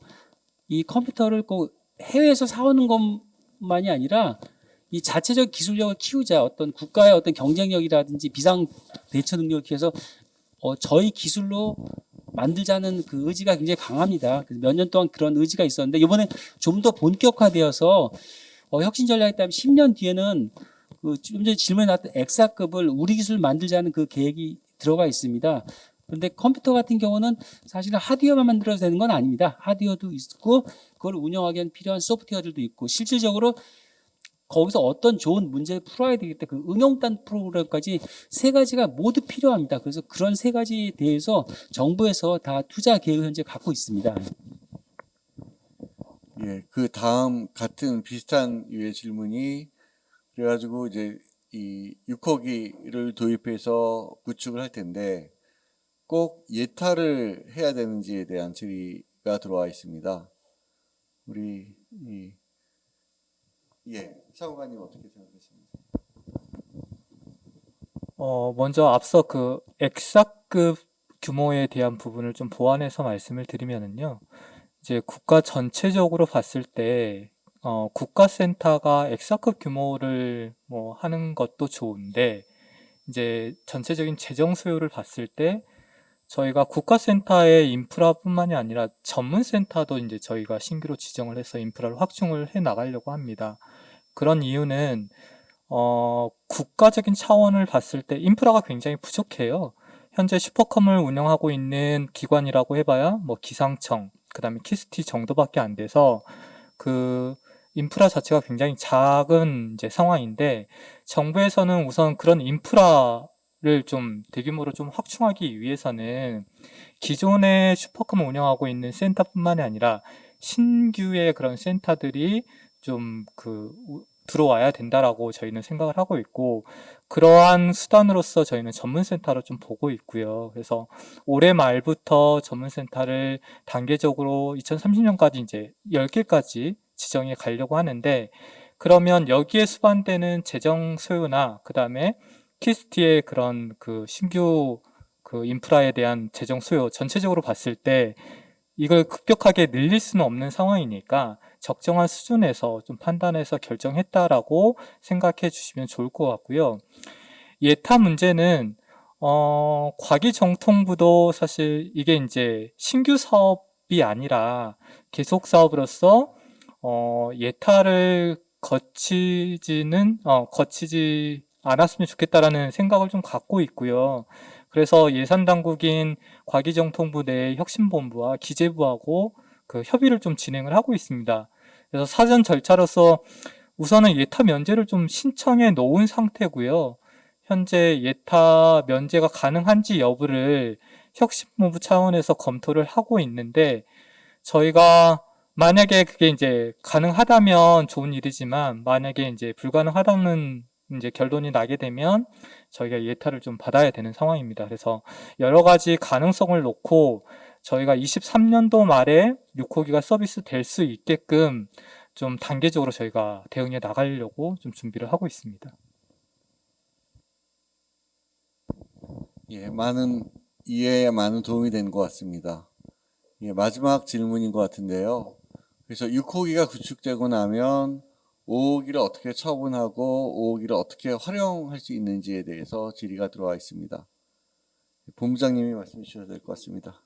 이 컴퓨터를 꼭 해외에서 사오는 것만이 아니라 이 자체적 기술력을 키우자 어떤 국가의 어떤 경쟁력이라든지 비상 대처 능력을 키워서 저희 기술로 만들자는 그 의지가 굉장히 강합니다. 몇 년 동안 그런 의지가 있었는데 이번에 좀 더 본격화되어서 혁신 전략에 따르면 10년 뒤에는 그 좀 전에 질문에 나왔던 엑사급을 우리 기술 만들자는 그 계획이 들어가 있습니다. 그런데 컴퓨터 같은 경우는 사실은 하드웨어만 만들어도 되는 건 아닙니다. 하드웨어도 있고 그걸 운영하기 위한 필요한 소프트웨어들도 있고 실질적으로 거기서 어떤 좋은 문제를 풀어야 되기 때문에 그 응용단 프로그램까지 세 가지가 모두 필요합니다. 그래서 그런 세 가지에 대해서 정부에서 다 투자 계획을 현재 갖고 있습니다. 예, 그 다음 같은 비슷한 유의 질문이 그래가지고 이제 이 6호기를 도입해서 구축을 할 텐데 꼭 예타를 해야 되는지에 대한 질의가 들어와 있습니다. 우리 사무관님 어떻게 생각하십니까? 먼저 앞서 그 엑사급 규모에 대한 부분을 좀 보완해서 말씀을 드리면은요. 이제 국가 전체적으로 봤을 때 국가센터가 엑사급 규모를 뭐 하는 것도 좋은데 이제 전체적인 재정 수요를 봤을 때 저희가 국가센터의 인프라뿐만이 아니라 전문센터도 이제 저희가 신규로 지정을 해서 인프라를 확충을 해 나가려고 합니다. 그런 이유는 국가적인 차원을 봤을 때 인프라가 굉장히 부족해요. 현재 슈퍼컴을 운영하고 있는 기관이라고 해봐야 뭐 기상청, 그다음에 키스티 정도밖에 안 돼서 그 인프라 자체가 굉장히 작은 이제 상황인데 정부에서는 우선 그런 인프라를 좀 대규모로 좀 확충하기 위해서는 기존의 슈퍼컴을 운영하고 있는 센터뿐만이 아니라 신규의 그런 센터들이 좀 들어와야 된다라고 저희는 생각을 하고 있고, 그러한 수단으로서 저희는 전문센터로 좀 보고 있고요. 그래서 올해 말부터 전문센터를 단계적으로 2030년까지 이제 10개까지 지정해 가려고 하는데, 그러면 여기에 수반되는 재정 소요나 그다음에 키스티의 그런 신규 인프라에 대한 재정 소요 전체적으로 봤을 때 이걸 급격하게 늘릴 수는 없는 상황이니까 적정한 수준에서 좀 판단해서 결정했다라고 생각해 주시면 좋을 것 같고요. 예타 문제는 과기정통부도 사실 이게 이제 신규 사업이 아니라 계속 사업으로서 예타를 거치지 않았으면 좋겠다라는 생각을 좀 갖고 있고요. 그래서 예산당국인 과기정통부 내 혁신본부와 기재부하고 협의를 좀 진행을 하고 있습니다. 그래서 사전 절차로서 우선은 예타 면제를 좀 신청해 놓은 상태고요. 현재 예타 면제가 가능한지 여부를 혁신본부 차원에서 검토를 하고 있는데, 저희가 만약에 그게 이제 가능하다면 좋은 일이지만, 만약에 이제 불가능하다는 이제 결론이 나게 되면 저희가 예타를 좀 받아야 되는 상황입니다. 그래서 여러 가지 가능성을 놓고 저희가 23년도 말에 6호기가 서비스 될 수 있게끔 좀 단계적으로 저희가 대응해 나가려고 좀 준비를 하고 있습니다. 예, 많은 이해에 많은 도움이 된 것 같습니다. 예, 마지막 질문인 것 같은데요. 그래서 6호기가 구축되고 나면 5호기를 어떻게 처분하고 5호기를 어떻게 활용할 수 있는지에 대해서 질의가 들어와 있습니다. 본부장님이 말씀해 주셔야 될 것 같습니다.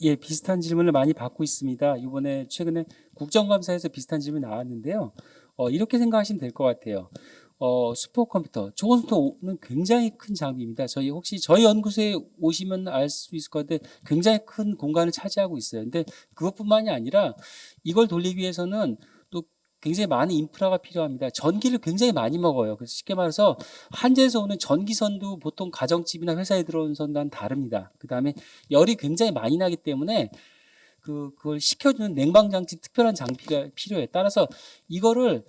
예, 비슷한 질문을 많이 받고 있습니다. 이번에 최근에 국정감사에서 비슷한 질문이 나왔는데요. 이렇게 생각하시면 될 것 같아요. 슈퍼컴퓨터, 초고속도는 굉장히 큰 장비입니다. 혹시 저희 연구소에 오시면 알 수 있을 것 같은데 굉장히 큰 공간을 차지하고 있어요. 근데 그것뿐만이 아니라 이걸 돌리기 위해서는 또 굉장히 많은 인프라가 필요합니다. 전기를 굉장히 많이 먹어요. 그래서 쉽게 말해서 한재에서 오는 전기선도 보통 가정집이나 회사에 들어오는 선과는 다릅니다. 그 다음에 열이 굉장히 많이 나기 때문에 그걸 식혀주는 냉방장치, 특별한 장비가 필요해요. 따라서 이거를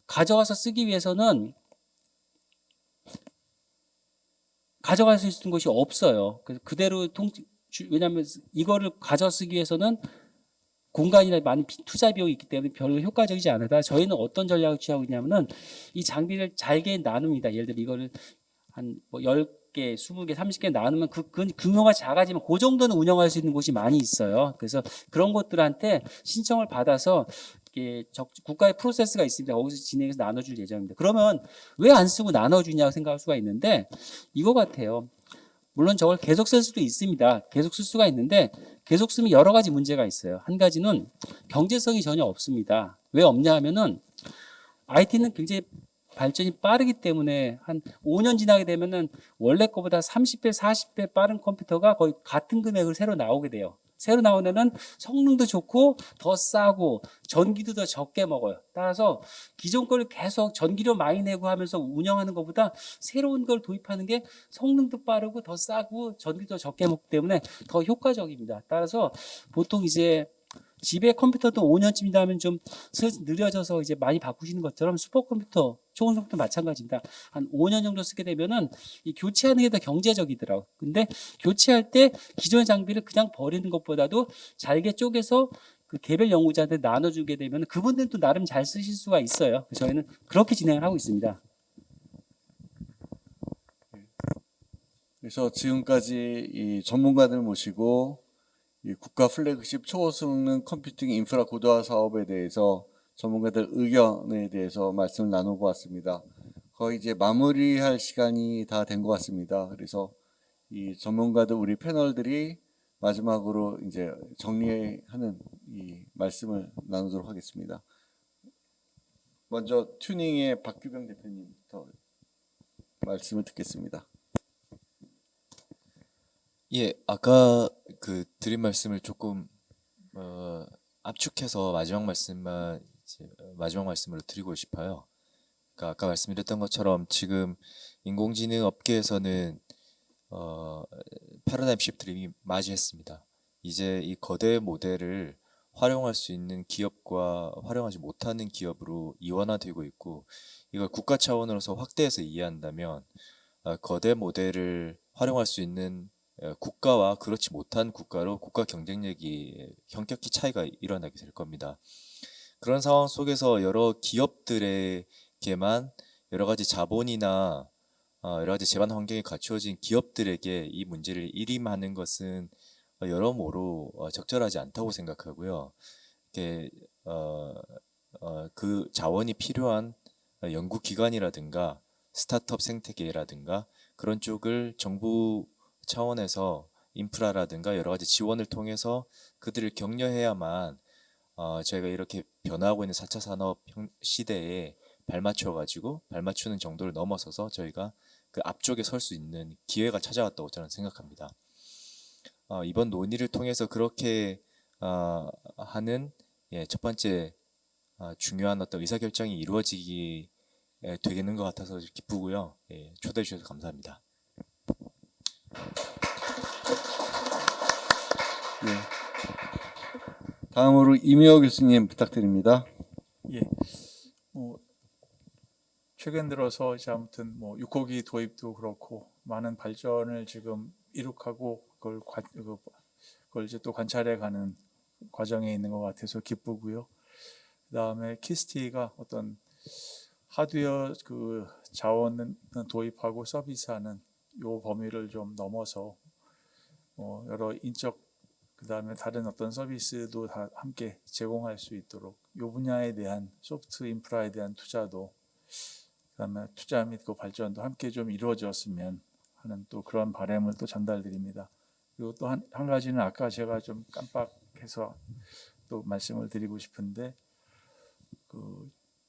가져와서 쓰기 위해서는 가져갈 수 있는 것이 없어요. 그래서 그대로 왜냐하면 이거를 가져 쓰기 위해서는 공간이나 많은 투자 비용이 있기 때문에 별로 효과적이지 않다. 저희는 어떤 전략을 취하고 있냐면은 이 장비를 잘게 나눕니다. 예를 들어 이거를 한 10개, 20개, 30개 나누면 그 규모가 작아지면 그 정도는 운영할 수 있는 곳이 많이 있어요. 그래서 그런 곳들한테 신청을 받아서 이게 국가의 프로세스가 있습니다. 거기서 진행해서 나눠줄 예정입니다. 그러면 왜 안 쓰고 나눠주냐고 생각할 수가 있는데 이거 같아요. 물론 저걸 계속 쓸 수도 있습니다. 계속 쓸 수가 있는데 계속 쓰면 여러 가지 문제가 있어요. 한 가지는 경제성이 전혀 없습니다. 왜 없냐 하면은 IT는 굉장히 발전이 빠르기 때문에 한 5년 지나게 되면은 원래 거보다 30배, 40배 빠른 컴퓨터가 거의 같은 금액을 새로 나오게 돼요. 새로 나오면은 성능도 좋고 더 싸고 전기도 더 적게 먹어요. 따라서 기존 거를 계속 전기료 많이 내고 하면서 운영하는 것보다 새로운 걸 도입하는 게 성능도 빠르고 더 싸고 전기도 더 적게 먹기 때문에 더 효과적입니다. 따라서 보통 이제 집에 컴퓨터도 5년쯤 지나면 좀 느려져서 이제 많이 바꾸시는 것처럼 슈퍼컴퓨터, 초고속도 마찬가지입니다. 한 5년 정도 쓰게 되면은 이 교체하는 게 더 경제적이더라고요. 근데 교체할 때 기존의 장비를 그냥 버리는 것보다도 잘게 쪼개서 그 개별 연구자한테 나눠주게 되면 그분들은 또 나름 잘 쓰실 수가 있어요. 저희는 그렇게 진행을 하고 있습니다. 그래서 지금까지 이 전문가들 모시고 이 국가 플래그십 초고성능 컴퓨팅 인프라 고도화 사업에 대해서 전문가들 의견에 대해서 말씀을 나누고 왔습니다. 거의 이제 마무리할 시간이 다 된 것 같습니다. 그래서 이 전문가들 우리 패널들이 마지막으로 이제 정리하는 이 말씀을 나누도록 하겠습니다. 먼저 튜닝의 박규병 대표님부터 말씀을 듣겠습니다. 예, 아까 드린 말씀을 조금 압축해서 마지막 말씀으로 드리고 싶어요. 그러니까 아까 말씀드렸던 것처럼 지금 인공지능 업계에서는 패러다임 시프트를 이미 맞이했습니다. 이제 이 거대 모델을 활용할 수 있는 기업과 활용하지 못하는 기업으로 이원화되고 있고, 이걸 국가 차원으로서 확대해서 이해한다면 거대 모델을 활용할 수 있는 국가와 그렇지 못한 국가로 국가 경쟁력이 현격히 차이가 일어나게 될 겁니다. 그런 상황 속에서 여러 기업들에게만 여러 가지 자본이나 여러 가지 제반 환경이 갖추어진 기업들에게 이 문제를 일임하는 것은 여러모로 적절하지 않다고 생각하고요. 이렇게 그 자원이 필요한 연구기관이라든가 스타트업 생태계라든가 그런 쪽을 정부 차원에서 인프라라든가 여러 가지 지원을 통해서 그들을 격려해야만 저희가 이렇게 변화하고 있는 4차 산업 시대에 발맞추는 정도를 넘어서서 저희가 그 앞쪽에 설 수 있는 기회가 찾아왔다고 저는 생각합니다. 이번 논의를 통해서 그렇게 하는 첫 번째 중요한 어떤 의사결정이 이루어지게 되는 것 같아서 기쁘고요. 초대해 주셔서 감사합니다. 예. 다음으로 이미호 교수님 부탁드립니다. 예. 최근 들어서 이제 아무튼 뭐 6호기 도입도 그렇고 많은 발전을 지금 이룩하고 그걸 이제 또 관찰해 가는 과정에 있는 것 같아서 기쁘고요. 그다음에 키스티가 어떤 하드웨어 그 자원은 도입하고 서비스하는 요 범위를 좀 넘어서 여러 인적 그다음에 다른 어떤 서비스도 다 함께 제공할 수 있도록 요 분야에 대한 소프트 인프라에 대한 투자도 그다음에 투자 및 그 발전도 함께 좀 이루어졌으면 하는 또 그런 바람을 또 전달드립니다. 그리고 또 한 가지는 아까 제가 좀 깜빡해서 또 말씀을 드리고 싶은데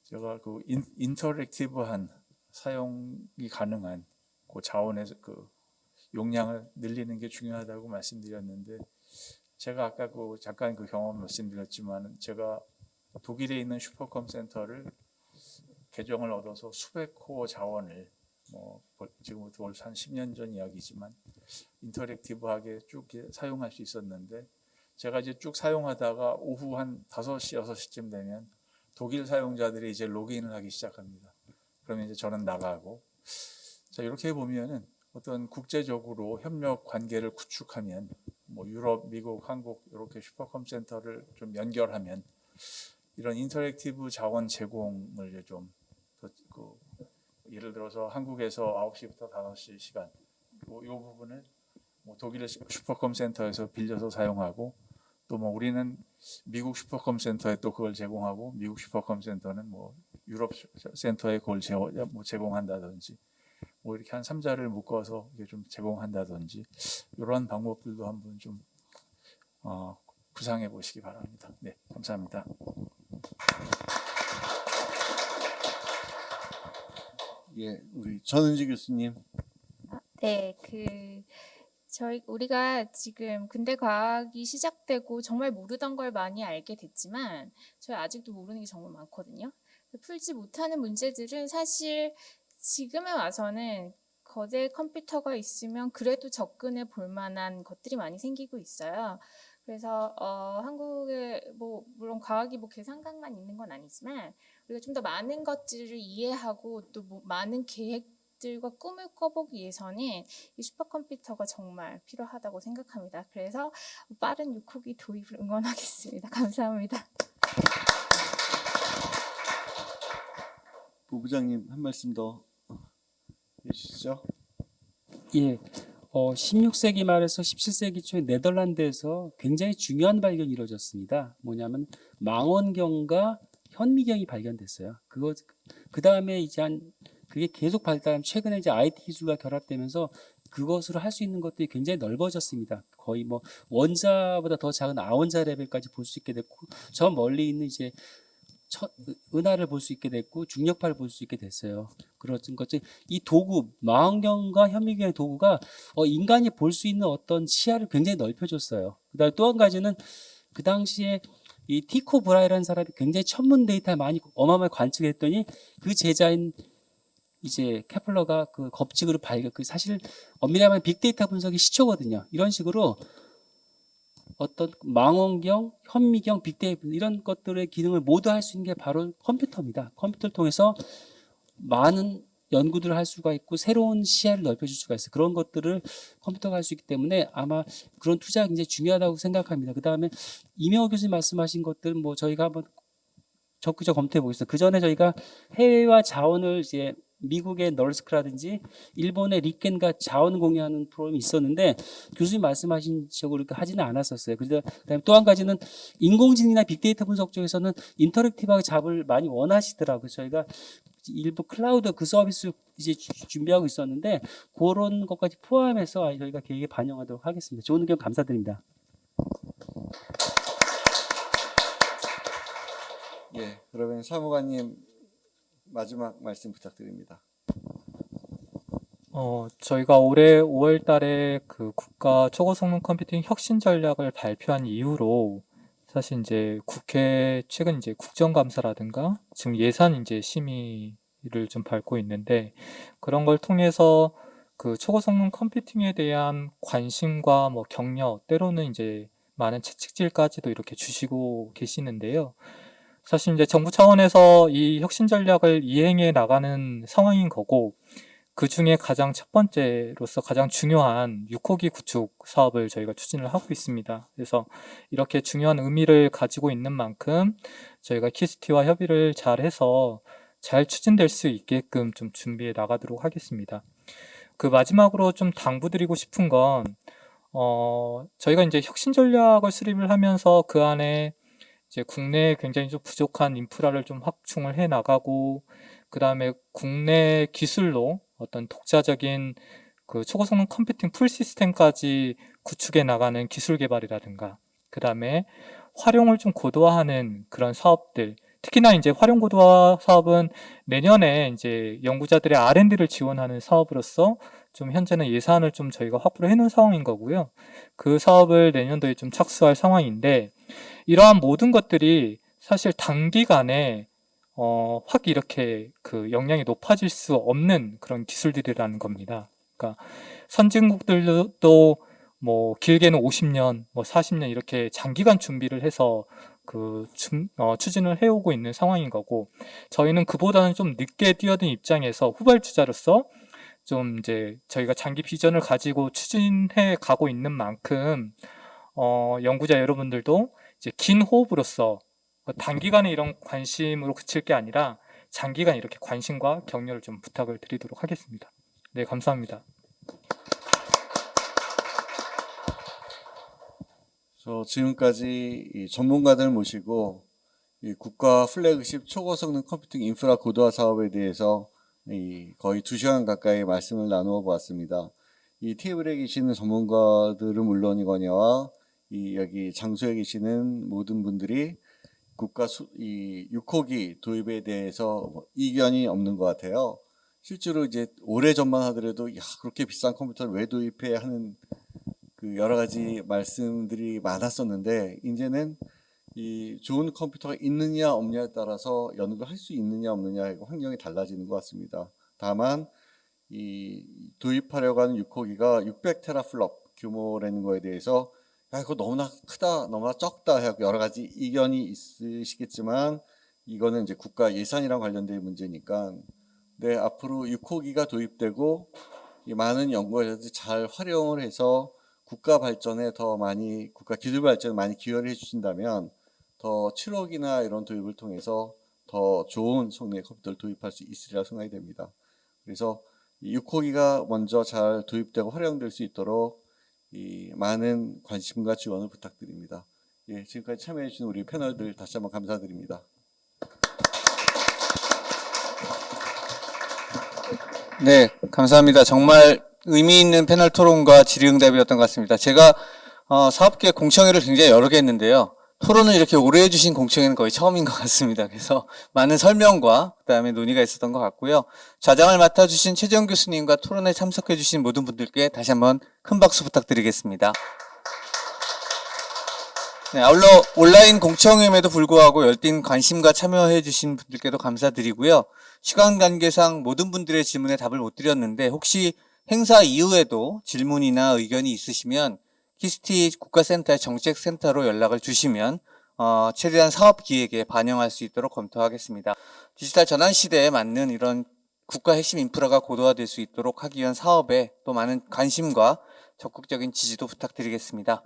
제가 그 인터랙티브한 사용이 가능한 그 자원의 그 용량을 늘리는 게 중요하다고 말씀드렸는데 제가 아까 잠깐 그 경험 말씀드렸지만 제가 독일에 있는 슈퍼컴 센터를 개정을 얻어서 수백 호 자원을 지금부터 벌써 한 10년 전 이야기지만 인터랙티브하게 쭉 사용할 수 있었는데 제가 이제 쭉 사용하다가 오후 한 5시, 6시쯤 되면 독일 사용자들이 이제 로그인을 하기 시작합니다. 그러면 이제 저는 나가고 자 이렇게 보면은 어떤 국제적으로 협력 관계를 구축하면 유럽, 미국, 한국 이렇게 슈퍼컴 센터를 좀 연결하면 이런 인터랙티브 자원 제공을 좀 예를 들어서 한국에서 9시부터 5시 시간 이 부분을 독일 슈퍼컴 센터에서 빌려서 사용하고 또 우리는 미국 슈퍼컴 센터에 또 그걸 제공하고 미국 슈퍼컴 센터는 유럽 센터에 그걸 제공한다든지 이렇게 한 3자를 묶어서 이게 좀 제공한다든지 이런 방법들도 한번 좀 구상해 보시기 바랍니다. 네, 감사합니다. 예, 우리 전은지 교수님. 네, 우리가 지금 근대 과학이 시작되고 정말 모르던 걸 많이 알게 됐지만 저희 아직도 모르는 게 정말 많거든요. 풀지 못하는 문제들은 사실 지금에 와서는 거대 컴퓨터가 있으면 그래도 접근해 볼 만한 것들이 많이 생기고 있어요. 그래서 한국에 물론 과학이 계산각만 있는 건 아니지만 우리가 좀 더 많은 것들을 이해하고 또 많은 계획들과 꿈을 꿔보기 위해서는 이 슈퍼컴퓨터가 정말 필요하다고 생각합니다. 그래서 빠른 6호기 도입을 응원하겠습니다. 감사합니다. 부부장님 한 말씀 더 해주시죠. 예, 16세기 말에서 17세기 초에 네덜란드에서 굉장히 중요한 발견이 이루어졌습니다. 뭐냐면 망원경과 현미경이 발견됐어요. 그 다음에 그게 계속 발달하면 최근에 이제 IT 기술과 결합되면서 그것으로 할 수 있는 것들이 굉장히 넓어졌습니다. 거의 원자보다 더 작은 아원자 레벨까지 볼 수 있게 됐고, 저 멀리 있는 이제 은하를 볼 수 있게 됐고, 중력파를 볼 수 있게 됐어요. 그런 것들, 이 도구, 망원경과 현미경의 도구가 인간이 볼 수 있는 어떤 시야를 굉장히 넓혀줬어요. 그다음에 또 한 가지는 그 당시에 이 티코 브라이라는 사람이 굉장히 천문 데이터를 많이 어마어마하게 관측했더니 그 제자인 이제 케플러가 그 법칙으로 사실 엄밀히 말하면 빅데이터 분석의 시초거든요. 이런 식으로 어떤 망원경, 현미경, 빅데이터 이런 것들의 기능을 모두 할 수 있는 게 바로 컴퓨터입니다. 컴퓨터를 통해서 많은 연구들을 할 수가 있고 새로운 시야를 넓혀줄 수가 있어요. 그런 것들을 컴퓨터가 할 수 있기 때문에 아마 그런 투자가 굉장히 중요하다고 생각합니다. 그 다음에 이명호 교수님 말씀하신 것들은 뭐 저희가 한번 적극적으로 검토해 보겠습니다. 그 전에 저희가 해외와 자원을 이제 미국의 널스크라든지 일본의 리켄과 자원 공유하는 프로그램이 있었는데 교수님 말씀하신 식으로 하지는 않았었어요. 그다음에 또 한 가지는 인공지능이나 빅데이터 분석 쪽에서는 인터랙티브하게 잡을 많이 원하시더라고요. 저희가 일부 클라우드 그 서비스 이제 준비하고 있었는데 그런 것까지 포함해서 저희가 계획에 반영하도록 하겠습니다. 좋은 의견 감사드립니다. 예, 그러면 사무관님 마지막 말씀 부탁드립니다. 저희가 올해 5월 달에 그 국가 초고성능 컴퓨팅 혁신 전략을 발표한 이후로 사실 이제 국회 최근 이제 국정감사라든가 지금 예산 이제 심의를 좀 밟고 있는데 그런 걸 통해서 그 초고성능 컴퓨팅에 대한 관심과 뭐 격려 때로는 이제 많은 채찍질까지도 이렇게 주시고 계시는데요. 사실 이제 정부 차원에서 이 혁신 전략을 이행해 나가는 상황인 거고 그 중에 가장 첫 번째로서 가장 중요한 6호기 구축 사업을 저희가 추진을 하고 있습니다. 그래서 이렇게 중요한 의미를 가지고 있는 만큼 저희가 키스티와 협의를 잘 해서 잘 추진될 수 있게끔 좀 준비해 나가도록 하겠습니다. 그 마지막으로 좀 당부드리고 싶은 건 저희가 이제 혁신 전략을 수립을 하면서 그 안에 이제 국내에 굉장히 좀 부족한 인프라를 좀 확충을 해 나가고 그 다음에 국내 기술로 어떤 독자적인 그 초고성능 컴퓨팅 풀 시스템까지 구축해 나가는 기술 개발이라든가 그 다음에 활용을 좀 고도화하는 그런 사업들 특히나 이제 활용 고도화 사업은 내년에 이제 연구자들의 R&D를 지원하는 사업으로서 좀 현재는 예산을 좀 저희가 확보를 해놓은 상황인 거고요. 그 사업을 내년도에 좀 착수할 상황인데 이러한 모든 것들이 사실 단기간에 확 이렇게 그 역량이 높아질 수 없는 그런 기술들이라는 겁니다. 그러니까 선진국들도 뭐 길게는 50년, 뭐 40년 이렇게 장기간 준비를 해서 추진을 해오고 있는 상황인 거고 저희는 그보다는 좀 늦게 뛰어든 입장에서 후발주자로서 좀 이제 저희가 장기 비전을 가지고 추진해 가고 있는 만큼 연구자 여러분들도 이제 긴 호흡으로서 단기간에 이런 관심으로 그칠 게 아니라 장기간 이렇게 관심과 격려를 좀 부탁을 드리도록 하겠습니다. 네, 감사합니다. 지금까지 이 전문가들 모시고 이 국가 플래그십 초고성능 컴퓨팅 인프라 고도화 사업에 대해서 거의 2시간 가까이 말씀을 나누어 보았습니다. 이 테이블에 계시는 전문가들은 물론이거니와 여기 장소에 계시는 모든 분들이 국가 이 6호기 도입에 대해서 이견이 없는 것 같아요. 실제로 이제 오래전만 하더라도 야, 그렇게 비싼 컴퓨터를 왜 도입해야 하는 그 여러 가지 말씀들이 많았었는데 이제는 이 좋은 컴퓨터가 있느냐 없느냐에 따라서 연구를 할 수 있느냐 없느냐 환경이 달라지는 것 같습니다. 다만 이 도입하려고 하는 6호기가 600테라플롭 규모라는 거에 대해서 야, 이거 너무나 크다, 너무나 적다 하고 여러 가지 이견이 있으시겠지만 이거는 이제 국가 예산이랑 관련된 문제니까 네, 앞으로 6호기가 도입되고 이 많은 연구자들이 잘 활용을 해서 국가 발전에 더 많이 국가 기술 발전에 많이 기여를 해주신다면 더 7호기나 이런 도입을 통해서 더 좋은 성능의 컴퓨터를 도입할 수 있으리라 생각이 됩니다. 그래서 이 6호기가 먼저 잘 도입되고 활용될 수 있도록 이 많은 관심과 지원을 부탁드립니다. 예, 지금까지 참여해 주신 우리 패널들 다시 한번 감사드립니다. 네, 감사합니다. 정말 의미 있는 패널 토론과 질의응답이었던 것 같습니다. 제가 사업계 공청회를 굉장히 여러 개 했는데요. 토론을 이렇게 오래 해주신 공청회는 거의 처음인 것 같습니다. 그래서 많은 설명과 그다음에 논의가 있었던 것 같고요. 좌장을 맡아주신 최재형 교수님과 토론에 참석해주신 모든 분들께 다시 한번 큰 박수 부탁드리겠습니다. 네, 아울러 온라인 공청회임에도 불구하고 열띤 관심과 참여해주신 분들께도 감사드리고요. 시간 관계상 모든 분들의 질문에 답을 못 드렸는데 혹시 행사 이후에도 질문이나 의견이 있으시면 키스티 국가센터의 정책센터로 연락을 주시면 최대한 사업 기획에 반영할 수 있도록 검토하겠습니다. 디지털 전환 시대에 맞는 이런 국가 핵심 인프라가 고도화될 수 있도록 하기 위한 사업에 또 많은 관심과 적극적인 지지도 부탁드리겠습니다.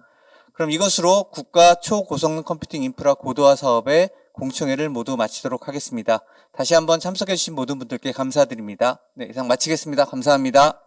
그럼 이것으로 국가 초고성능 컴퓨팅 인프라 고도화 사업의 공청회를 모두 마치도록 하겠습니다. 다시 한번 참석해주신 모든 분들께 감사드립니다. 네, 이상 마치겠습니다. 감사합니다.